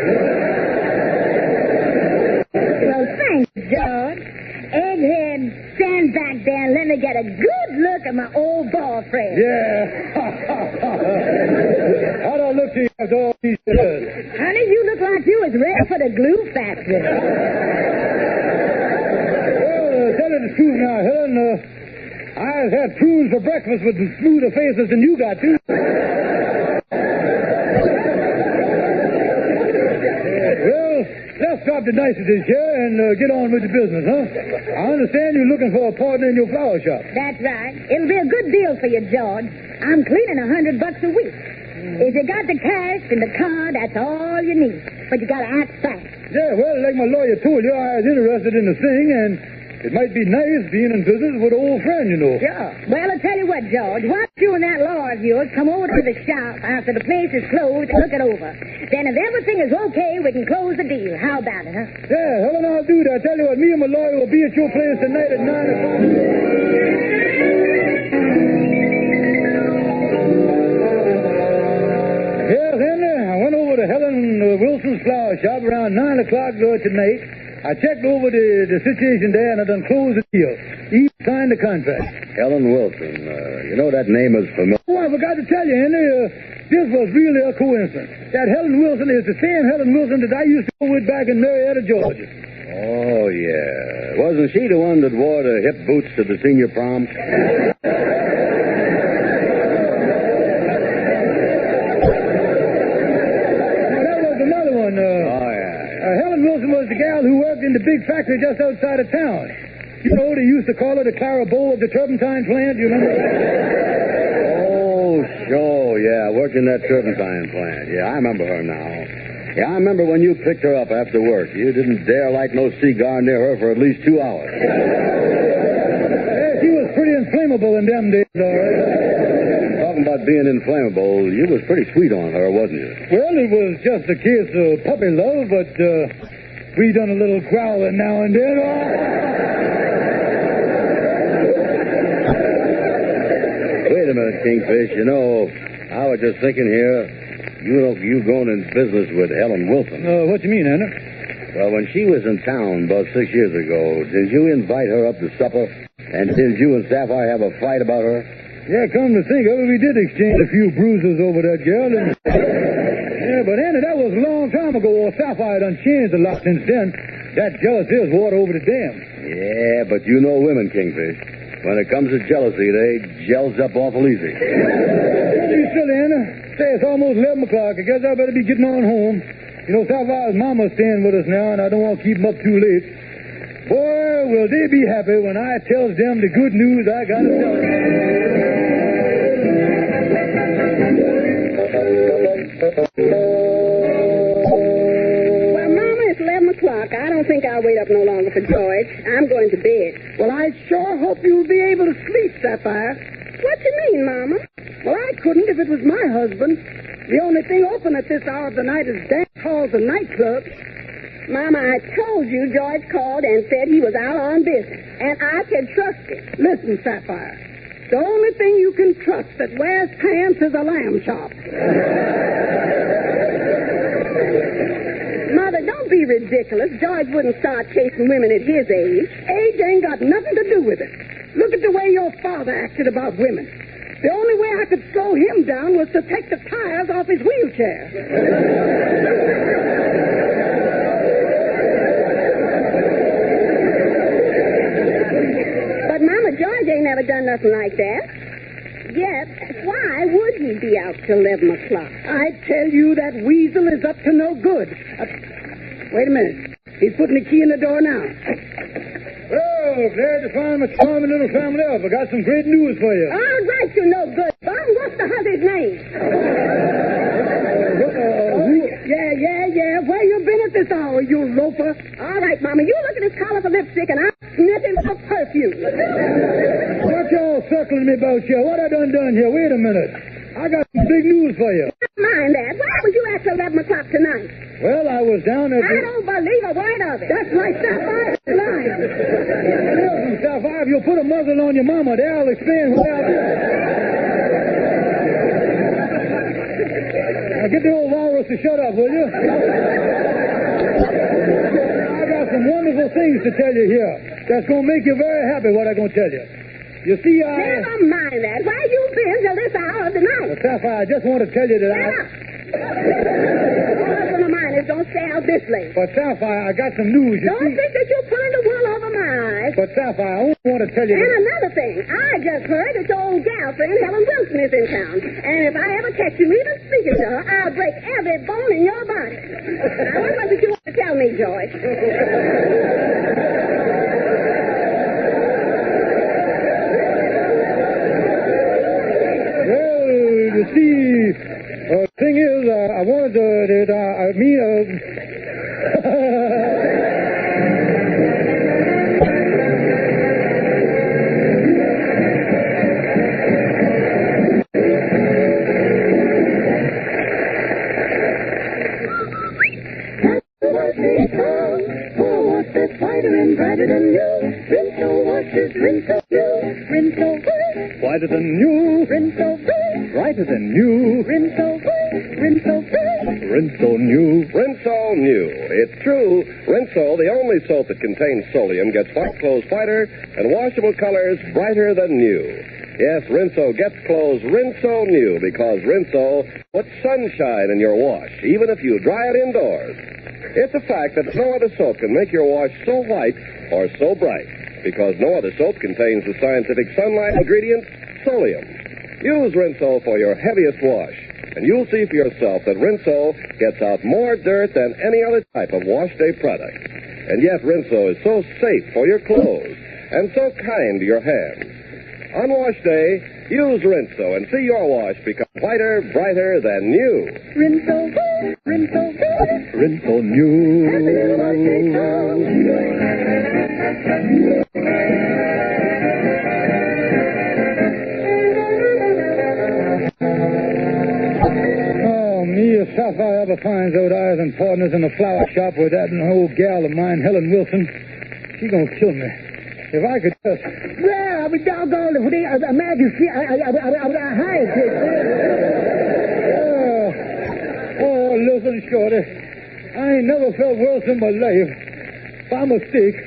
Well, thanks, George. Egghead, stand back there and let me get a good look at my old boyfriend. Yeah. How'd I look to you after all these years? Honey, you look like you was ready for the glue factory. Well, tell you the truth now, Helen, I've had prunes for breakfast with smoother faces than you got, too. Well, let's stop the niceties here and get on with the business, huh? I understand you're looking for a partner in your flower shop. That's right. It'll be a good deal for you, George. I'm cleaning $100 a week. If you got the cash and the car, that's all you need. But you gotta act fast. Yeah, well, like my lawyer told you, I was interested in the thing, and it might be nice being in business with an old friend, you know. Yeah. Well, I'll tell you what, George. Why don't you and that lawyer of yours come over to the shop after the place is closed and look it over? Then if everything is okay, we can close the deal. How about it, huh? Yeah, Helen, I'll do that. I tell you what, me and my lawyer will be at your place tonight at 9 o'clock. Yeah, then I went over to Helen Wilson's flower shop around 9 o'clock tonight. I checked over the situation there, and I done closed the deal. He signed the contract. Helen Wilson. You know that name is familiar. Oh, I forgot to tell you, Henry. This was really a coincidence. That Helen Wilson is the same Helen Wilson that I used to go with back in Marietta, Georgia. Oh, yeah. Wasn't she the one that wore the hip boots to the senior prom? Helen Wilson was the gal who worked in the big factory just outside of town. You know, they used to call her the Clara Bow of the turpentine plant, you remember? Oh, sure, yeah. Worked in that turpentine plant. Yeah, I remember her now. Yeah, I remember when you picked her up after work. You didn't dare light no cigar near her for at least 2 hours. Yeah, she was pretty inflammable in them days, all right. Talking about being inflammable, you was pretty sweet on her, wasn't you? Well, it was just a case of puppy love, but we done a little growling now and then. Wait a minute, Kingfish. You know, I was just thinking here, you going in business with Helen Wilson. What you mean, Anna? Well, when she was in town about 6 years ago, did you invite her up to supper? And did you and Sapphire have a fight about her? Yeah, come to think of it, we did exchange a few bruises over that girl. And... yeah, but Anna, that was a long time ago. Sapphire done changed a lot since then. That jealousy is water over the dam. Yeah, but you know women, Kingfish. When it comes to jealousy, they gels up awful easy. Don't be silly, Anna. Say, it's almost 11 o'clock. I guess I better be getting on home. You know, Sapphire's mama's staying with us now, and I don't want to keep them up too late. Boy, will they be happy when I tells them the good news I got to tell them. Well, Mama, it's 11 o'clock. I don't think I'll wait up no longer for George. I'm going to bed. Well, I sure hope you'll be able to sleep, Sapphire. What you mean, Mama? Well, I couldn't if it was my husband. The only thing open at this hour of the night is dance halls and nightclubs. Mama, I told you George called and said he was out on business, and I could trust him. Listen, Sapphire, the only thing you can trust that wears pants is a lamb chop. Mother, don't be ridiculous. George wouldn't start chasing women at his age. Age ain't got nothing to do with it. Look at the way your father acted about women. The only way I could slow him down was to take the tires off his wheelchair. Mama, George ain't never done nothing like that. Yet, why would he be out till 11 o'clock? I tell you, that weasel is up to no good. Wait a minute. He's putting the key in the door now. Oh, glad to find my charming little family up. I got some great news for you. All right, you no good son. What's the husband's name? Yeah. Where you been at this hour, you loafer? All right, Mama, you look at his collar for lipstick, and I'm sniffing for perfume. What y'all circling me about here? What I done here? Wait a minute. I got some big news for you. Don't mind that. Why was you at 11 o'clock tonight? Well, I was down at... I don't believe a word of it. That's my Sapphire line. Listen, Sapphire, if you'll put a muzzle on your mama, they'll explain what I'll do. Now, get the old walrus to shut up, will you? I got some wonderful things to tell you here. That's going to make you very happy, what I'm going to tell you. You see, Never mind that. Where you been till this hour of the night? Well, Sapphire, I just want to tell you that Husband of mine is don't stay out this late. But, Sapphire, I got some news. Don't think that you're pulling the wool over my eyes. But, Sapphire, I only want to tell you... And another thing, I just heard that your old gal friend, Helen Wilson, is in town. And if I ever catch you even speaking to her, I'll break every bone in your body. Now, what was it you want to tell me, George? You see, the thing is, I wanted to, whiter than new, brighter than new, Rinso new. Rinso new. It's true. Rinso, the only soap that contains solium, gets white clothes whiter and washable colors brighter than new. Yes, Rinso gets clothes Rinso new because Rinso puts sunshine in your wash, even if you dry it indoors. It's a fact that no other soap can make your wash so white or so bright because no other soap contains the scientific sunlight ingredient, solium. Use Rinso for your heaviest wash, and you'll see for yourself that Rinso gets out more dirt than any other type of wash day product. And yet Rinso is so safe for your clothes and so kind to your hands. On wash day, use Rinso and see your wash become whiter, brighter than new. Rinso new. If Sapphire ever finds those eyes and partners in the flower shop with that old gal of mine, Helen Wilson, she's gonna kill me. If I could just... Well, I'll be doggone if they imagine I hired you. Listen, Shorty. I ain't never felt worse in my life. By mistake,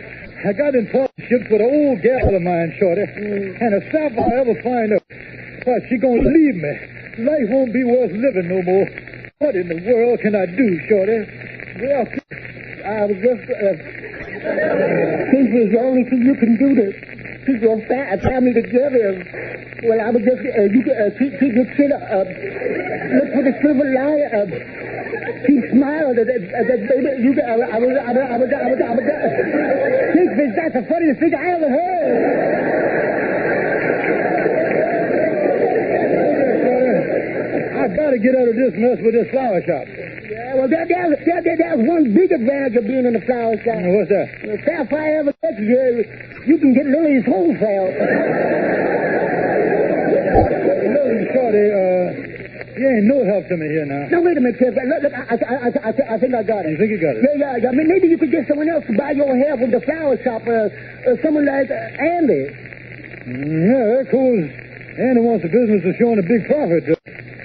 I got in partnership with an old gal of mine, Shorty. And if Sapphire ever find out, well, she gonna leave me. Life won't be worth living no more. What in the world can I do, Shorty? Well, I was just... This is the only thing you can do to keep your family together. Well, I was just... you keep your chin up. Look for the silver line. Keep smiling. Kingfish, that's the funniest thing I ever heard. I gotta get out of this mess with this flower shop. Yeah, well, there's one big advantage of being in the flower shop. What's that? If Sapphire ever gets you, you can get Lily's wholesale. Listen, Shorty, you ain't no help to me here now. Now, wait a minute, Kip. Look, I think I got it. You think you got it? Yeah. I mean, maybe you could get someone else to buy your hair from the flower shop. Someone like Andy. Yeah, of course. Andy wants the business of showing a big profit.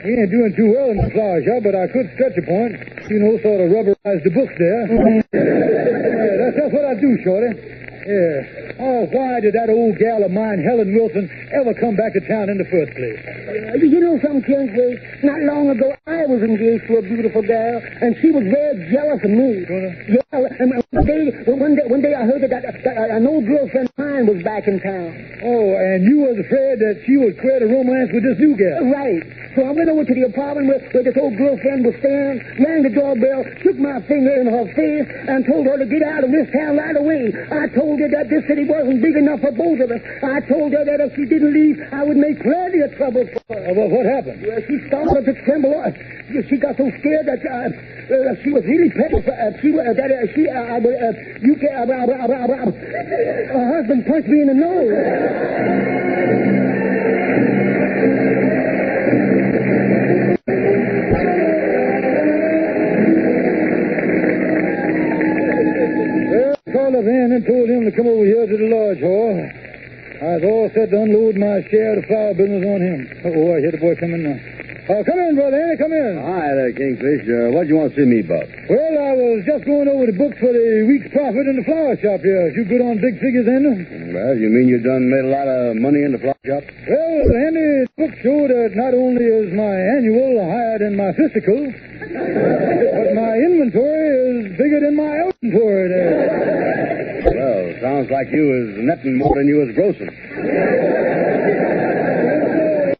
We ain't doing too well in the flower shop, but I could stretch a point. You know, sort of rubberize the books there. Yeah, that's what I do, Shorty. Yeah. Oh, why did that old gal of mine, Helen Wilson, ever come back to town in the first place? You know something, Kingfish? Not long ago, I was engaged to a beautiful gal, and she was very jealous of me. Yeah, and one day I heard that an old girlfriend of mine was back in town. Oh, and you was afraid that she would create a romance with this new gal. Right. So I went over to the apartment where this old girlfriend was staying, rang the doorbell, shook my finger in her face, and told her to get out of this town right away. I told her that this city wasn't big enough for both of us. I told her that if she didn't leave, I would make plenty of trouble for her. Well, what happened? Well, she started to tremble. She got so scared that she was really petrified. Her husband punched me in the nose. Called up in and told him to come over here to the lodge hall. I was all set to unload my share of the flower business on him. Oh, I hear the boy coming now. Oh, come in, brother Andy, come in. Hi there, Kingfish. What do you want to see me about? Well, I was just going over the books for the week's profit in the flower shop here. You good on big figures, Andy? Well, you mean you done made a lot of money in the flower shop? Well, Andy, the books show that not only is my annual higher than my fiscal, but my inventory is bigger than my inventory there. Well, sounds like you was netting more than you was grossing.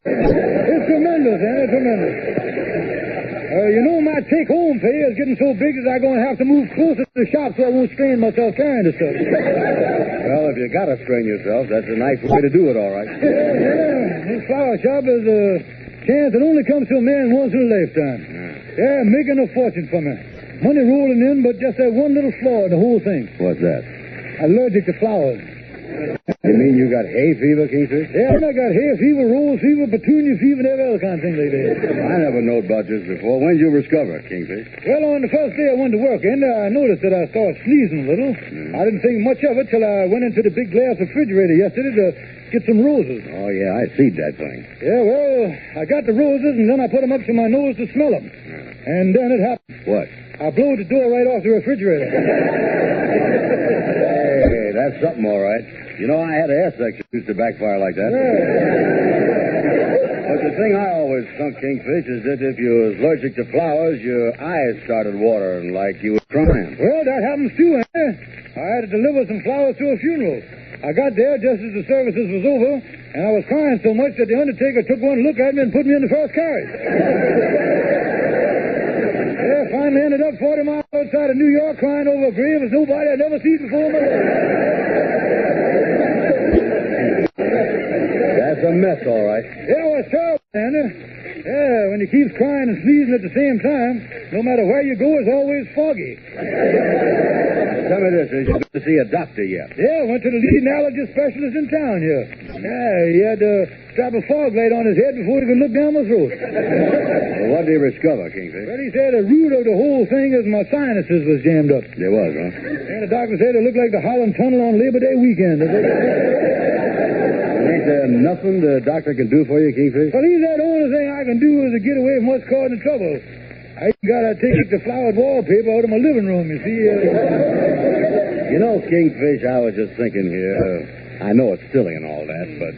It's tremendous, Andy, tremendous. You know, my take-home pay is getting so big that I'm going to have to move closer to the shop so I won't strain myself carrying the stuff. Well, if you got to strain yourself, that's a nice way to do it, all right. Yeah, this flower shop is a chance that only comes to a man once in a lifetime. Yeah, making a fortune for me. Money rolling in, but just that one little flaw in the whole thing. What's that? Allergic to flowers. You mean you got hay fever, Kingfish? Yeah, I got hay fever, rose fever, petunia fever, and every other kind of thing like that. I never knowed about this before. When did you discover it, Kingfish? Well, on the first day I went to work, and I noticed that I started sneezing a little. I didn't think much of it till I went into the big glass refrigerator yesterday to get some roses. Oh, yeah, I see that thing. Yeah, well, I got the roses, and then I put them up to my nose to smell them. And then it happened. What? I blowed the door right off the refrigerator. Hey, that's something, all right. You know, I had a hair section used to backfire like that. Yeah. But the thing I always thunk, Kingfish, is that if you was allergic to flowers, your eyes started watering like you were crying. Well, that happens too, eh? I had to deliver some flowers to a funeral. I got there just as the services was over, and I was crying so much that the undertaker took one look at me and put me in the first carriage. Yeah, finally ended up 40 miles outside of New York crying over a grave as nobody I'd ever seen before in my life. That's a mess, all right. Yeah, well, it's terrible, Andy. Yeah, when you keep crying and sneezing at the same time, no matter where you go, it's always foggy. Tell me this, is you going to see a doctor yet? Yeah, I went to the leading allergy specialist in town here. Yeah, he had to strap a fog light on his head before he could look down my throat. Well, what did he discover, Kingfish? Well, he said the root of the whole thing is my sinuses was jammed up. There was, huh? And the doctor said it looked like the Holland Tunnel on Labor Day weekend. Ain't there nothing the doctor can do for you, Kingfish? Well, he said the only thing I can do is to get away from what's causing the trouble. I got to take the flowered wallpaper out of my living room, you see. You know, Kingfish, I was just thinking here. I know it's silly and all that, but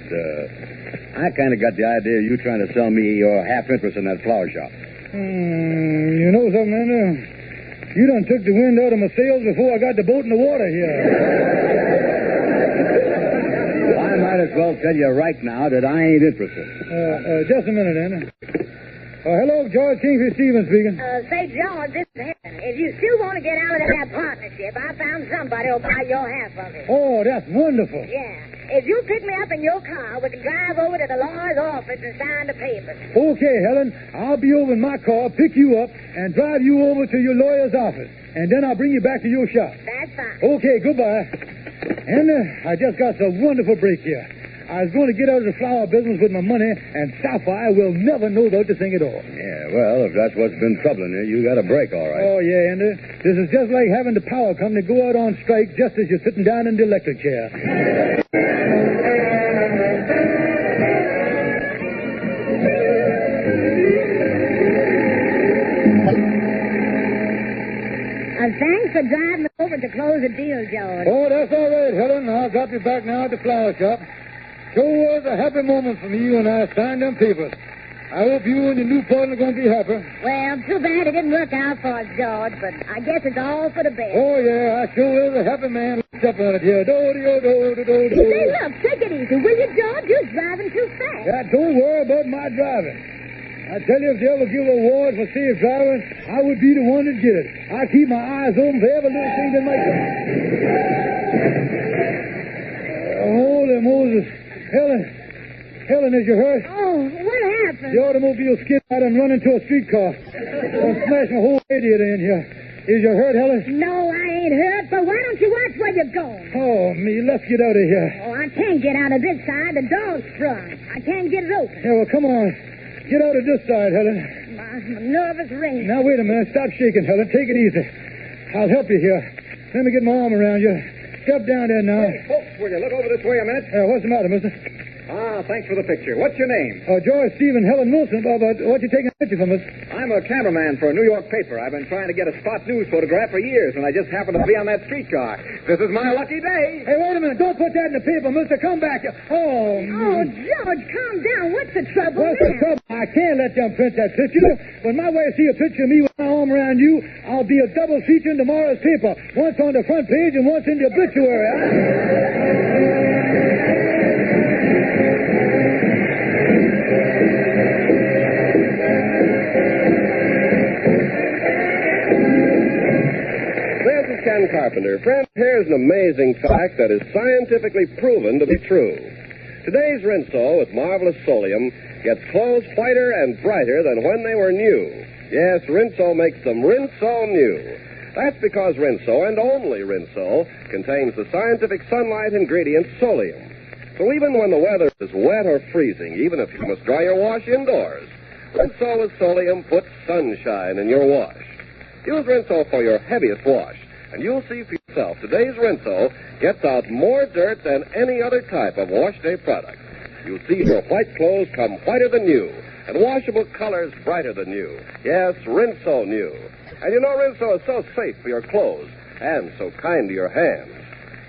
I kind of got the idea you trying to sell me your half interest in that flower shop. You know something, Andy? You done took the wind out of my sails before I got the boat in the water here. I might as well tell you right now that I ain't interested. Just a minute, Andy. Hello, George Kingfish Stevens speaking. Say, George, this is Helen. If you still want to get out of that partnership, I found somebody who'll buy your half of it. Oh, that's wonderful. Yeah. If you pick me up in your car, we can drive over to the lawyer's office and sign the papers. Okay, Helen. I'll be over in my car, pick you up, and drive you over to your lawyer's office. And then I'll bring you back to your shop. That's fine. Okay, goodbye. And I just got a wonderful break here. I was going to get out of the flower business with my money, and Sapphire will never know about the thing at all. Yeah, well, if that's what's been troubling you, you got a break, all right. Oh, yeah, Andy. This is just like having the power company go out on strike just as you're sitting down in the electric chair. Thanks for driving me over to close the deal, George. Oh, that's all right, Helen. I'll drop you back now at the flower shop. Sure was a happy moment for me when I signed them papers. I hope you and your new partner are going to be happy. Well, too bad it didn't work out for us, George, but I guess it's all for the best. Oh, yeah, I sure is a happy man. Step on it here. Do-do-do-do-do-do. Say, look, take it easy, will you, George? You're driving too fast. Yeah, don't worry about my driving. I tell you, if they ever give an award for safe driving, I would be the one to get it. I keep my eyes open for every little thing that might come. Holy Moses. Helen, is you hurt? Oh, what happened? The automobile skidded out and run into a streetcar. And smashed my whole radiator in here. Is you hurt, Helen? No, I ain't hurt, but why don't you watch where you're going? Oh, me, let's get out of here. Oh, I can't get out of this side. The door's sprung. I can't get it open. Yeah, well, come on. Get out of this side, Helen. My nervous ring. Now, wait a minute. Stop shaking, Helen. Take it easy. I'll help you here. Let me get my arm around you. Step down there now. Hey, folks, will you look over this way a minute? What's the matter, mister? Ah, thanks for the picture. What's your name? George Stephen Helen Wilson. But what you taking a picture from us? I'm a cameraman for a New York paper. I've been trying to get a spot news photograph for years, and I just happened to be on that streetcar. This is my lucky day. Hey, wait a minute. Don't put that in the paper, mister. Come back. Oh, George, calm down. What's the trouble? What's the trouble? I can't let them print that picture. When my wife see a picture of me with my arm around you, I'll be a double feature in tomorrow's paper. Once on the front page and once in the obituary. Ken Carpenter. Friend, here's an amazing fact that is scientifically proven to be true. Today's Rinso with marvelous Solium gets clothes whiter and brighter than when they were new. Yes, Rinso makes them Rinso new. That's because Rinso, and only Rinso, contains the scientific sunlight ingredient Solium. So even when the weather is wet or freezing, even if you must dry your wash indoors, Rinso with Solium puts sunshine in your wash. Use Rinso for your heaviest wash, and you'll see for yourself today's Rinso gets out more dirt than any other type of wash day product. You'll see your white clothes come whiter than new, and washable colors brighter than new. Yes, Rinso new. And you know Rinso is so safe for your clothes and so kind to your hands.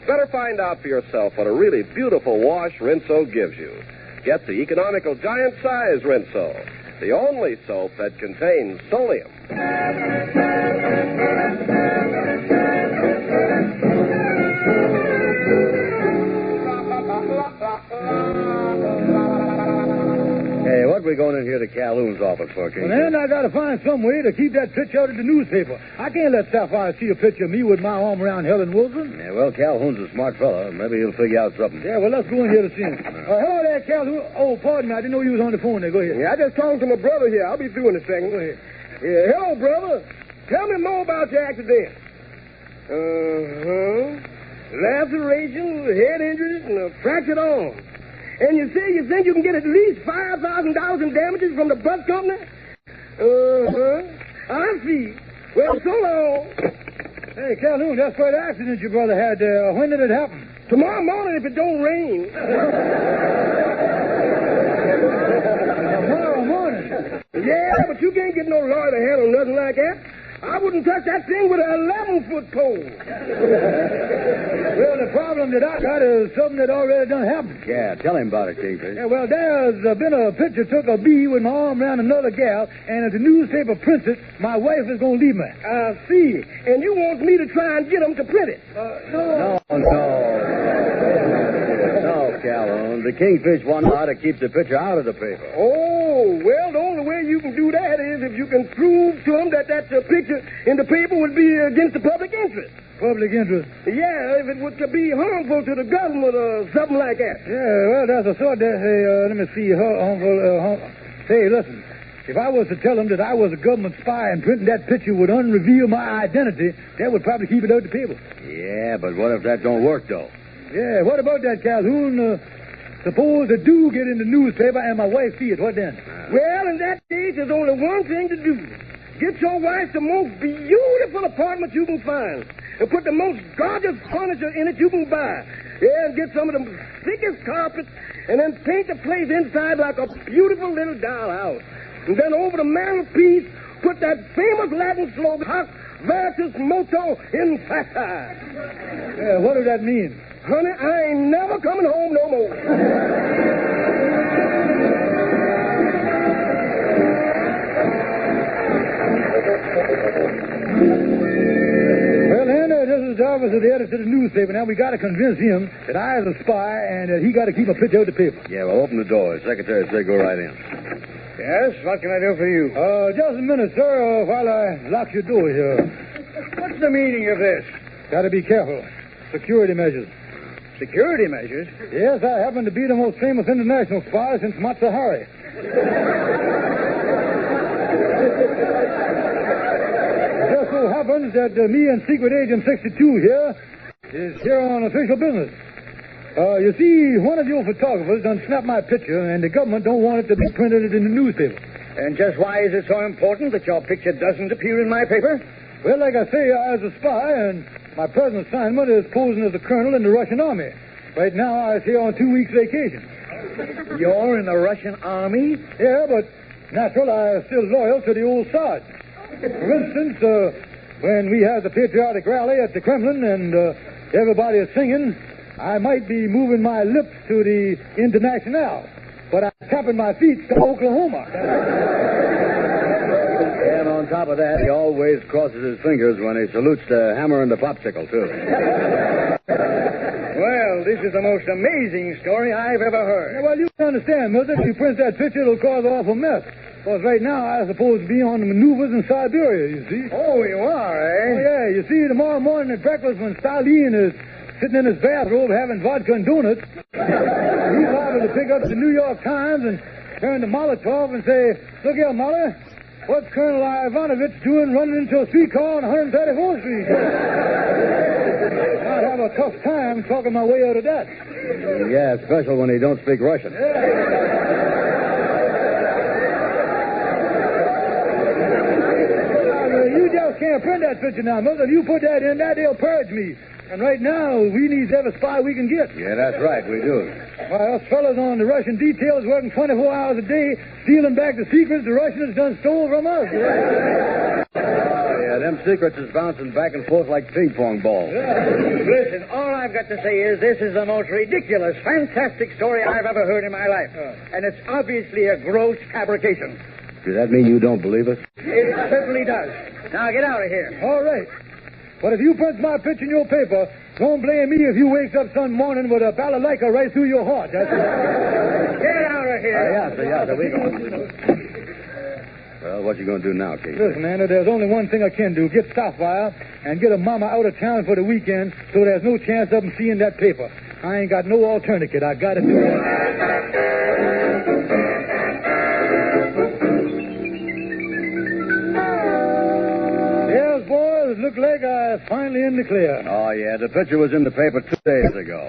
Better find out for yourself what a really beautiful wash Rinso gives you. Get the economical giant size Rinso, the only soap that contains Solium. Hey, what are we going in here to Calhoun's office for, King? Well, then I got to find some way to keep that picture out of the newspaper. I can't let Sapphire see a picture of me with my arm around Helen Wilson. Yeah, well, Calhoun's a smart fella. Maybe he'll figure out something. Yeah, well, let's go in here to see him. Hello there, Calhoun. Oh, pardon me. I didn't know you was on the phone there. Go ahead. Yeah, I just talked to my brother here. I'll be through in a second. Go ahead. Yeah, hello, brother. Tell me more about your accident. Laceration, head injuries, and a fractured arm. And you say you think you can get at least $5,000 in damages from the bus company? I see. Well, so long. Hey, Calhoun, that's quite an accident your brother had there. When did it happen? Tomorrow morning if it don't rain. Tomorrow morning? Yeah, but you can't get no lawyer to handle nothing like that. I wouldn't touch that thing with an 11-foot pole. Well, the problem that I got is something that already done happened. Yeah, tell him about it, Kingfish. Yeah, well, there's been a picture took of me with my arm around another gal, and if the newspaper prints it, my wife is going to leave me. I see. And you want me to try and get them to print it? No, Calhoun. The Kingfish want how to keep the picture out of the paper. Oh, well, the only way you can do that is if you can prove to them that a picture in the paper would be against the public interest. Public interest? Yeah, if it would be harmful to the government or something like that. Yeah, well, that's a sort that, let me see, harmful, Say, listen, if I was to tell them that I was a government spy and printing that picture would unreveal my identity, that would probably keep it out of the paper. Yeah, but what if that don't work, though? Yeah, what about that, Calhoun? Suppose it do get in the newspaper and my wife see it. What then? Well, in that case, there's only one thing to do. Get your wife the most beautiful apartment you can find. And put the most gorgeous furniture in it you can buy. Yeah, and get some of the thickest carpets. And then paint the place inside like a beautiful little dollhouse. And then over the mantelpiece, put that famous Latin slogan, Hoc Vertus Moto in Facti. Yeah, what does that mean? Honey, I ain't never coming home no more. got to convince him that I was a spy and that he got to keep a picture of the paper. Yeah, well, open the door. The secretary said go right in. Yes, what can I do for you? Just a minute, sir, while I lock your door here. What's the meaning of this? Got to be careful. Security measures. Security measures? Yes, I happen to be the most famous international spy since Matza Hari. Just so happens that me and Secret Agent 62 here is here on official business. You see, one of your photographers done snapped my picture, and the government don't want it to be printed in the newspaper. And just why is it so important that your picture doesn't appear in my paper? Well, like I say, I was a spy, and my present assignment is posing as a colonel in the Russian army. Right now, I was here on 2 weeks vacation. You're in the Russian army? Yeah, but natural, I'm still loyal to the old Sarge. For instance, when we have the patriotic rally at the Kremlin and everybody is singing, I might be moving my lips to the Internationale, but I'm tapping my feet to Oklahoma. And on top of that, he always crosses his fingers when he salutes the hammer and the popsicle, too. Well, this is the most amazing story I've ever heard. Yeah, well, you can understand, Milton. If you print that picture, it'll cause an awful mess. Because right now, I'm supposed to be on the maneuvers in Siberia, you see. Oh, you are, eh? Oh, yeah. You see, tomorrow morning at breakfast when Stalin is sitting in his bathrobe having vodka and donuts, he's liable to pick up the New York Times and turn to Molotov and say, look here, Molly, what's Colonel Ivanovich doing running into a streetcar on 134th Street? I'd have a tough time talking my way out of that. Yeah, especially when he don't speak Russian. You just can't print that picture now, Milton. If you put that in there, they'll purge me. And right now, we need every spy we can get. Yeah, that's right, we do. Why, us fellas on the Russian details working 24 hours a day, stealing back the secrets the Russians done stole from us. Yeah, them secrets is bouncing back and forth like ping-pong balls. Listen, all I've got to say is this is the most ridiculous, fantastic story I've ever heard in my life. And it's obviously a gross fabrication. Does that mean you don't believe us? It certainly does. Now get out of here. All right. But if you print my picture in your paper, don't blame me if you wakes up some morning with a balalaika right through your heart. That's it. Get out of here. Yeah, we go. Well, what you going to do now, King? Listen, man, there's only one thing I can do. Get Starfire and get a mama out of town for the weekend so there's no chance of them seeing that paper. I ain't got no alternative. I got to do it. It looked like I was finally in the clear. Oh, yeah, the picture was in the paper 2 days ago.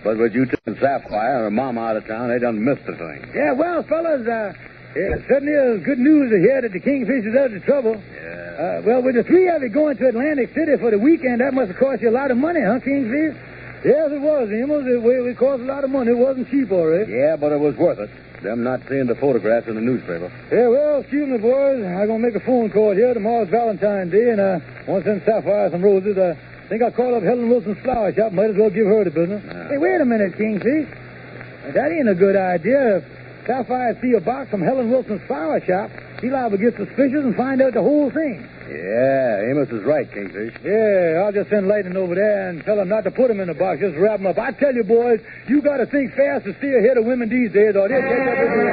But with you taking Sapphire and Mama out of town, they done missed the thing. Yeah, well, fellas, it certainly is good news to hear that the Kingfish is out of trouble. Yeah. Well, with the three of you going to Atlantic City for the weekend, that must have cost you a lot of money, huh, Kingfish? Yes, it was, Amos. It cost a lot of money. It wasn't cheap, all right. Yeah, but it was worth it. Them not seeing the photographs in the newspaper. Yeah, well, excuse me, boys. I'm going to make a phone call here. Tomorrow's Valentine's Day, and I want to send Sapphire some roses. I think I'll call up Helen Wilson's flower shop. Might as well give her the business. Hey, wait a minute, Kingfish. That ain't a good idea. If Sapphire see a box from Helen Wilson's flower shop, he'll liable to get suspicious and find out the whole thing. Yeah, Amos is right, Kingfish. Yeah, I'll just send Lightning over there and tell him not to put him in the box. Just wrap him up. I tell you, boys, you got to think fast to stay ahead of women these days, or they'll catch up with you.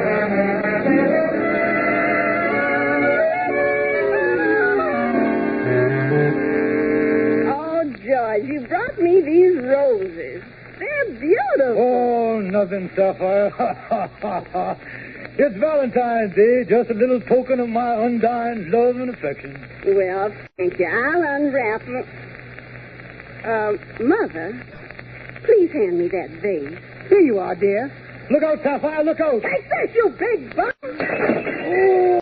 Oh, George, you brought me these roses. They're beautiful. Oh, nothing, Sapphire. It's Valentine's Day, just a little token of my undying love and affection. Well, thank you. I'll unwrap them. Mother, please hand me that vase. Here you are, dear. Look out, Sapphire, look out. Take this, you big buck. Oh.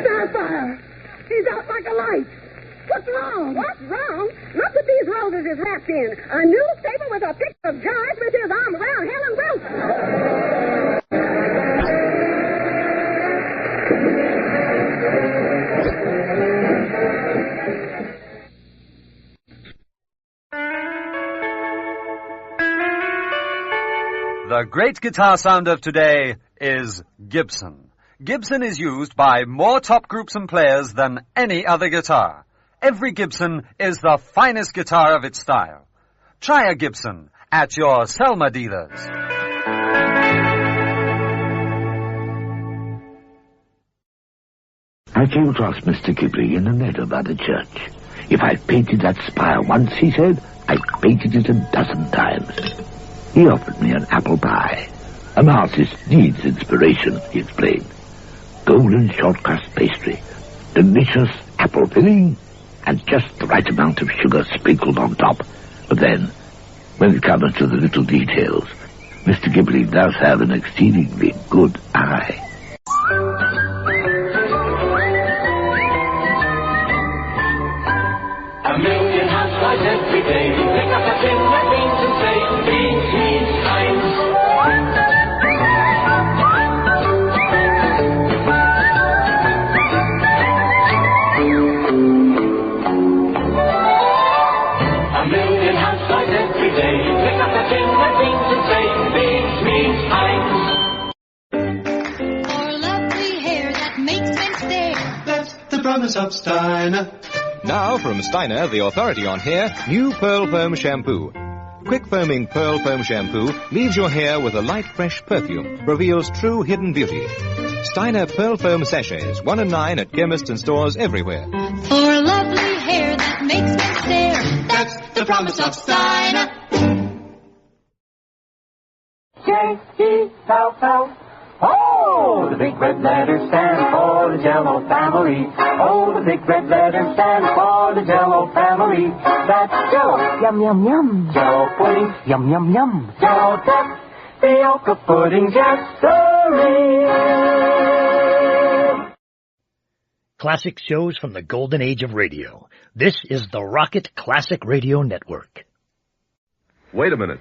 Sapphire, he's out like a light. What's wrong? What's wrong? Look what these roses is wrapped in. A newspaper with a picture of George with his arm around Helen Wilson. The great guitar sound of today is Gibson. Gibson is used by more top groups and players than any other guitar. Every Gibson is the finest guitar of its style. Try a Gibson at your Selma dealers. I came across Mr. Ghibli in a meadow by the church. If I painted that spire once, he said, I painted it 12 times. He offered me an apple pie. An artist needs inspiration, he explained. Golden short crust pastry, delicious apple filling, and just the right amount of sugar sprinkled on top. But then, when it comes to the little details, Mr. Ghibli does have an exceedingly good eye. A million housewives every day pick up a tin of beans and say, beans, beans, Heinz. A million housewives every day pick up a tin of beans and say, beans, beans, Heinz. For lovely hair that makes men stare. That's the promise of Steiner. Now, from Steiner, the authority on hair, new Pearl Foam Shampoo. Quick foaming Pearl Foam Shampoo leaves your hair with a light, fresh perfume, reveals true hidden beauty. Steiner Pearl Foam Sachets, 1 and 9 at chemists and stores everywhere. For lovely hair that makes men stare. That's the promise of Steiner. J-E-L-L. Oh, the big red letters stand for the Jell-O family. Oh, the big red letters stand for the Jell-O family. That's Jell-O, yum, yum, yum. Jell-O pudding, yum, yum, yum. Jell-O duck, Fiocca pudding, yes, sirree. Classic shows from the golden age of radio. This is the Rocket Classic Radio Network. Wait a minute.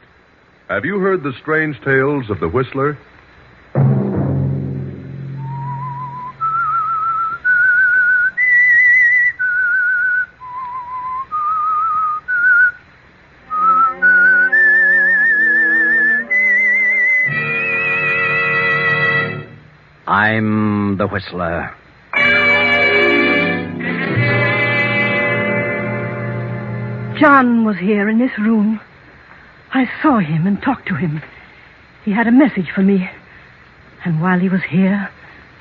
Have you heard the strange tales of the Whistler? I'm the Whistler. John was here in this room. I saw him and talked to him. He had a message for me. And while he was here,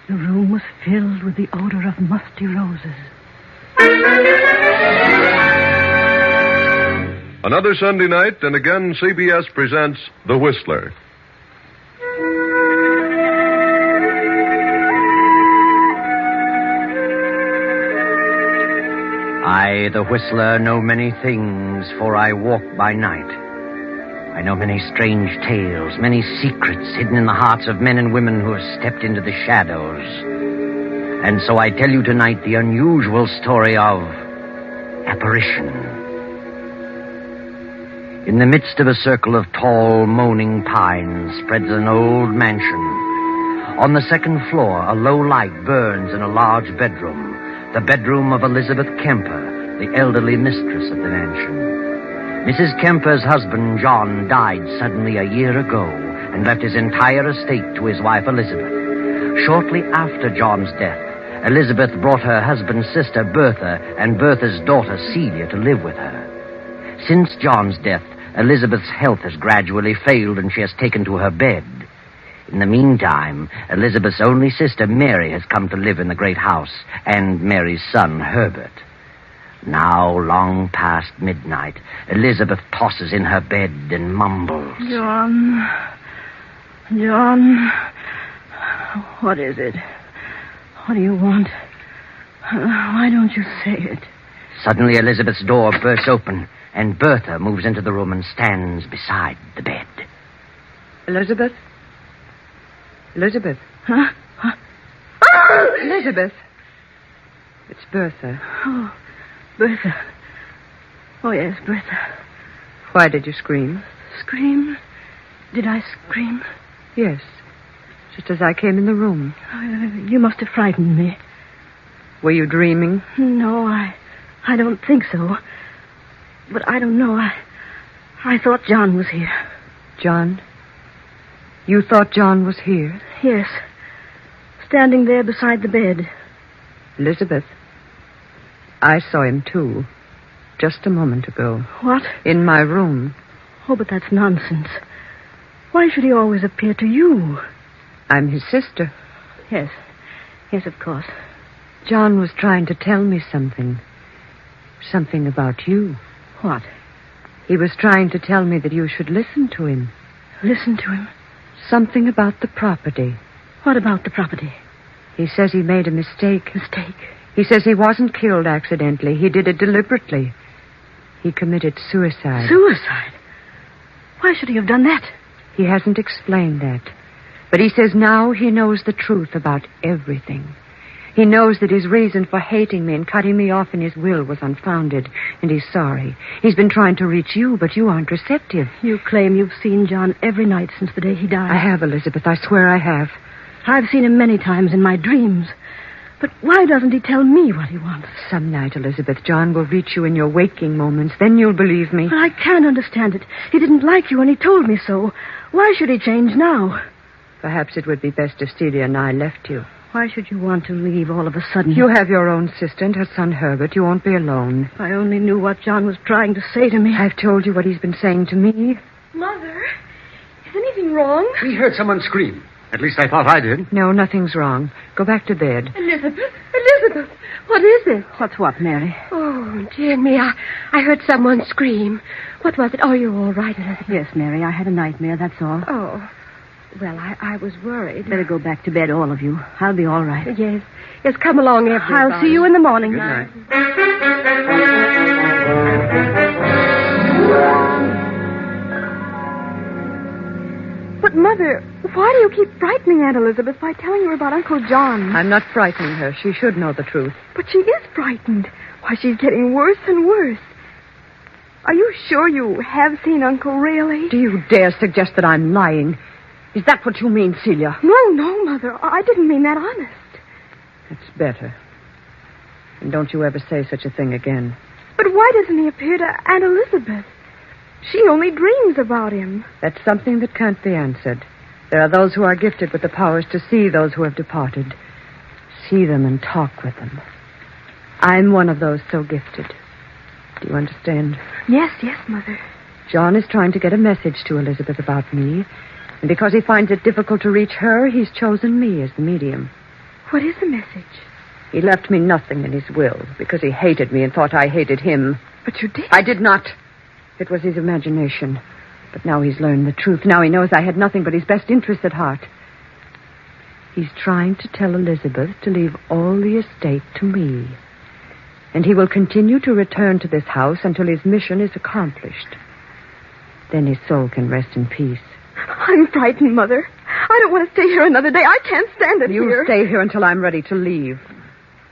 the room was filled with the odor of musty roses. Another Sunday night, and again CBS presents The Whistler. I, the Whistler, know many things, for I walk by night. I know many strange tales, many secrets hidden in the hearts of men and women who have stepped into the shadows. And so I tell you tonight the unusual story of apparition. In the midst of a circle of tall, moaning pines spreads an old mansion. On the second floor, a low light burns in a large bedroom. The bedroom of Elizabeth Kemper, the elderly mistress of the mansion. Mrs. Kemper's husband, John, died suddenly a year ago and left his entire estate to his wife, Elizabeth. Shortly after John's death, Elizabeth brought her husband's sister, Bertha, and Bertha's daughter, Celia, to live with her. Since John's death, Elizabeth's health has gradually failed and she has taken to her bed. In the meantime, Elizabeth's only sister, Mary, has come to live in the great house, and Mary's son, Herbert. Now, long past midnight, Elizabeth tosses in her bed and mumbles. John, what is it? What do you want? Why don't you say it? Suddenly, Elizabeth's door bursts open, and Bertha moves into the room and stands beside the bed. Elizabeth? Elizabeth? Huh? Elizabeth? It's Bertha. Oh, Bertha. Oh, yes, Bertha. Why did you scream? Scream? Did I scream? Yes. Just as I came in the room. You must have frightened me. Were you dreaming? No, I don't think so. But I don't know. I thought John was here. John? You thought John was here? Yes. Standing there beside the bed. Elizabeth, I saw him too. Just a moment ago. What? In my room. Oh, but that's nonsense. Why should he always appear to you? I'm his sister. Yes. Yes, of course. John was trying to tell me something. Something about you. What? He was trying to tell me that you should listen to him. Listen to him? Something about the property. What about the property? He says he made a mistake. Mistake? He says he wasn't killed accidentally. He did it deliberately. He committed suicide. Suicide? Why should he have done that? He hasn't explained that. But he says now he knows the truth about everything. He knows that his reason for hating me and cutting me off in his will was unfounded, and he's sorry. He's been trying to reach you, but you aren't receptive. You claim you've seen John every night since the day he died. I have, Elizabeth. I swear I have. I've seen him many times in my dreams. But why doesn't he tell me what he wants? Some night, Elizabeth, John will reach you in your waking moments. Then you'll believe me. But I can't understand it. He didn't like you, and he told me so. Why should he change now? Perhaps it would be best if Celia and I left you. Why should you want to leave all of a sudden? You have your own sister and her son Herbert. You won't be alone. If I only knew what John was trying to say to me. I've told you what he's been saying to me. Mother, is anything wrong? We heard someone scream. At least I thought I did. No, nothing's wrong. Go back to bed. Elizabeth, what is it? What's what, Mary? Oh, dear me, I heard someone scream. What was it? Oh, you're all right, Elizabeth. Yes, Mary, I had a nightmare, that's all. Oh, well, I was worried. Better go back to bed, all of you. I'll be all right. Yes, come along, everybody. I'll see you in the morning. Good night. But, Mother, why do you keep frightening Aunt Elizabeth by telling her about Uncle John? I'm not frightening her. She should know the truth. But she is frightened. Why, she's getting worse and worse. Are you sure you have seen Uncle, really? Do you dare suggest that I'm lying? Is that what you mean, Celia? No, Mother. I didn't mean that honest. That's better. And don't you ever say such a thing again. But why doesn't he appear to Aunt Elizabeth? She only dreams about him. That's something that can't be answered. There are those who are gifted with the powers to see those who have departed. See them and talk with them. I'm one of those so gifted. Do you understand? Yes, Mother. John is trying to get a message to Elizabeth about me. And because he finds it difficult to reach her, he's chosen me as the medium. What is the message? He left me nothing in his will because he hated me and thought I hated him. But you did. I did not. It was his imagination. But now he's learned the truth. Now he knows I had nothing but his best interests at heart. He's trying to tell Elizabeth to leave all the estate to me. And he will continue to return to this house until his mission is accomplished. Then his soul can rest in peace. I'm frightened, Mother. I don't want to stay here another day. I can't stand it here. You stay here until I'm ready to leave.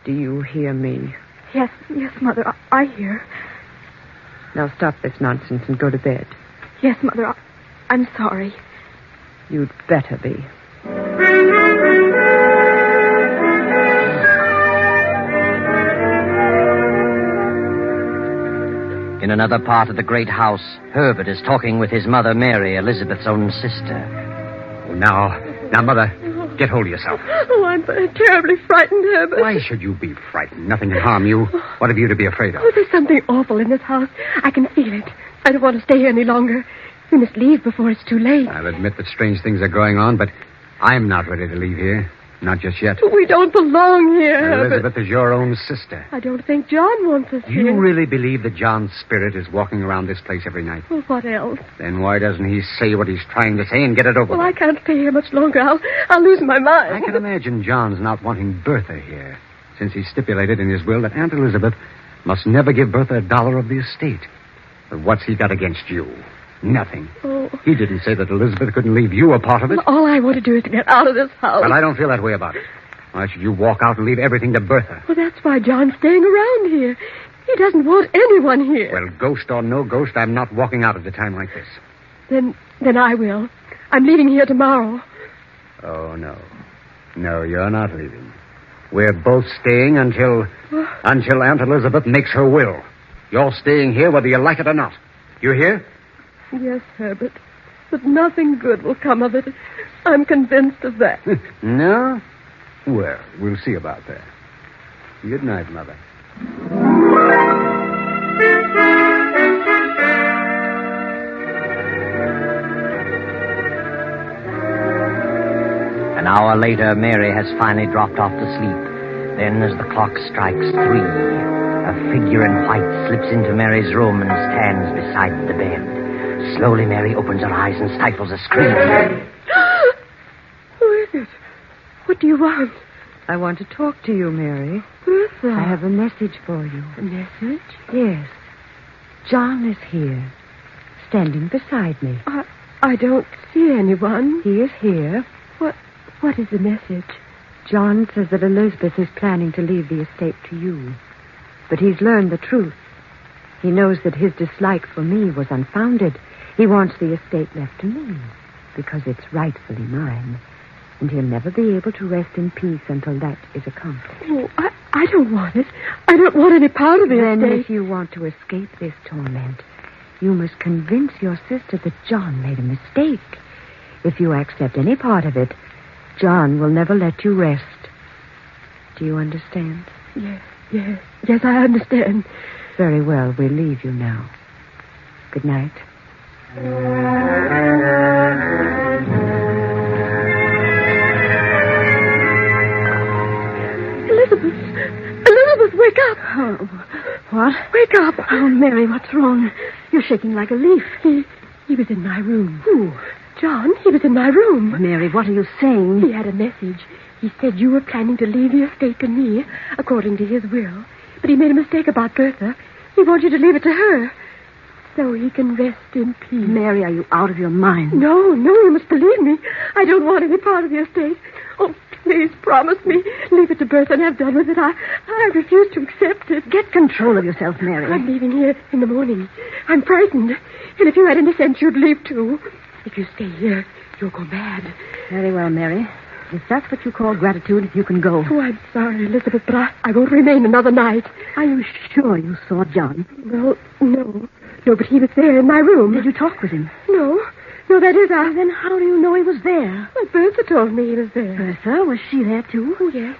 Do you hear me? Yes, Mother. I hear. Now stop this nonsense and go to bed. Yes, Mother. I'm sorry. You'd better be. In another part of the great house, Herbert is talking with his mother, Mary, Elizabeth's own sister. Oh, now, Mother, get hold of yourself. Oh, I'm terribly frightened, Herbert. Why should you be frightened? Nothing can harm you. What have you to be afraid of? Oh, there's something awful in this house. I can feel it. I don't want to stay here any longer. We must leave before it's too late. I'll admit that strange things are going on, but I'm not ready to leave here. Not just yet. We don't belong here, Herbert. Elizabeth is your own sister. I don't think John wants us You here. really believe that John's spirit is walking around this place every night? Well, what else? Then why doesn't he say what he's trying to say and get it over Well, with? I can't stay here much longer. I'll lose my mind. I can imagine John's not wanting Bertha here, since he stipulated in his will that Aunt Elizabeth must never give Bertha $1 of the estate. But what's he got against you? Nothing. Oh. He didn't say that Elizabeth couldn't leave you a part of it. Well, all I want to do is to get out of this house. Well, I don't feel that way about it. Why should you walk out and leave everything to Bertha? Well, that's why John's staying around here. He doesn't want anyone here. Well, ghost or no ghost, I'm not walking out at a time like this. Then I will. I'm leaving here tomorrow. Oh, no. No, you're not leaving. We're both staying until Aunt Elizabeth makes her will. You're staying here whether you like it or not. You hear? Yes, Herbert. But nothing good will come of it. I'm convinced of that. No? Well, we'll see about that. Good night, Mother. hour later, Mary has finally dropped off to sleep. Then, as the clock strikes 3, a figure in white slips into Mary's room and stands beside the bed. Slowly, Mary opens her eyes and stifles a scream. Who is it? What do you want? I want to talk to you, Mary. Bertha. I have a message for you. A message? Yes. John is here, standing beside me. I don't see anyone. He is here. What is the message? John says that Elizabeth is planning to leave the estate to you. But he's learned the truth. He knows that his dislike for me was unfounded. He wants the estate left to me, because it's rightfully mine. And he'll never be able to rest in peace until that is accomplished. Oh, I don't want it. I don't want any part of the estate. Then if you want to escape this torment, you must convince your sister that John made a mistake. If you accept any part of it, John will never let you rest. Do you understand? Yes, I understand. Very well, we'll leave you now. Good night. Elizabeth, wake up. Oh, what? Wake up. Oh, Mary, what's wrong? You're shaking like a leaf. He was in my room. Who? John, he was in my room. Mary, what are you saying? He had a message. He said you were planning to leave the estate to me, according to his will. But he made a mistake about Bertha. He wants you to leave it to her, so he can rest in peace. Mary, are you out of your mind? No, you must believe me. I don't want any part of the estate. Oh, please promise me. Leave it to Bertha and have done with it. I refuse to accept it. Get control of yourself, Mary. I'm leaving here in the morning. I'm frightened. And if you had any sense, you'd leave too. If you stay here, you'll go mad. Very well, Mary. If that's what you call gratitude, you can go. Oh, I'm sorry, Elizabeth, but I won't remain another night. Are you sure you saw John? Well, no. No, but he was there in my room. Did you talk with him? No, that is Then how do you know he was there? Well, Bertha told me he was there. Bertha? Was she there, too? Oh, yes.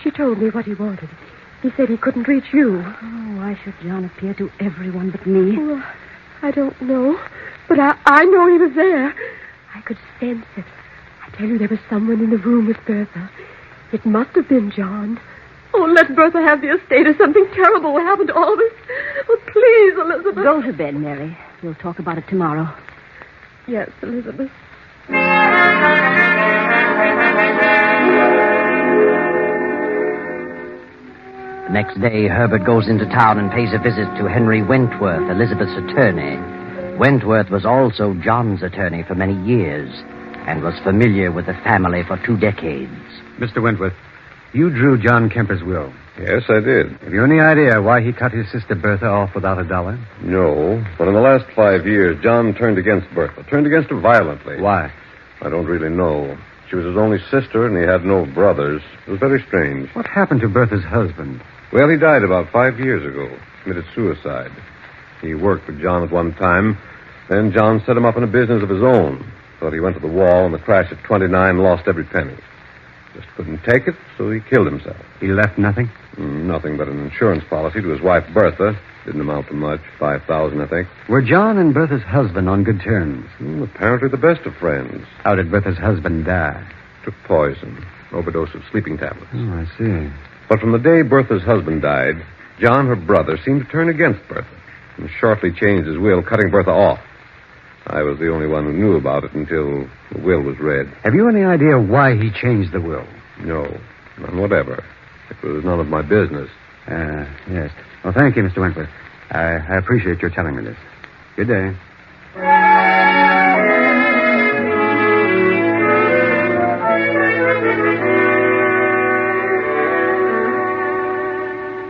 She told me what he wanted. He said he couldn't reach you. Oh, why should John appear to everyone but me? Oh, I don't know. But I know he was there. I could sense it. I tell you, there was someone in the room with Bertha. It must have been John. Oh, let Bertha have the estate or something terrible will happen to all of us. Oh, please, Elizabeth. Go to bed, Mary. We'll talk about it tomorrow. Yes, Elizabeth. The next day, Herbert goes into town and pays a visit to Henry Wentworth, Elizabeth's attorney. Wentworth was also John's attorney for many years and was familiar with the family for 2 decades. Mr. Wentworth, you drew John Kemper's will. Yes, I did. Have you any idea why he cut his sister Bertha off without $1? No, but in the last 5 years, John turned against Bertha. Turned against her violently. Why? I don't really know. She was his only sister, and he had no brothers. It was very strange. What happened to Bertha's husband? Well, he died about 5 years ago. Committed suicide. He worked for John at one time. Then John set him up in a business of his own. Thought he went to the wall in the crash at 29 and lost every penny. Just couldn't take it, so he killed himself. He left nothing? Nothing but an insurance policy to his wife, Bertha. Didn't amount to much. $5,000, I think. Were John and Bertha's husband on good terms? Apparently the best of friends. How did Bertha's husband die? Took poison. Overdose of sleeping tablets. Oh, I see. But from the day Bertha's husband died, John, her brother, seemed to turn against Bertha and shortly changed his will, cutting Bertha off. I was the only one who knew about it until the will was read. Have you any idea why he changed the will? No, none whatever. It was none of my business. Yes. Well, thank you, Mr. Wentworth. I appreciate your telling me this. Good day.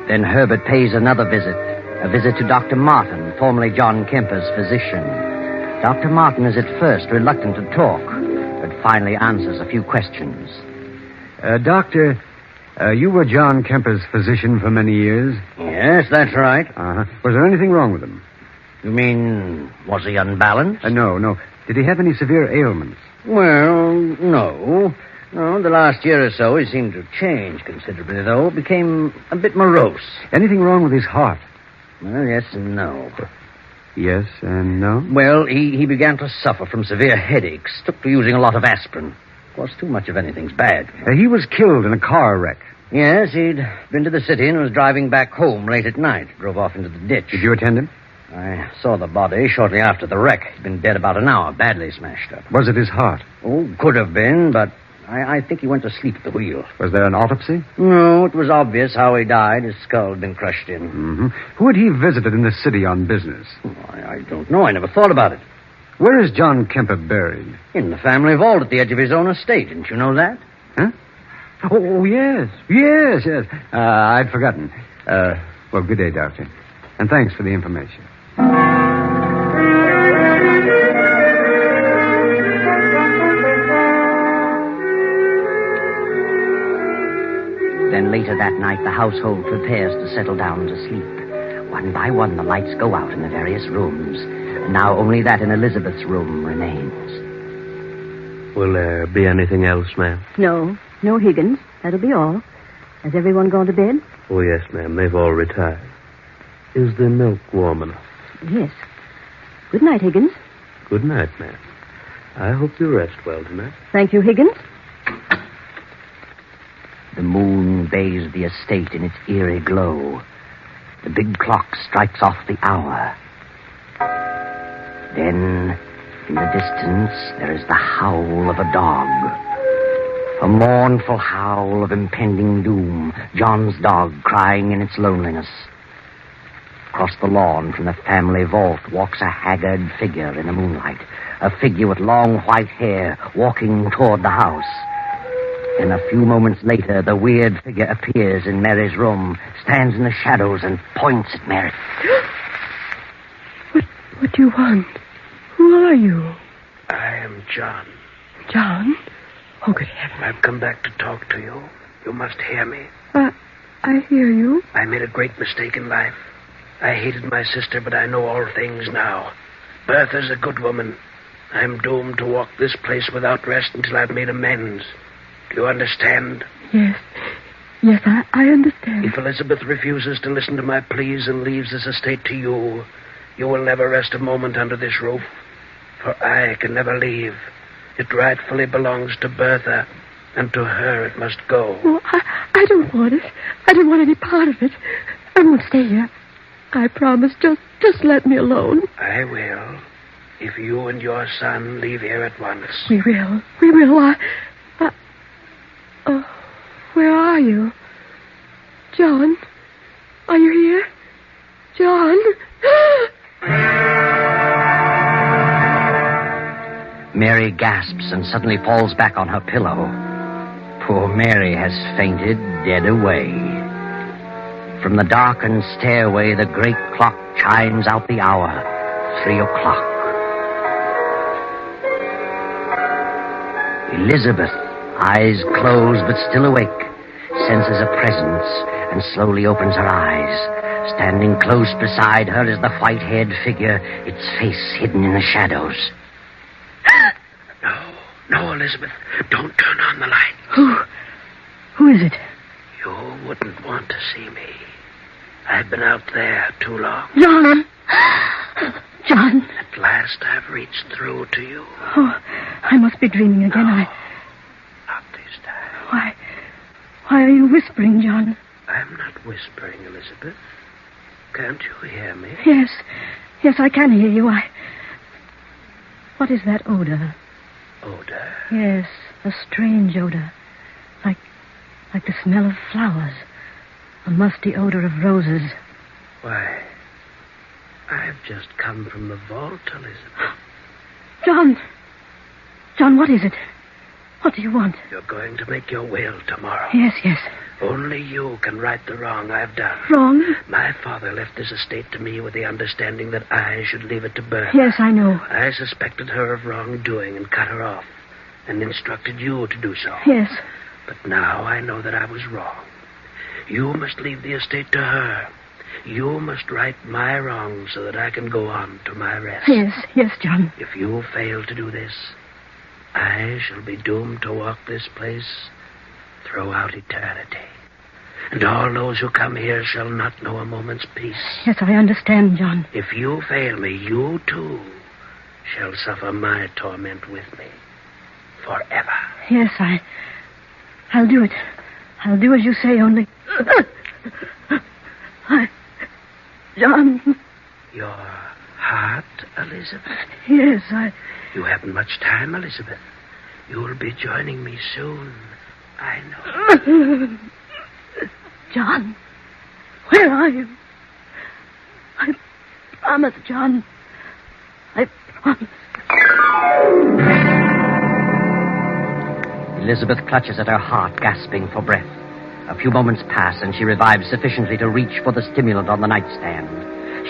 Then Herbert pays another visit, a visit to Dr. Martin, formerly John Kemper's physician. Dr. Martin is at first reluctant to talk, but finally answers a few questions. Doctor, you were John Kemper's physician for many years? Yes, that's right. Uh-huh. Was there anything wrong with him? You mean, was he unbalanced? No. Did he have any severe ailments? Well, no. No, the last year or so he seemed to change considerably, though. Became a bit morose. Anything wrong with his heart? Well, yes and no. Yes and no? Well, he began to suffer from severe headaches. Took to using a lot of aspirin. course, too much of anything's bad. He was killed in a car wreck. Yes, he'd been to the city and was driving back home late at night. Drove off into the ditch. Did you attend him? I saw the body shortly after the wreck. He'd been dead about an hour, badly smashed up. Was it his heart? Oh, could have been, but I think he went to sleep at the wheel. Was there an autopsy? No, it was obvious how he died. His skull had been crushed in. Mm-hmm. Who had he visited in the city on business? Oh, I don't know. I never thought about it. Where is John Kemper buried? In the family vault at the edge of his own estate. Didn't you know that? Huh? Oh, yes. Yes. I'd forgotten. Well, good day, Doctor. And thanks for the information. Then later that night, the household prepares to settle down to sleep. One by one, the lights go out in the various rooms. And now only that in Elizabeth's room remains. Will there be anything else, ma'am? No, Higgins. That'll be all. Has everyone gone to bed? Oh, yes, ma'am. They've all retired. Is the milk warm enough? Yes. Good night, Higgins. Good night, ma'am. I hope you rest well tonight. Thank you, Higgins. The moon bathes the estate in its eerie glow. The big clock strikes off the hour. Then, in the distance, there is the howl of a dog. A mournful howl of impending doom. John's dog crying in its loneliness. Across the lawn from the family vault walks a haggard figure in the moonlight. A figure with long white hair walking toward the house. And a few moments later, the weird figure appears in Mary's room, stands in the shadows, and points at Mary. What do you want? Who are you? I am John. John? Oh, good heavens. I've come back to talk to you. You must hear me. I hear you. I made a great mistake in life. I hated my sister, but I know all things now. Bertha's a good woman. I'm doomed to walk this place without rest until I've made amends. Do you understand? Yes. Yes, I understand. If Elizabeth refuses to listen to my pleas and leaves this estate to you, you will never rest a moment under this roof. For I can never leave. It rightfully belongs to Bertha, and to her it must go. Oh, I don't want it. I don't want any part of it. I won't stay here. I promise. Just let me alone. I will. If you and your son leave here at once. We will. We will. Where are you? John? Are you here? John? Mary gasps and suddenly falls back on her pillow. Poor Mary has fainted dead away. From the darkened stairway, the great clock chimes out the hour. 3 o'clock. Elizabeth, eyes closed but still awake, senses a presence and slowly opens her eyes. Standing close beside her is the white-haired figure, its face hidden in the shadows. No, Elizabeth. Don't turn on the light. Who is it? You wouldn't want to see me. I've been out there too long. John! John! At last I've reached through to you. Oh, I must be dreaming again. No, not this time. Why are you whispering, John? I'm not whispering, Elizabeth. Can't you hear me? Yes, I can hear you. What is that odor? Odor? Yes, a strange odor. Like the smell of flowers. A musty odor of roses. Why, I've just come from the vault, Elizabeth. John, what is it? What do you want? You're going to make your will tomorrow. Yes. Only you can right the wrong I've done. Wrong? My father left this estate to me with the understanding that I should leave it to Bertha. Yes, I know. I suspected her of wrongdoing and cut her off, and instructed you to do so. Yes. But now I know that I was wrong. You must leave the estate to her. You must right my wrongs so that I can go on to my rest. Yes, John. If you fail to do this, I shall be doomed to walk this place throughout eternity. And all those who come here shall not know a moment's peace. Yes, I understand, John. If you fail me, you too shall suffer my torment with me forever. Yes, I'll do it. I'll do as you say, only... John... Your heart, Elizabeth? Yes, You haven't much time, Elizabeth. You'll be joining me soon. I know. John, where are you? I promise, John. I promise. Elizabeth clutches at her heart, gasping for breath. A few moments pass, and she revives sufficiently to reach for the stimulant on the nightstand.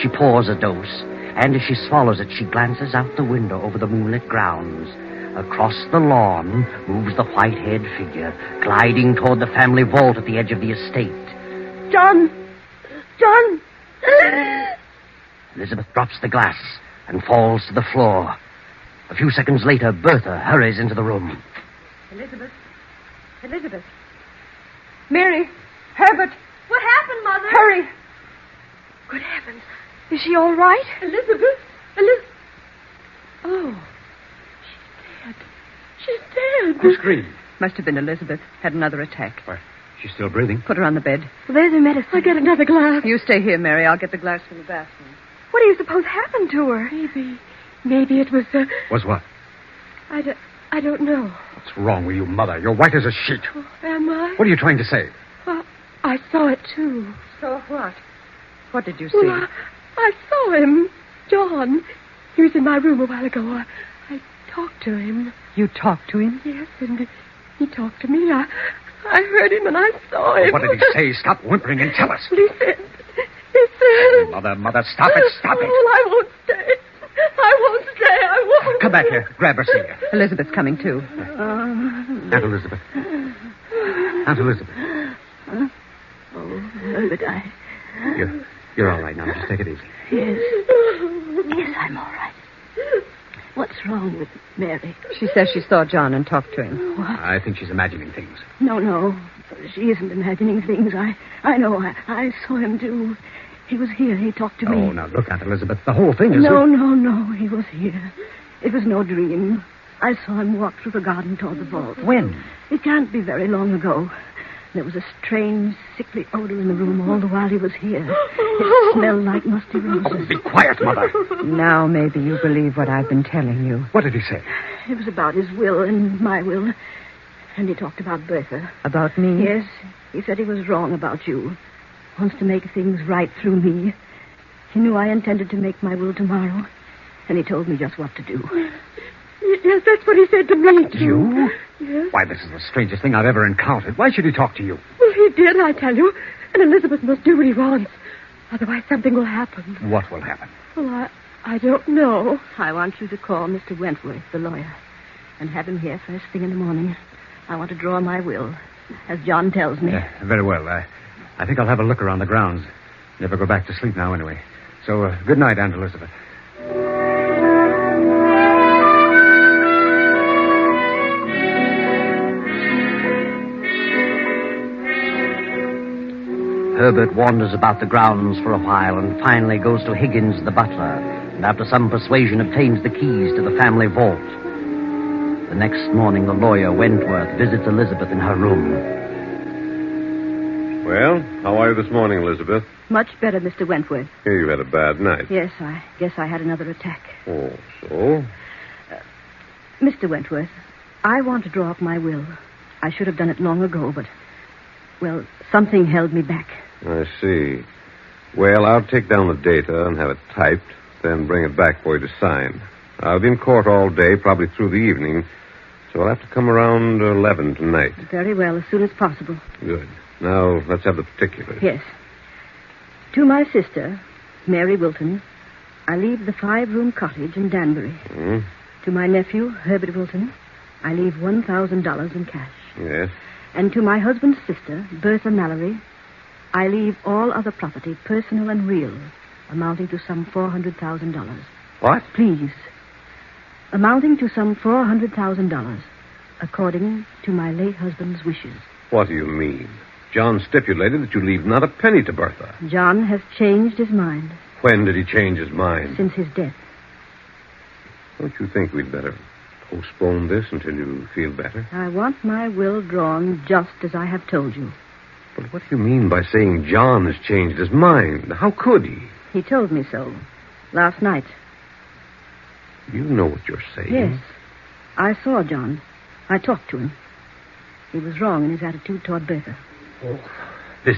She pours a dose, and as she swallows it, she glances out the window over the moonlit grounds. Across the lawn moves the white-haired figure, gliding toward the family vault at the edge of the estate. John! John! Elizabeth drops the glass and falls to the floor. A few seconds later, Bertha hurries into the room. Elizabeth. Mary. Herbert. What happened, Mother? Hurry. Good heavens. Is she all right? Elizabeth. Oh. She's dead. Who screamed? Must have been Elizabeth. Had another attack. Why, she's still breathing. Put her on the bed. Well, there's her medicine. I'll get another glass. You stay here, Mary. I'll get the glass from the bathroom. What do you suppose happened to her? Maybe it was... Was what? I don't know. What's wrong with you, Mother? You're white as a sheet. Oh, am I? What are you trying to say? Well, I saw it, too. Saw what? What did you see? Well, I saw him. John. He was in my room a while ago. I talked to him. You talked to him? Yes, and he talked to me. I heard him and I saw him. What did he say? Stop whimpering and tell us. He said... Mother, stop it. Oh, I won't stay. I won't. Come back here. Grab her, Celia. Elizabeth's coming, too. Aunt Elizabeth. Aunt Elizabeth. Oh, Herbert, You're all right now. Just take it easy. Yes, I'm all right. What's wrong with Mary? She says she saw John and talked to him. What? I think she's imagining things. No. She isn't imagining things. I know. I saw him, too. He was here. He talked to me. Oh, now, look, Aunt Elizabeth. The whole thing is... No. He was here. It was no dream. I saw him walk through the garden toward the vault. When? It can't be very long ago. There was a strange, sickly odor in the room all the while he was here. It smelled like musty roses. Oh, be quiet, Mother. Now maybe you believe what I've been telling you. What did he say? It was about his will and my will. And he talked about Bertha. About me? Yes. He said he was wrong about you. Wants to make things right through me. He knew I intended to make my will tomorrow. And he told me just what to do. Yes, that's what he said to me, too. You? Yes. Why, this is the strangest thing I've ever encountered. Why should he talk to you? Well, he did, I tell you. And Elizabeth must do what he wants. Otherwise, something will happen. What will happen? Well, I don't know. I want you to call Mr. Wentworth, the lawyer, and have him here first thing in the morning. I want to draw my will, as John tells me. Very well. I think I'll have a look around the grounds. Never go back to sleep now, anyway. So, good night, Aunt Elizabeth. Herbert wanders about the grounds for a while and finally goes to Higgins, the butler, and after some persuasion obtains the keys to the family vault. The next morning, the lawyer, Wentworth, visits Elizabeth in her room. Well, how are you this morning, Elizabeth? Much better, Mr. Wentworth. Here you had a bad night. Yes, I guess I had another attack. Oh, so? Mr. Wentworth, I want to draw up my will. I should have done it long ago, but, well, something held me back. I see. Well, I'll take down the data and have it typed, then bring it back for you to sign. I'll be in court all day, probably through the evening, so I'll have to come around 11 tonight. Very well, as soon as possible. Good. Now, let's have the particulars. Yes. To my sister, Mary Wilton, I leave the 5-room cottage in Danbury. Hmm? To my nephew, Herbert Wilton, I leave $1,000 in cash. Yes. And to my husband's sister, Bertha Mallory, I leave all other property, personal and real, amounting to some $400,000. What? Please. Amounting to some $400,000, according to my late husband's wishes. What do you mean? John stipulated that you leave not a penny to Bertha. John has changed his mind. When did he change his mind? Since his death. Don't you think we'd better postpone this until you feel better? I want my will drawn just as I have told you. But what do you mean by saying John has changed his mind? How could he? He told me so last night. You know what you're saying. Yes. I saw John. I talked to him. He was wrong in his attitude toward Bertha. Oh, this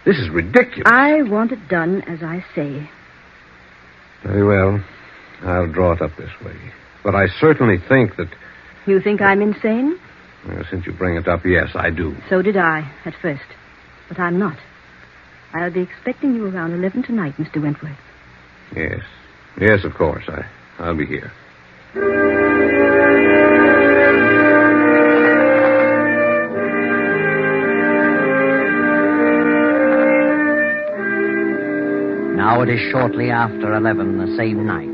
is ridiculous. I want it done as I say. Very well. I'll draw it up this way. But I certainly think that... You think I'm insane? Since you bring it up, yes, I do. So did I, at first. But I'm not. I'll be expecting you around 11 tonight, Mr. Wentworth. Yes. Yes, of course. I'll be here. Now it is shortly after 11 the same night.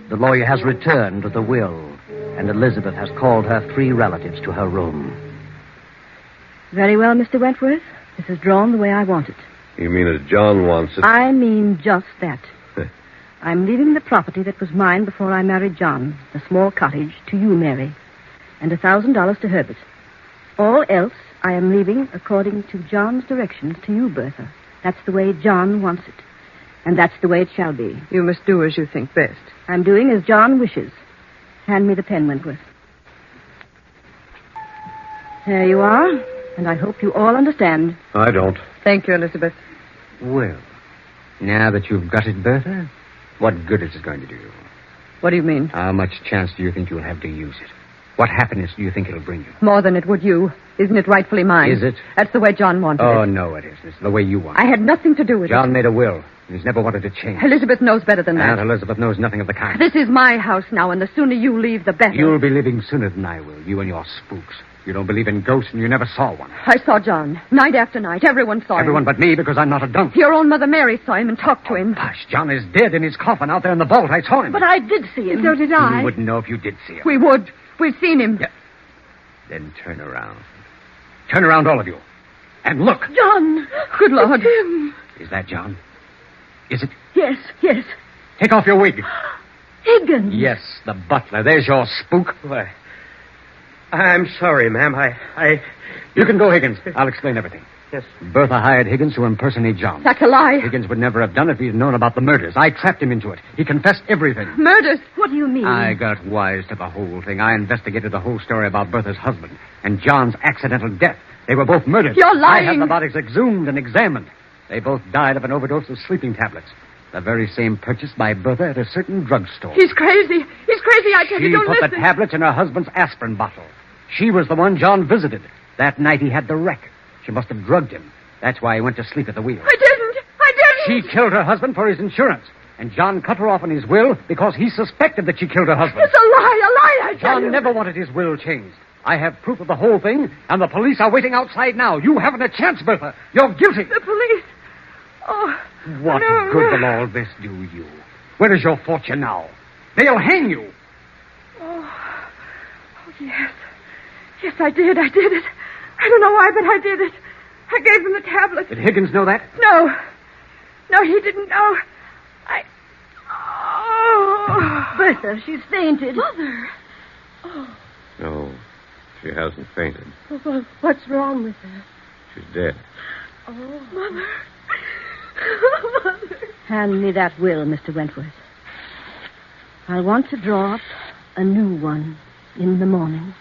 The lawyer has returned with the will, and Elizabeth has called her 3 relatives to her room. Very well, Mr. Wentworth. This is drawn the way I want it. You mean as John wants it? I mean just that. I'm leaving the property that was mine before I married John, the small cottage, to you, Mary, and $1,000 to Herbert. All else I am leaving according to John's directions to you, Bertha. That's the way John wants it. And that's the way it shall be. You must do as you think best. I'm doing as John wishes. Hand me the pen, Wentworth. There you are, and I hope you all understand. I don't. Thank you, Elizabeth. Well, now that you've got it, Bertha, what good is it going to do you? What do you mean? How much chance do you think you'll have to use it? What happiness do you think it'll bring you? More than it would you. Isn't it rightfully mine? Is it? That's the way John wanted it. Oh, no, it isn't. It's the way you want it. I had nothing to do with it. John made a will. He's never wanted to change. Elizabeth knows better than that. Aunt Elizabeth knows nothing of the kind. This is my house now, and the sooner you leave, the better. You'll be leaving sooner than I will, you and your spooks. You don't believe in ghosts, and you never saw one. I saw John, night after night. Everyone saw him. Everyone but me, because I'm not a donkey. Your own mother Mary saw him and talked to him. Hush, John is dead in his coffin out there in the vault. I saw him. But I did see him. So did I. You wouldn't know if you did see him. We would. We've seen him. Yeah. Then turn around. Turn around, all of you. And look. John! Good Lord. It's him. Is that John? Is it? Yes, yes. Take off your wig. Higgins. Yes, the butler. There's your spook. Why, I'm sorry, ma'am. You can go, Higgins. I'll explain everything. Yes. Bertha hired Higgins to impersonate John. That's a lie. Higgins would never have done it if he'd known about the murders. I trapped him into it. He confessed everything. Murders? What do you mean? I got wise to the whole thing. I investigated the whole story about Bertha's husband and John's accidental death. They were both murdered. You're lying. I had the bodies exhumed and examined. They both died of an overdose of sleeping tablets. The very same purchased by Bertha at a certain drugstore. He's crazy. He's crazy, I tell you. Don't She put listen. the tablets in her husband's aspirin bottle. She was the one John visited. That night he had the wreck. She must have drugged him. That's why he went to sleep at the wheel. I didn't. She killed her husband for his insurance. And John cut her off in his will because he suspected that she killed her husband. It's a lie, I tell you. John never wanted his will changed. I have proof of the whole thing, and the police are waiting outside now. You haven't a chance, Bertha. You're guilty. The police. Oh. What no. good will all this do you? Where is your fortune now? They'll hang you. Oh, yes. Yes, I did it. I don't know why, but I did it. I gave him the tablet. Did Higgins know that? No, he didn't know. Bertha, she's fainted. Mother. Oh. No, she hasn't fainted. Well, what's wrong with her? She's dead. Oh, Mother. Mother. Hand me that will, Mr. Wentworth. I want to draw up a new one in the morning.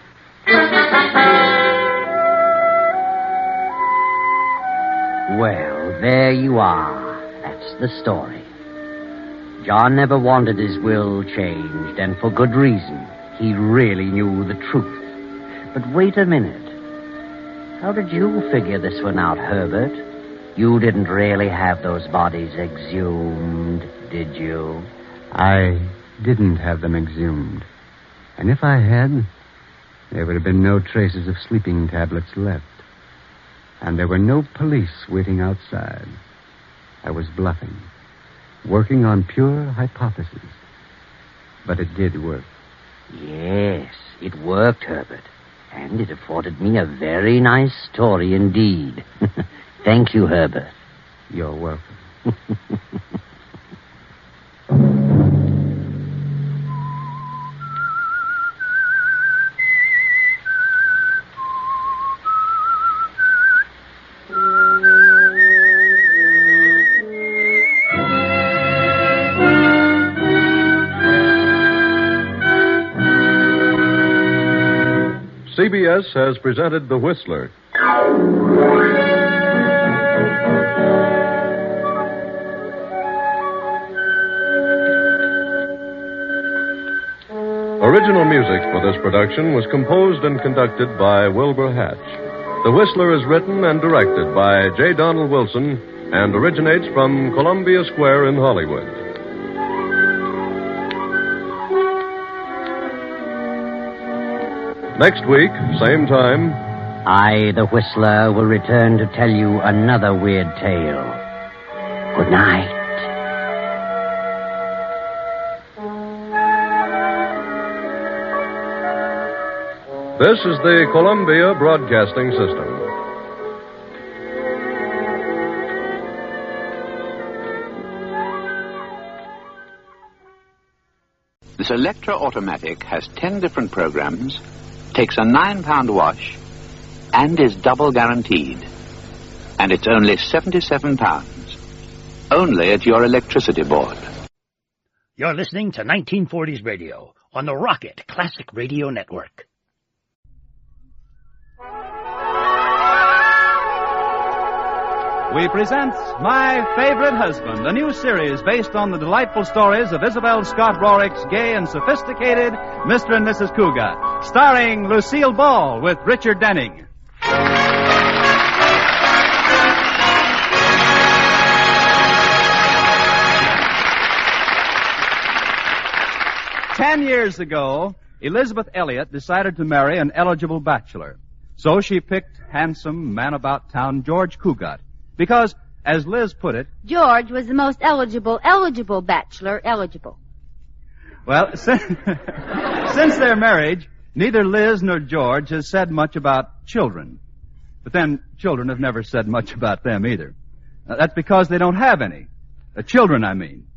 Well, there you are. That's the story. John never wanted his will changed, and for good reason. He really knew the truth. But wait a minute. How did you figure this one out, Herbert? You didn't really have those bodies exhumed, did you? I didn't have them exhumed. And if I had, there would have been no traces of sleeping tablets left. And there were no police waiting outside. I was bluffing, working on pure hypotheses. But it did work. Yes, it worked, Herbert. And it afforded me a very nice story indeed. Thank you, Herbert. You're welcome. CBS has presented The Whistler. Original music for this production was composed and conducted by Wilbur Hatch. The Whistler is written and directed by J. Donald Wilson and originates from Columbia Square in Hollywood. Next week, same time, I, the Whistler, will return to tell you another weird tale. Good night. This is the Columbia Broadcasting System. This Electra Automatic has 10 different programs, takes a £9 wash, and is double guaranteed. And it's only £77. Only at your electricity board. You're listening to 1940s radio on the Rocket Classic Radio Network. We present My Favorite Husband, a new series based on the delightful stories of Isabel Scott Rorick's gay and sophisticated Mr. and Mrs. Cougat, starring Lucille Ball with Richard Denning. 10 years ago, Elizabeth Elliot decided to marry an eligible bachelor. So she picked handsome, man-about-town George Cougat. Because, as Liz put it... George was the most eligible bachelor eligible. Well, since their marriage, neither Liz nor George has said much about children. But then, children have never said much about them either. That's because they don't have any. Children, I mean.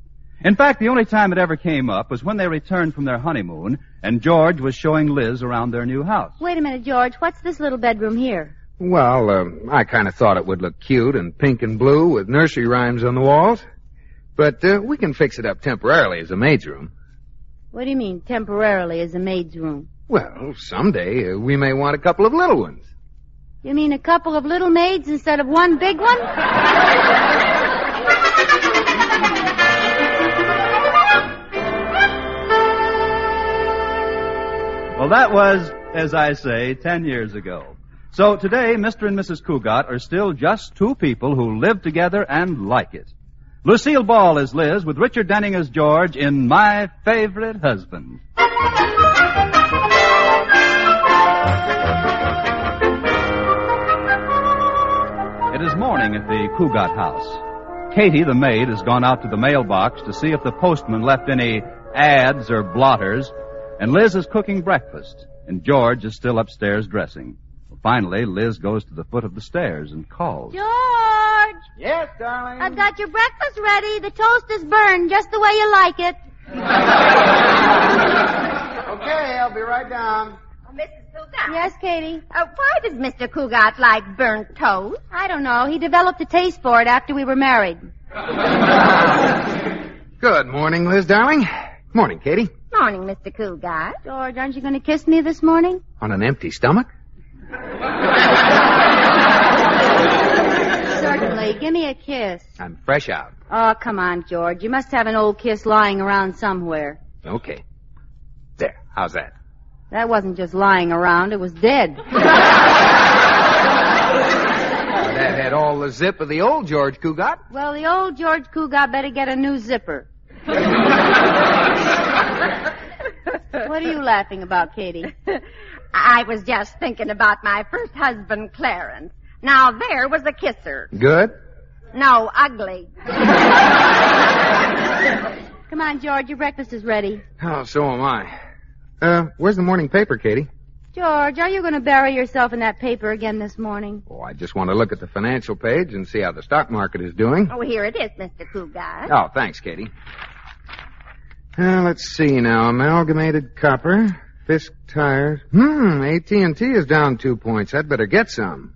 In fact, the only time it ever came up was when they returned from their honeymoon, and George was showing Liz around their new house. Wait a minute, George. What's this little bedroom here? Well, I kind of thought it would look cute and pink and blue with nursery rhymes on the walls. But we can fix it up temporarily as a maid's room. What do you mean, temporarily as a maid's room? Well, someday we may want a couple of little ones. You mean a couple of little maids instead of one big one? Well, that was, as I say, 10 years ago. So today, Mr. and Mrs. Cougat are still just two people who live together and like it. Lucille Ball is Liz, with Richard Denning as George in My Favorite Husband. It is morning at the Cougat house. Katie, the maid, has gone out to the mailbox to see if the postman left any ads or blotters, and Liz is cooking breakfast, and George is still upstairs dressing. Finally, Liz goes to the foot of the stairs and calls. George! Yes, darling? I've got your breakfast ready. The toast is burned just the way you like it. Okay, I'll be right down. Oh, Mrs. Cougat? Yes, Katie? Why does Mr. Cougat like burnt toast? I don't know. He developed a taste for it after we were married. Good morning, Liz, darling. Morning, Katie. Morning, Mr. Cougat. George, aren't you going to kiss me this morning? On an empty stomach? Certainly. Give me a kiss. I'm fresh out. Oh, come on, George. You must have an old kiss lying around somewhere. Okay. There. How's that? That wasn't just lying around. It was dead. That had all the zip of the old George Cougat. Well, the old George Cougat better get a new zipper. What are you laughing about, Katie? I was just thinking about my first husband, Clarence. Now, there was a kisser. Good? No, ugly. Come on, George. Your breakfast is ready. Oh, so am I. Where's the morning paper, Katie? George, are you going to bury yourself in that paper again this morning? Oh, I just want to look at the financial page and see how the stock market is doing. Oh, here it is, Mr. Cougat. Oh, thanks, Katie. Let's see now. Amalgamated Copper, Fisk Tires. AT&T is down 2 points. I'd better get some.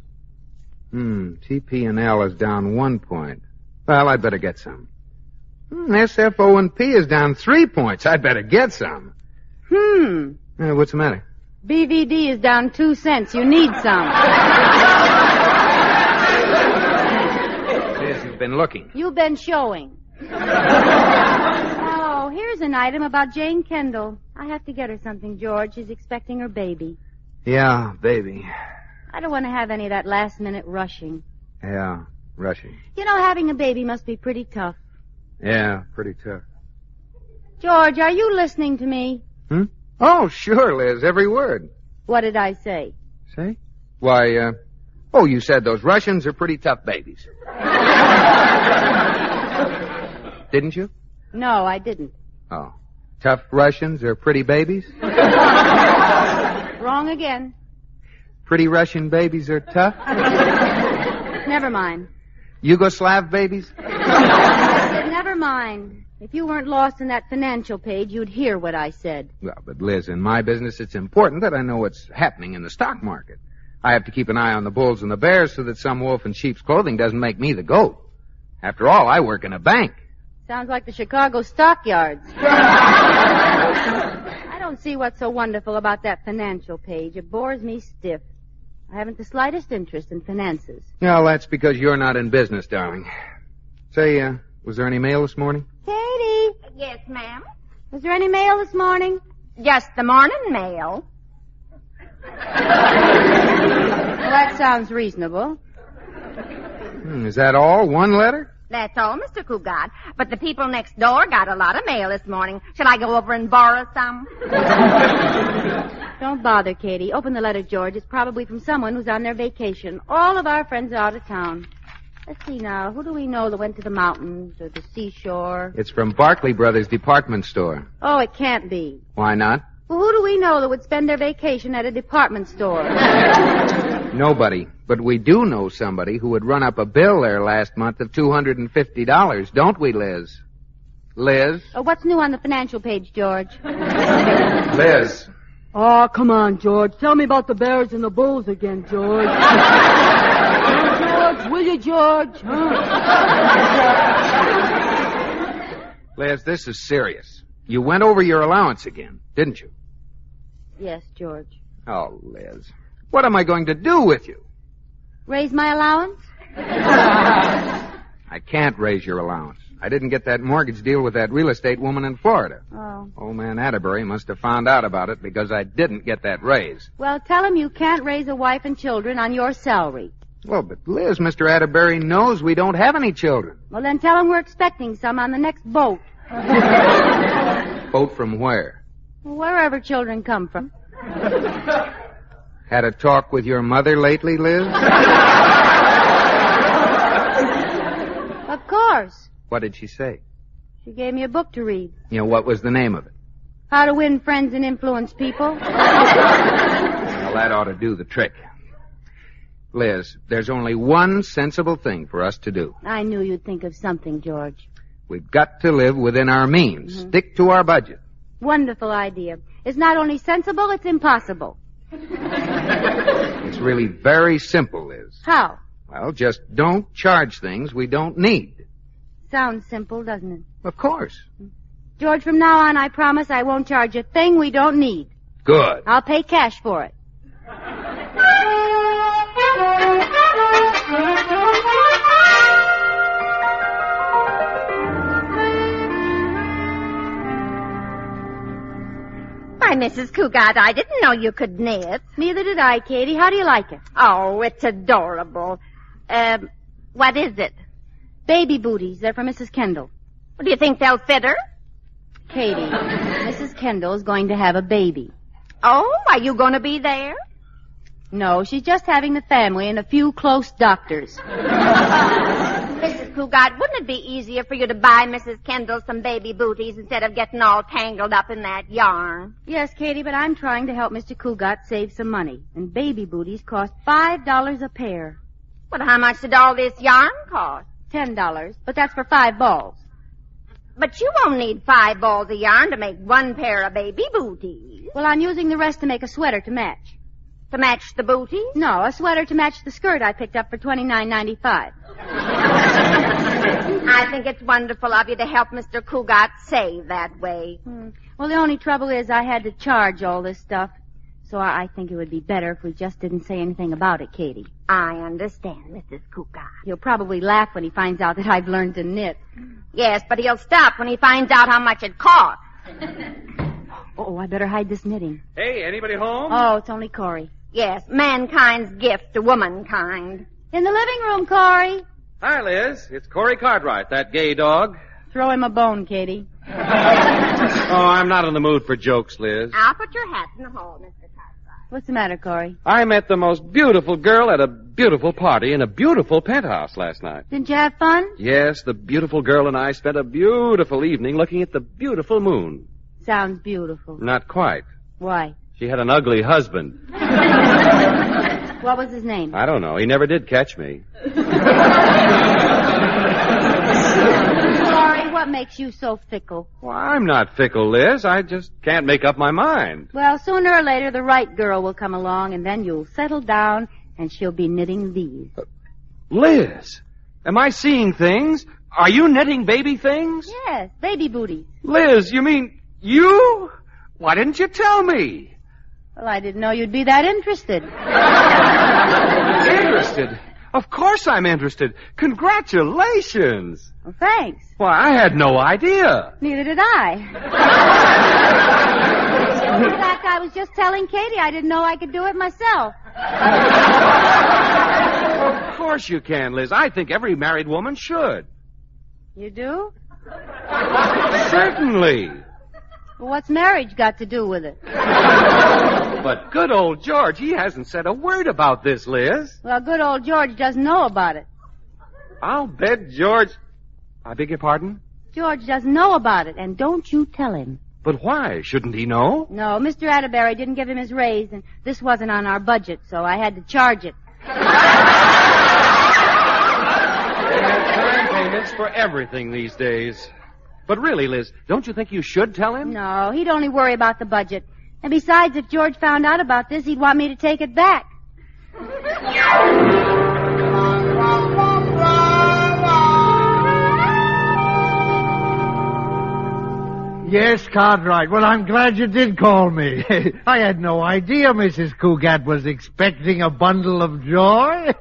TP&L is down 1 point. Well, I'd better get some. SFO&P is down 3 points. I'd better get some. What's the matter? BVD is down 2 cents. You need some. Liz, you've been looking. You've been showing. Oh, here's an item about Jane Kendall. I have to get her something, George. She's expecting her baby. Yeah, baby. I don't want to have any of that last-minute rushing. Yeah, rushing. You know, having a baby must be pretty tough. Yeah, pretty tough. George, are you listening to me? Oh, sure, Liz, every word. What did I say? Say? Why, you said those Russians are pretty tough babies. Didn't you? No, I didn't. Oh. Tough Russians are pretty babies? Wrong again. Pretty Russian babies are tough? Never mind. Yugoslav babies? I said, never mind. If you weren't lost in that financial page, you'd hear what I said. Well, but Liz, in my business, it's important that I know what's happening in the stock market. I have to keep an eye on the bulls and the bears so that some wolf in sheep's clothing doesn't make me the goat. After all, I work in a bank. Sounds like the Chicago stockyards. I don't see what's so wonderful about that financial page. It bores me stiff. I haven't the slightest interest in finances. Well, that's because you're not in business, darling. Say, was there any mail this morning? Katie. Yes, ma'am. Was there any mail this morning? Just the morning mail. Well, that sounds reasonable. Is that all? One letter? That's all, Mr. Cougat. But the people next door got a lot of mail this morning. Shall I go over and borrow some? Don't bother, Katie. Open the letter, George. It's probably from someone who's on their vacation. All of our friends are out of town. Let's see now. Who do we know that went to the mountains or the seashore? It's from Barclay Brothers Department Store. Oh, it can't be. Why not? Well, who do we know that would spend their vacation at a department store? Nobody. But we do know somebody who would run up a bill there last month of $250, don't we, Liz? Liz? What's new on the financial page, George? Liz. Oh, come on, George. Tell me about the Bears and the Bulls again, George. George, will you, George? Huh? Liz, this is serious. You went over your allowance again, didn't you? Yes, George. Oh, Liz. What am I going to do with you? Raise my allowance? I can't raise your allowance. I didn't get that mortgage deal with that real estate woman in Florida. Oh. Old man Atterbury must have found out about it because I didn't get that raise. Well, tell him you can't raise a wife and children on your salary. Well, but Liz, Mr. Atterbury knows we don't have any children. Well, then tell him we're expecting some on the next boat. Boat from where? Wherever children come from. Had a talk with your mother lately, Liz? Of course. What did she say? She gave me a book to read. You know, what was the name of it? How to Win Friends and Influence People. Well, that ought to do the trick. Liz, there's only one sensible thing for us to do. I knew you'd think of something, George. We've got to live within our means. Mm-hmm. Stick to our budget. Wonderful idea. It's not only sensible, it's impossible. It's really very simple, Liz. How? Well, just don't charge things we don't need. Sounds simple, doesn't it? Of course. George, from now on, I promise I won't charge a thing we don't need. Good. I'll pay cash for it. Why, Mrs. Cougat, I didn't know you could knit. Neither did I, Katie. How do you like it? Oh, it's adorable. What is it? Baby booties. They're for Mrs. Kendall. Do you think they'll fit her? Katie, Mrs. Kendall is going to have a baby. Oh, are you going to be there? No, she's just having the family and a few close doctors. Mrs. Cougat, wouldn't it be easier for you to buy Mrs. Kendall some baby booties instead of getting all tangled up in that yarn? Yes, Katie, but I'm trying to help Mr. Cougat save some money. And baby booties cost $5 a pair. But how much did all this yarn cost? $10, but that's for 5 balls. But you won't need 5 balls of yarn to make 1 pair of baby booties. Well, I'm using the rest to make a sweater to match. To match the booties? No, a sweater to match the skirt I picked up for $29.95. I think it's wonderful of you to help Mr. Cougat save that way. Well, the only trouble is I had to charge all this stuff. So I think it would be better if we just didn't say anything about it, Katie. I understand, Mrs. Cougar. He'll probably laugh when he finds out that I've learned to knit. Yes, but he'll stop when he finds out how much it costs. Oh, I better hide this knitting. Hey, anybody home? Oh, it's only Corey. Yes, mankind's gift to womankind. In the living room, Corey. Hi, Liz. It's Corey Cartwright, that gay dog. Throw him a bone, Katie. Oh, I'm not in the mood for jokes, Liz. I'll put your hat in the hall, Mr. Cartwright. What's the matter, Corey? I met the most beautiful girl at a beautiful party in a beautiful penthouse last night. Didn't you have fun? Yes, the beautiful girl and I spent a beautiful evening looking at the beautiful moon. Sounds beautiful. Not quite. Why? She had an ugly husband. What was his name? I don't know. He never did catch me. Corey, what makes you so fickle? Well, I'm not fickle, Liz. I just can't make up my mind. Well, sooner or later, the right girl will come along, and then you'll settle down, and she'll be knitting these. Liz, am I seeing things? Are you knitting baby things? Yes, baby booties. Liz, you mean you? Why didn't you tell me? Well, I didn't know you'd be that interested. Interested? Of course I'm interested. Congratulations. Well, thanks. Why, I had no idea. Neither did I. In fact, I was just telling Katie I didn't know I could do it myself. Of course you can, Liz. I think every married woman should. You do? Certainly. Well, what's marriage got to do with it? But good old George, he hasn't said a word about this, Liz. Well, good old George doesn't know about it. I'll bet George... I beg your pardon? George doesn't know about it, and don't you tell him. But why? Shouldn't he know? No, Mr. Atterbury didn't give him his raise, and this wasn't on our budget, so I had to charge it. They have time payments for everything these days. But really, Liz, don't you think you should tell him? No, he'd only worry about the budget. And besides, if George found out about this, he'd want me to take it back. Yes, Cartwright. Well, I'm glad you did call me. I had no idea Mrs. Cougat was expecting a bundle of joy.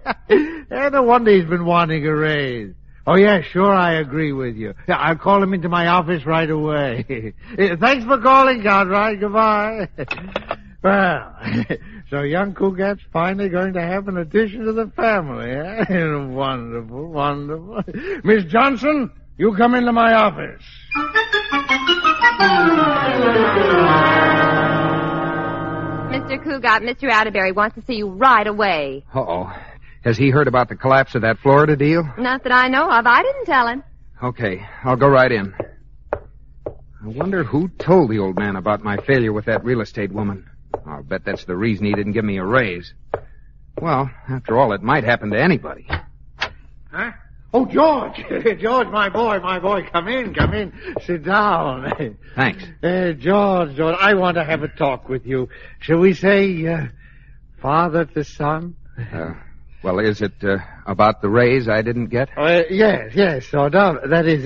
No wonder he's been wanting a raise. Oh, yeah, sure, I agree with you. Yeah, I'll call him into my office right away. Thanks for calling, Cartwright. Goodbye. Well, so young Cougat's finally going to have an addition to the family, eh? Wonderful, wonderful. Miss Johnson, you come into my office. Mr. Cougat, Mr. Atterbury wants to see you right away. Uh-oh. Has he heard about the collapse of that Florida deal? Not that I know of. I didn't tell him. Okay, I'll go right in. I wonder who told the old man about my failure with that real estate woman. I'll bet that's the reason he didn't give me a raise. Well, after all, it might happen to anybody. Huh? Oh, George. George, my boy, come in. Sit down. Thanks. George, I want to have a talk with you. Shall we say, father to son? Well, is it about the raise I didn't get? Yes, sort of. That is...